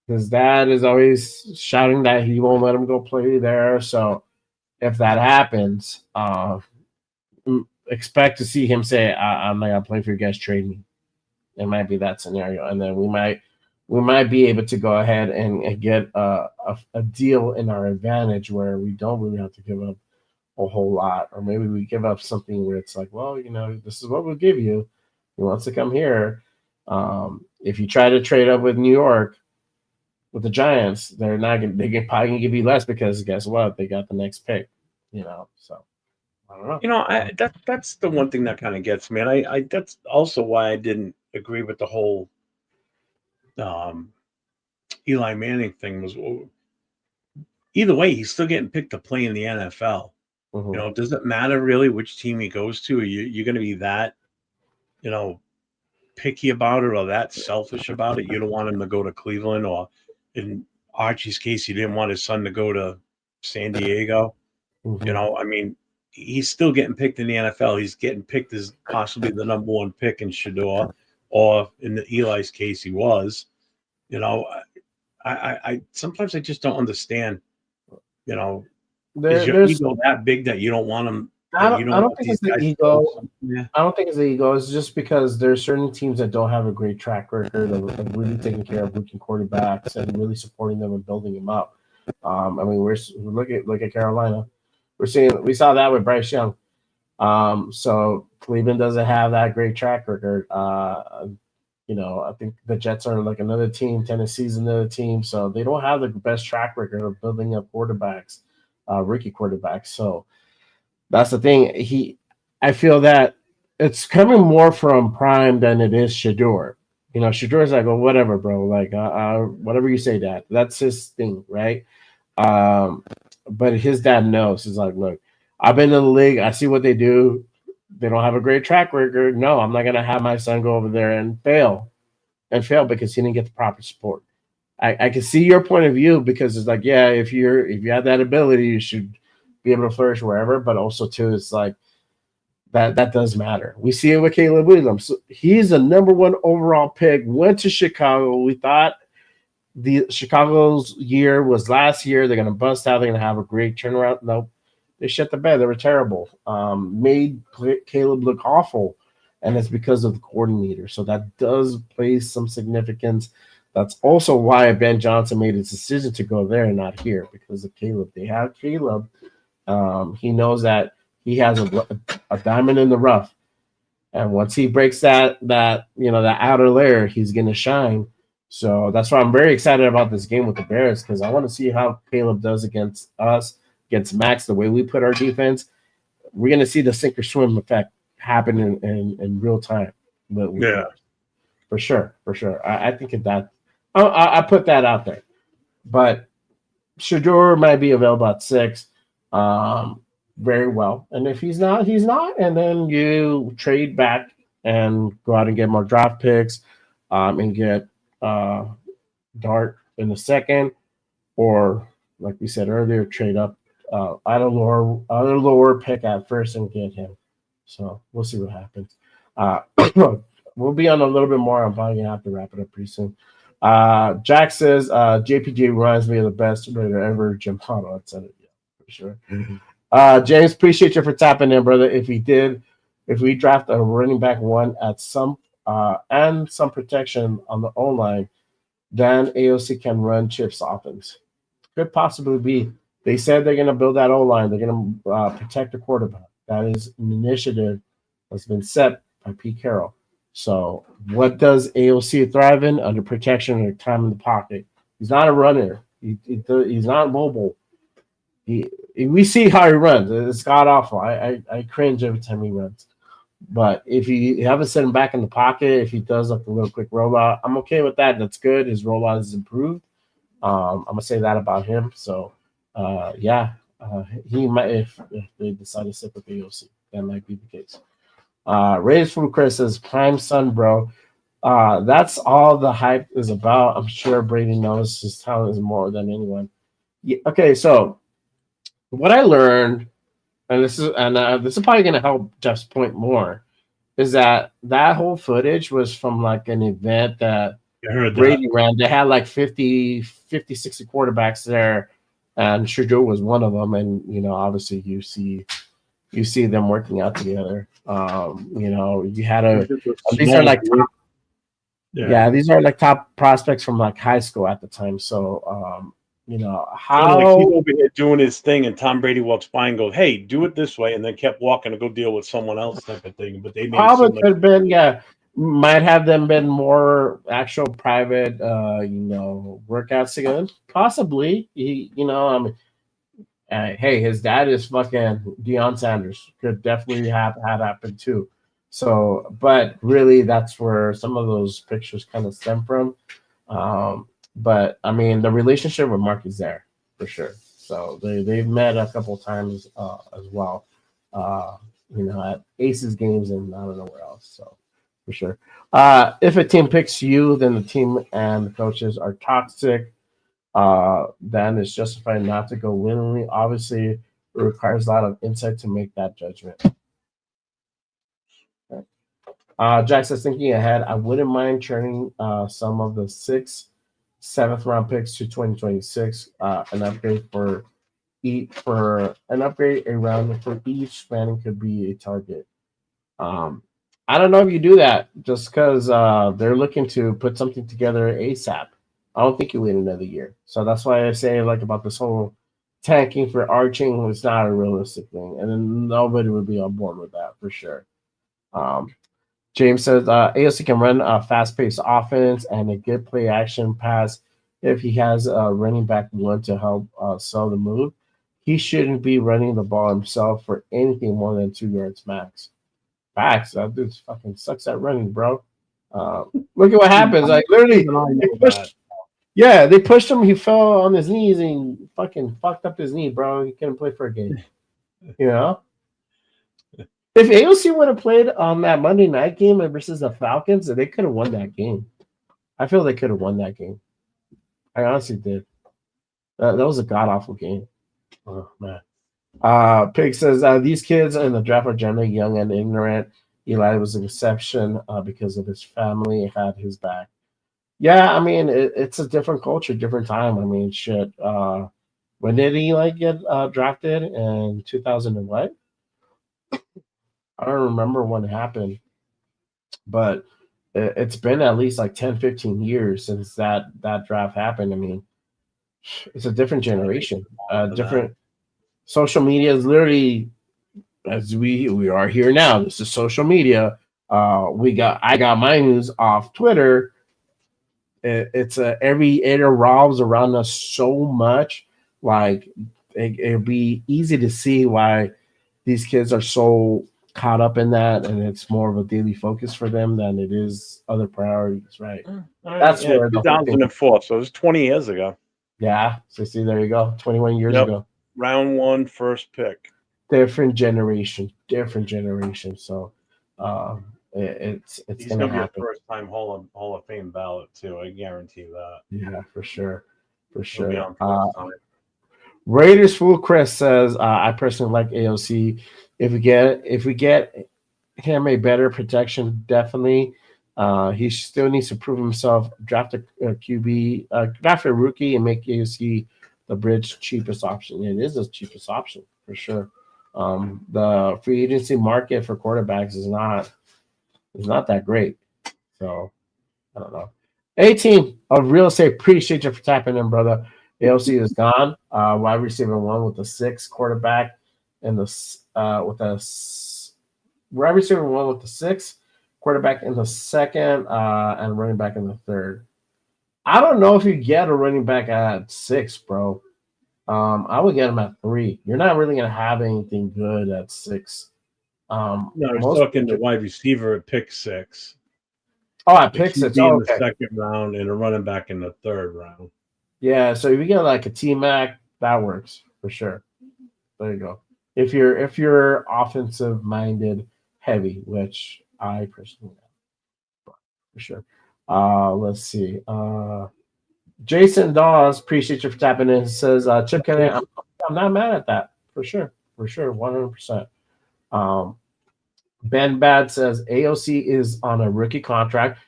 His dad is always shouting that he won't let him go play there. So if that happens, expect to see him say, "I'm not gonna play for you guys. Trade me." It might be that scenario, and then we might be able to go ahead and get a deal in our advantage where we don't really have to give up a whole lot, or maybe we give up something where it's like, well, this is what we'll give you. He wants to come here. If you try to trade up with New York with the Giants, they're not gonna they can probably gonna give you less because guess what? They got the next pick. So I don't know. That's the one thing that kind of gets me, and I that's also why I didn't agree with the whole um, Eli Manning thing. Was either way, he's still getting picked to play in the NFL. Mhm. Does it matter really which team he goes to? You're going to be that you know picky about it or that selfish about it? You don't want him to go to Cleveland, or in Archie's case, he didn't want his son to go to San Diego. Mhm. I mean, he's still getting picked in the NFL. He's getting picked as possibly the number one pick in Shador, or in the Eli's case, he was. You know, I sometimes I just don't understand. You know, is There, your there's. ego that big that you don't want him? I That don't. you I don't don't want think these it's the guys to go ego. somewhere? Yeah, I don't think it's the ego. It's just because there's certain teams that don't have a great track record of really taking care of rookie quarterbacks and really supporting them and building them up. I mean, we look at Carolina. We saw that with Bryce Young. So Cleveland doesn't have that great track record. I think the Jets are like another team. Tennessee's another team. So they don't have the best track record of building up quarterbacks, rookie quarterbacks. So that's the thing. I feel that it's coming more from Prime than it is Shador. Shador's like, oh, whatever, bro. Like, whatever you say, Dad. That's his thing, right? Um, but his dad knows. He's like, look, I've been in the league. I see what they do. They don't have a great track record. No, I'm not gonna have my son go over there and fail because he didn't get the proper support. I can see your point of view because it's like, yeah, if you have that ability, you should be able to flourish wherever. But also too, it's like that does matter. We see it with Caleb Williams. He's a number one overall pick. Went to Chicago. We thought the Chicago's year was last year. They're gonna bust out. They're gonna have a great turnaround. Nope, they shut the bed. They were terrible. Made Caleb look awful, and it's because of the coordinator. So that does play some significance. That's also why Ben Johnson made his decision to go there and not here because of Caleb. They have Caleb. He knows that he has a diamond in the rough, and once he breaks that outer layer, he's gonna shine. So that's why I'm very excited about this game with the Bears because I want to see how Caleb does against us, against Max. The way we put our defense, we're gonna see the sink or swim effect happen in real time. yeah. For sure, for sure. I think that I put that out there, but Shador might be available at 6. Very well. And if he's not, he's not. And then you trade back and go out and get more draft picks, and get Dart in the second, or like we said earlier, trade up at a lower pick at first and get him. So we'll see what happens. Uh, we'll be on a little bit more. I'm probably gonna have to wrap it up pretty soon. Jack says JPG reminds me of the best Raider ever, Jim Otto. I said it, yeah, for sure. James, appreciate you for tapping in, brother. If we draft a running back one at some and some protection on the O line, then AOC can run Chip's offense. Could possibly be. They said they're going to build that O line. They're going to protect the quarterback. That is an initiative that's been set by Pete Carroll. So, what does AOC thrive in? Under protection or time in the pocket. He's not a runner. He's not mobile. We see how he runs. It's god awful. I cringe every time he runs. But if you haven't set him back in the pocket, if he does like a little quick rollout, I'm okay with that. That's good. His rollout is improved. I'm gonna say that about him. So, he might if they decide to stick with the AOC, that might be the case. Raised from Chris says prime son, bro. That's all the hype is about. I'm sure Brady knows his talent is more than anyone. Yeah, okay, so what I learned, and this is probably gonna help Jeff's point more, is that whole footage was from like an event that I heard that. Brady ran. They had like 50, 60 quarterbacks there, and Shador was one of them. And obviously you see them working out together. You had these are like top, these are like top prospects from like high school at the time. So You know Like he's how over here doing his thing, and Tom Brady walks by and goes, "Hey, do it this way," and then kept walking to go deal with someone else, type of thing. But they made it probably seem like could have been, yeah, might have them been more actual private, workouts together. Possibly, I mean, hey, his dad is fucking Deion Sanders. Could definitely have had happened too. So, but really, that's where some of those pictures kind of stem from. But I mean, the relationship with Mark is there for sure. So they've met a couple times as well. Uh, at Aces games and I don't know where else. So for sure. If a team picks you, then the team and the coaches are toxic. Then it's justified not to go willingly. Obviously, it requires a lot of insight to make that judgment. Okay. Jack says, thinking ahead, I wouldn't mind turning some of the sixth, seventh round picks to 2026. An upgrade for an upgrade around for each spanning could be a target. Um, I don't know if you do that just because they're looking to put something together ASAP. I don't think you wait another year. So that's why I say like about this whole tanking for arching was not a realistic thing, and then nobody would be on board with that for sure. Um, James says AOC can run a fast-paced offense and a good play action pass if he has a running back one to help sell the move. He shouldn't be running the ball himself for anything more than 2 yards max. Facts. That dude fucking sucks at running, bro. Look at what happens. Like literally, even I they know that. pushed. Yeah, they pushed him. He fell on his knees and he fucking fucked up his knee, bro. He couldn't play for a game. You know, if AOC would have played on that Monday night game versus the Falcons, they could have won that game. I feel they could have won that game. I honestly did. That was a god awful game. Oh man. Pig says these kids in the draft are generally young and ignorant. Eli was an exception because of his family had his back. Yeah, I mean it's a different culture, different time. I mean, shit. When did Eli get drafted? In 2000 and what? I don't remember when it happened, but it's been at least like 10, 15 years since that draft happened. I mean, it's a different generation. Different social media is literally as we are here now. This is social media. I got my news off Twitter. It revolves around us so much. Like it'll be easy to see why these kids are so caught up in that, and it's more of a daily focus for them than it is other priorities. Right. That's Yeah, where the whole thing. 2004. So it was 20 years ago. Yeah. So see, there you go. 21 years Yep. ago. Round one, first pick. Different generation. Different generation. So it's He's gonna gonna be a happen. first time Hall of Fame ballot too. I guarantee that. Yeah, for sure. For He'll be sure. on first time. Raiders Fool Chris says, I personally like AOC. If we get him a better protection, definitely. He still needs to prove himself. Draft a QB, draft a rookie, and make AOC the bridge cheapest option. It is the cheapest option for sure. The free agency market for quarterbacks is not that great. So I don't know. 18 of real estate. Appreciate you for tapping in, brother. AOC is gone. Wide receiver one with the six quarterback, and wide receiver one with the six quarterback in the second, and running back in the third. I don't know if you get a running back at six, bro. I would get him at three. You're not really gonna have anything good at six. No, I was Most talking the wide receiver at pick 6. at The pick six. QB Oh, in the okay. second round and a running back in the third round. Yeah, so if you get like a T Mac, that works for sure. There you go. If you're offensive minded heavy, which I personally am for sure. Let's see. Jason Dawes, appreciate you for tapping in. Says Chip Kelly, I'm not mad at that for sure, 100%. Um, Ben Bad says AOC is on a rookie contract.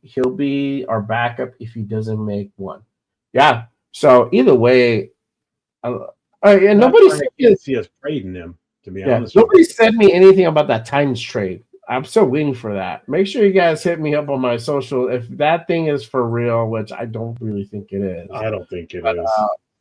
He'll be our backup if he doesn't make one. Yeah. So either way, and nobody I said can't see us trading him, to be yeah, honest with nobody said me anything about that Titans trade. I'm still waiting for that. Make sure you guys hit me up on my social if that thing is for real, which I don't really think it is. you. I don't think it is.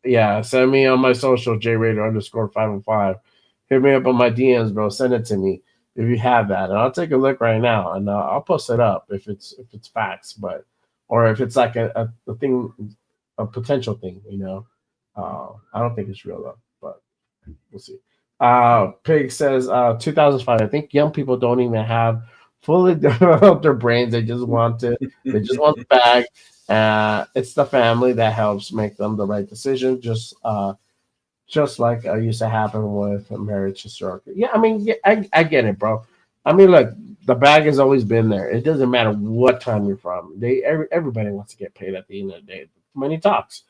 Yeah, send me on my social, JRaider_505. Hit me up on my DMs, bro. Send it to me if you have that, and I'll take a look right now, and I'll post it up if it's facts, but or if it's like a thing, a potential thing, I don't think it's real though, but we'll see. Pig says 2005. I think young people don't even have fully developed their brains. They just want it. They just want the bag. It's the family that helps make them the right decision. Just like used to happen with marriage historically. Yeah, I mean, yeah, I get it, bro. I mean, look, the bag has always been there. It doesn't matter what time you're from. Everybody wants to get paid at the end of the day. Money talks.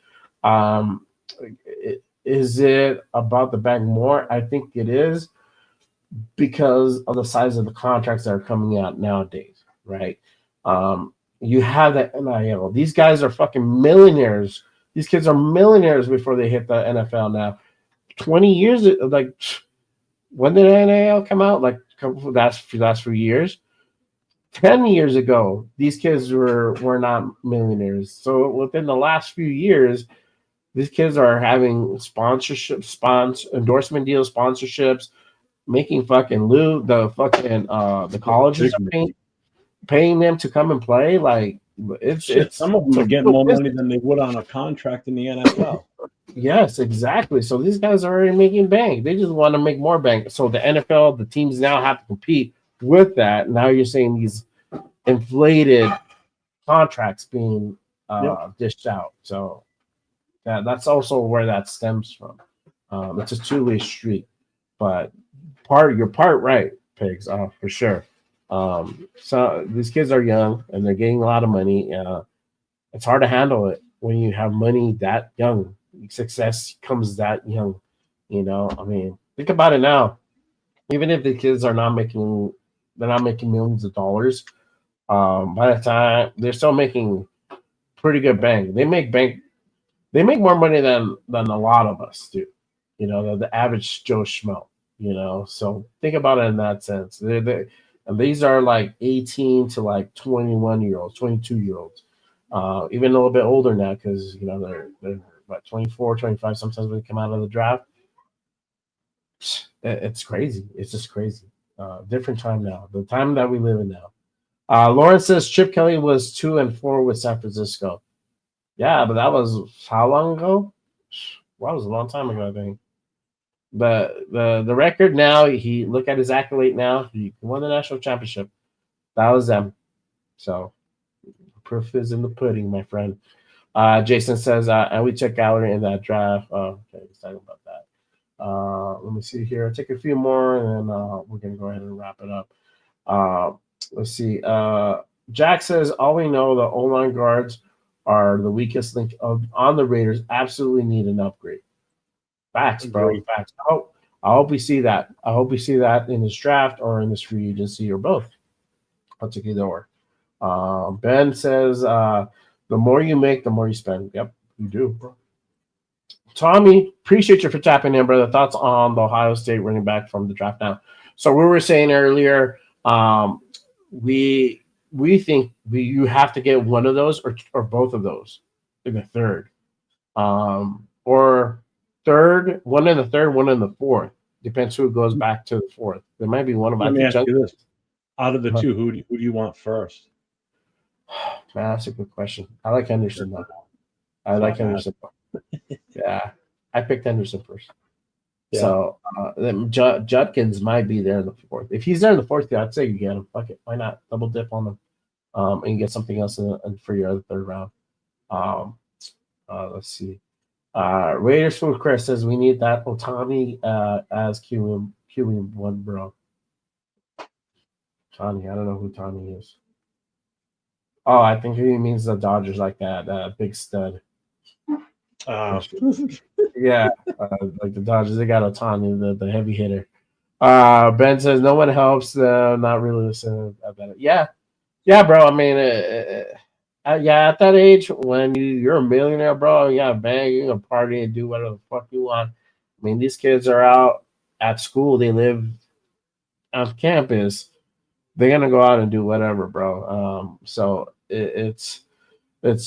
Um, is it about the bag more? I think it is because of the size of the contracts that are coming out nowadays, right? You have that NIL. These guys are fucking millionaires. These kids are millionaires before they hit the NFL now. 20 years, like, when did NIL come out? Like, last few years. 10 years ago, these kids were not millionaires. So within the last few years, these kids are having endorsement deals, sponsorships, making fucking loot. The colleges Big are money. paying them to come and play. Like Shit, some of them it's a are getting real more money business. than they would on a contract in the NFL. Yes, exactly. So these guys are already making bank. They just want to make more bank. So the NFL, the teams now have to compete with that. Now you're saying these inflated contracts being Yep. dished out. So that's also where that stems from. It's a two-way street, but you're part right, pigs, for sure. So these kids are young and they're getting a lot of money. It's hard to handle it when you have money that young. Success comes that young. I mean, think about it now. Even if the kids they're not making millions of dollars. By the time they're still making pretty good bank. They make bank. They make more money than a lot of us do. The average Joe Schmo. So think about it in that sense. And these are like 18 to like 21-year-olds, 22-year-olds, even a little bit older now because they're what 24, 25 sometimes when they come out of the draft. It's crazy. It's just crazy. Different time now. The time that we live in now. Lawrence says Chip Kelly was 2-4 with San Francisco. Yeah, but that was how long ago? Well, that was a long time ago, I think. The record now, he look at his accolade now. He won the national championship. That was them. So proof is in the pudding, my friend. Jason says, and we check gallery in that draft. Okay, he's talking about that. Let me see here. I'll take a few more, and then we're gonna go ahead and wrap it up. Let's see. Jack says, all we know, the O-line guards are the weakest link on the Raiders. Absolutely need an upgrade. Facts, bro. Agree. Facts. I hope we see that. I hope we see that in this draft or in this free agency or both. I'll take either or. Ben says, the more you make, the more you spend. Yep, you do, bro. Tommy, appreciate you for tapping in, brother. Thoughts on the Ohio State running back from the draft now? So we were saying earlier, we think you have to get one of those or both of those in the third, or one in the third, one in the fourth. Depends who goes back to the fourth. There might be one of Let me ask you this: out of the Uh-huh. two, who do you want first? Man, that's a good question. I like Henderson though. I like Henderson. Yeah, I picked Henderson first. Yeah. So then Judkins might be there in the fourth. If he's there in the fourth, yeah, I'd say you get him. Fuck it, why not double dip on him, and you get something else for your other third round. Let's see. Raiders from Chris says we need that Otani as QM1, bro. Tani, I don't know who Tani is. Oh, I think he means the Dodgers, like that big stud. Yeah, like the Dodgers, they got Otani, the heavy hitter. Ben says no one helps. Not really listening about it. Yeah, bro. I mean, yeah, at that age when you're a millionaire, bro, you got a bang, you can party and do whatever the fuck you want. I mean, these kids are out at school. They live on campus. They're gonna go out and do whatever, bro. So it's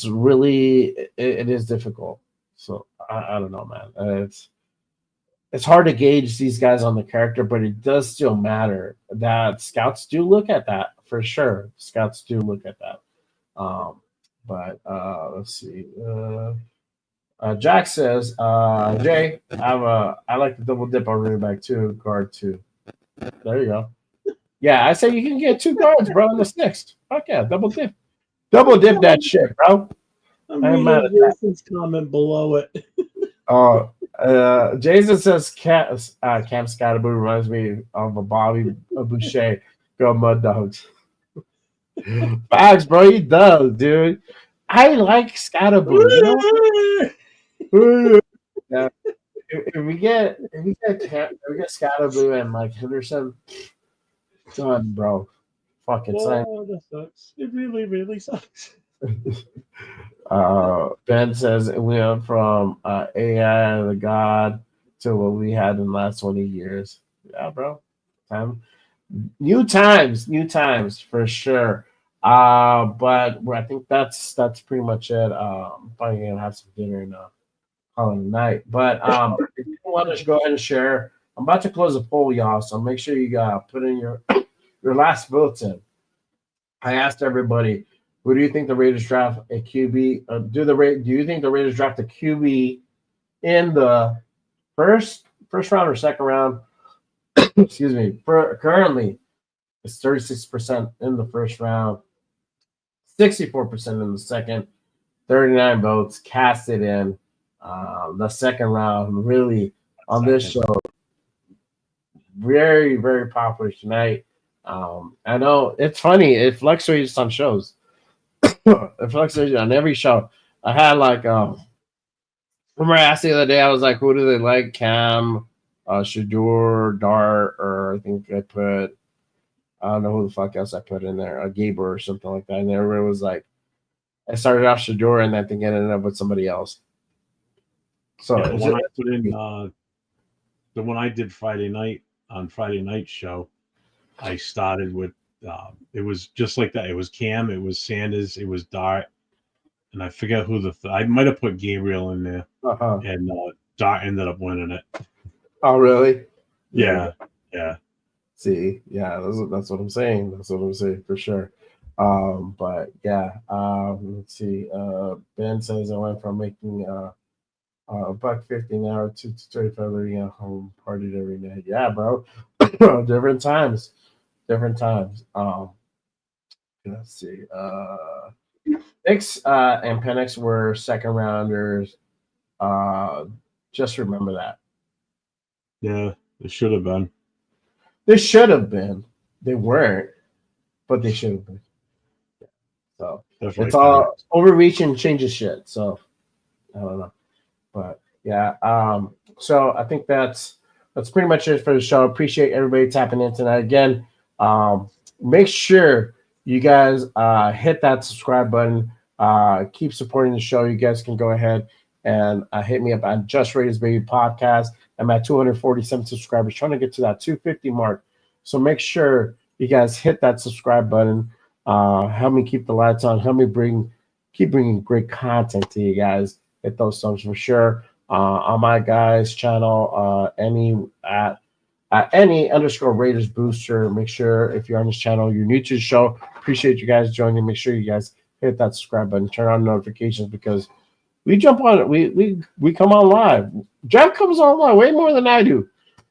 really it is difficult. So I don't know, man. It's hard to gauge these guys on the character, but it does still matter that scouts do look at that for sure. Scouts do look at that. Um, but let's see. Jack says, Jay, I like the double dip on running back two, guard two. There you go. Yeah, I say you can get two guards, bro, in the sixth. Fuck yeah, double dip. Double dip that shit, bro. I'm I'm mad reading at that. Wilson's comment below it. Jason says Cam Scottaboo reminds me of a Bobby Boucher. Go Mud Dogs. Facts, bro. He does, dude. I like Scottaboo. You know? Yeah. If we get Scottaboo and like Henderson, done, bro. Fucking sign. Whoa, that sucks. It really, really sucks. Ben says we went from AI the god to what we had in the last 20 years. Yeah, bro. New times for sure. But I think that's pretty much it. Probably gonna have some dinner and call it a night. But if you want to go ahead and share, I'm about to close the poll, y'all. So make sure you put in your last votes in. I asked everybody, who do you think the Raiders draft a QB? Do you think the Raiders draft a QB in the first round or second round? Excuse me. Currently, it's 36% in the first round, 64% in the second, 39 votes casted in the second round. Really on this show, very very popular tonight. I know it's funny. It fluctuates on shows. It fluctuates on every show. I had like remember I asked the other day, I was like, who do they like? Cam, Shador, Dart, or I think I put I don't know who the fuck else I put in there, Gaber or something like that. And everybody was like, I started off Shador and I think I ended up with somebody else. So yeah, when I put in the one I did Friday night on Friday night show, I started with it was just like that. It was Cam, it was Sanders, it was Dart, and I forget who I might have put Gabriel in there, and Dart ended up winning it. Oh, really? Yeah. See, yeah, that's what I'm saying. That's what I'm saying for sure. But yeah, let's see. Ben says I went from making $1.50 an hour to 35 living at home, partied every night. Yeah, bro. Different times. Let's see. Knicks and Penix were second rounders. Just remember that. Yeah, it should have been. They should have been. They weren't, but they should have been. Yeah. So definitely it's all overreaching changes shit. So I don't know. But yeah. So I think that's pretty much it for the show. Appreciate everybody tapping in tonight. Again, make sure you guys hit that subscribe button. Keep supporting the show. You guys can go ahead and hit me up on Just Raiders Baby Podcast. I'm at 247 subscribers, trying to get to that 250 mark. So make sure you guys hit that subscribe button. Help me keep the lights on. Help me keep bringing great content to you guys. Hit those thumbs for sure. On my guys' channel, any _ Raiders Booster. Make sure if you're on this channel, you're new to the show. Appreciate you guys joining. Make sure you guys hit that subscribe button, turn on notifications because we jump on it. We come on live. Jeff comes on live way more than I do.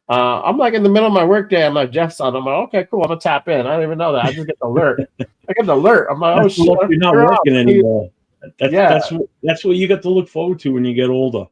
I'm like in the middle of my workday. I'm like, Jeff's on. I'm like, okay, cool. I'm gonna tap in. I don't even know that. I just get the alert. I'm like, oh shit, you're not working anymore. That's what you got to look forward to when you get older.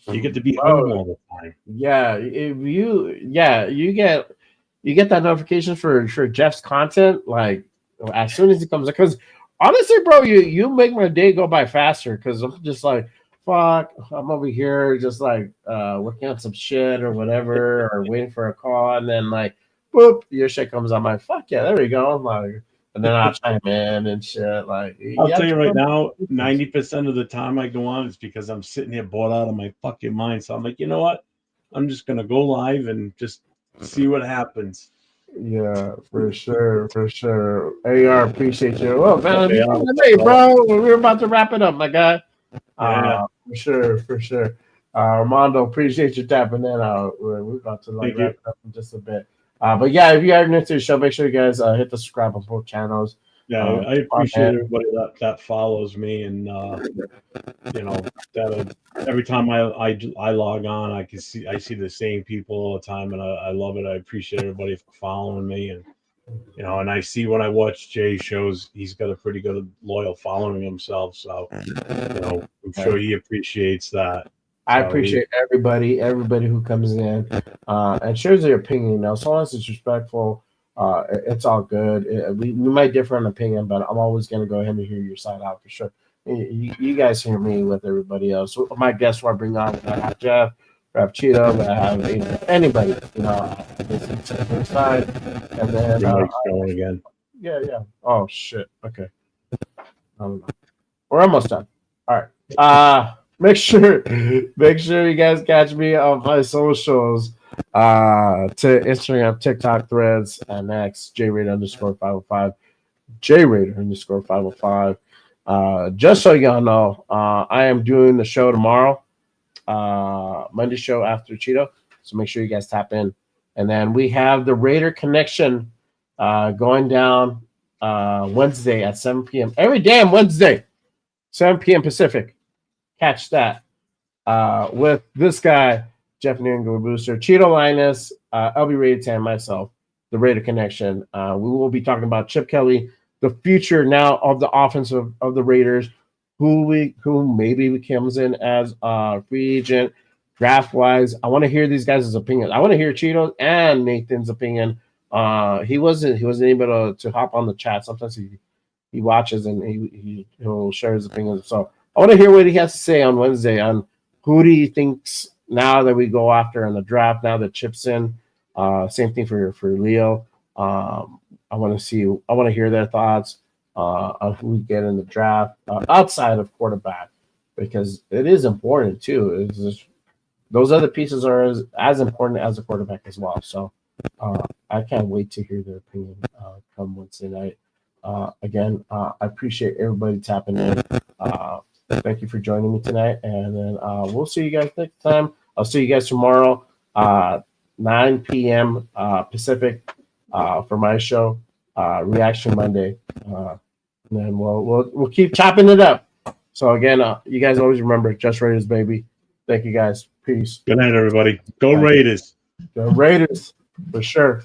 You get to be home all the time. Yeah, if you get that notification for Jeff's content like as soon as it comes. Because honestly, bro, you make my day go by faster. Because I'm just like, fuck, I'm over here just like working on some shit or whatever, or waiting for a call, and then like, boop, your shit comes on. My fuck yeah, there we go. I'm like. And then I'll chime in and shit. Like I'll tell you right now, 90% of the time I go on is because I'm sitting here bored out of my fucking mind. So I'm like, you know what? I'm just gonna go live and just see what happens. Yeah, for sure. AR, appreciate you. Well, man, hey, bro, we're about to wrap it up, my guy. For sure. Armando, appreciate you tapping in. We're about to Thank wrap you. it up in just a bit. But yeah, if you are new to the show, make sure you guys hit the subscribe on both channels. Yeah, I appreciate everybody that follows me, and that every time I log on, I see the same people all the time, and I love it. I appreciate everybody for following me, and and I see when I watch Jay shows, he's got a pretty good loyal following himself. So I'm sure he appreciates that. I So appreciate everybody who comes in and shares their opinion. As long as it's respectful, it's all good. We might differ on opinion, but I'm always going to go ahead and hear your side out for sure. You guys hear me with everybody else. So my guests who I bring on, I have Jeff, I have Cheeto, I have anybody, it's their side. And then, your mic's going again. yeah. Oh, shit. Okay. I don't know. We're almost done. All right. Make sure you guys catch me on my socials. To Instagram, TikTok, Threads, and X, JRader_505, JRader_505. Just so y'all know, I am doing the show tomorrow, Monday show after Cheeto. So make sure you guys tap in. And then we have the Raider Connection going down Wednesday at 7 p.m. Every damn Wednesday, 7 p.m. Pacific. Catch that with this guy, Jeff Newton Booster, Cheeto Linus, LB Rated 10, myself, the Raider Connection. We will be talking about Chip Kelly, the future now of the offense of the Raiders, who maybe becomes in as a free agent, draft wise. I want to hear these guys' opinions. I want to hear Cheeto and Nathan's opinion. He wasn't able to hop on the chat. Sometimes he watches and he'll share his opinions. So I want to hear what he has to say on Wednesday on who do you think's now that we go after in the draft, now that Chip's in. Same thing for Leo. I want to hear their thoughts on who we get in the draft outside of quarterback, because it is important too. Those other pieces are as important as the quarterback as well. So I can't wait to hear their opinion come Wednesday night. Again, I appreciate everybody tapping in. Thank you for joining me tonight, and then we'll see you guys next time. I'll see you guys tomorrow, 9 p.m. Pacific, for my show, Reaction Monday. And then we'll keep chopping it up. So again, you guys always remember, just Raiders, baby. Thank you guys. Peace. Good night, everybody. Go Raiders. Go Raiders for sure.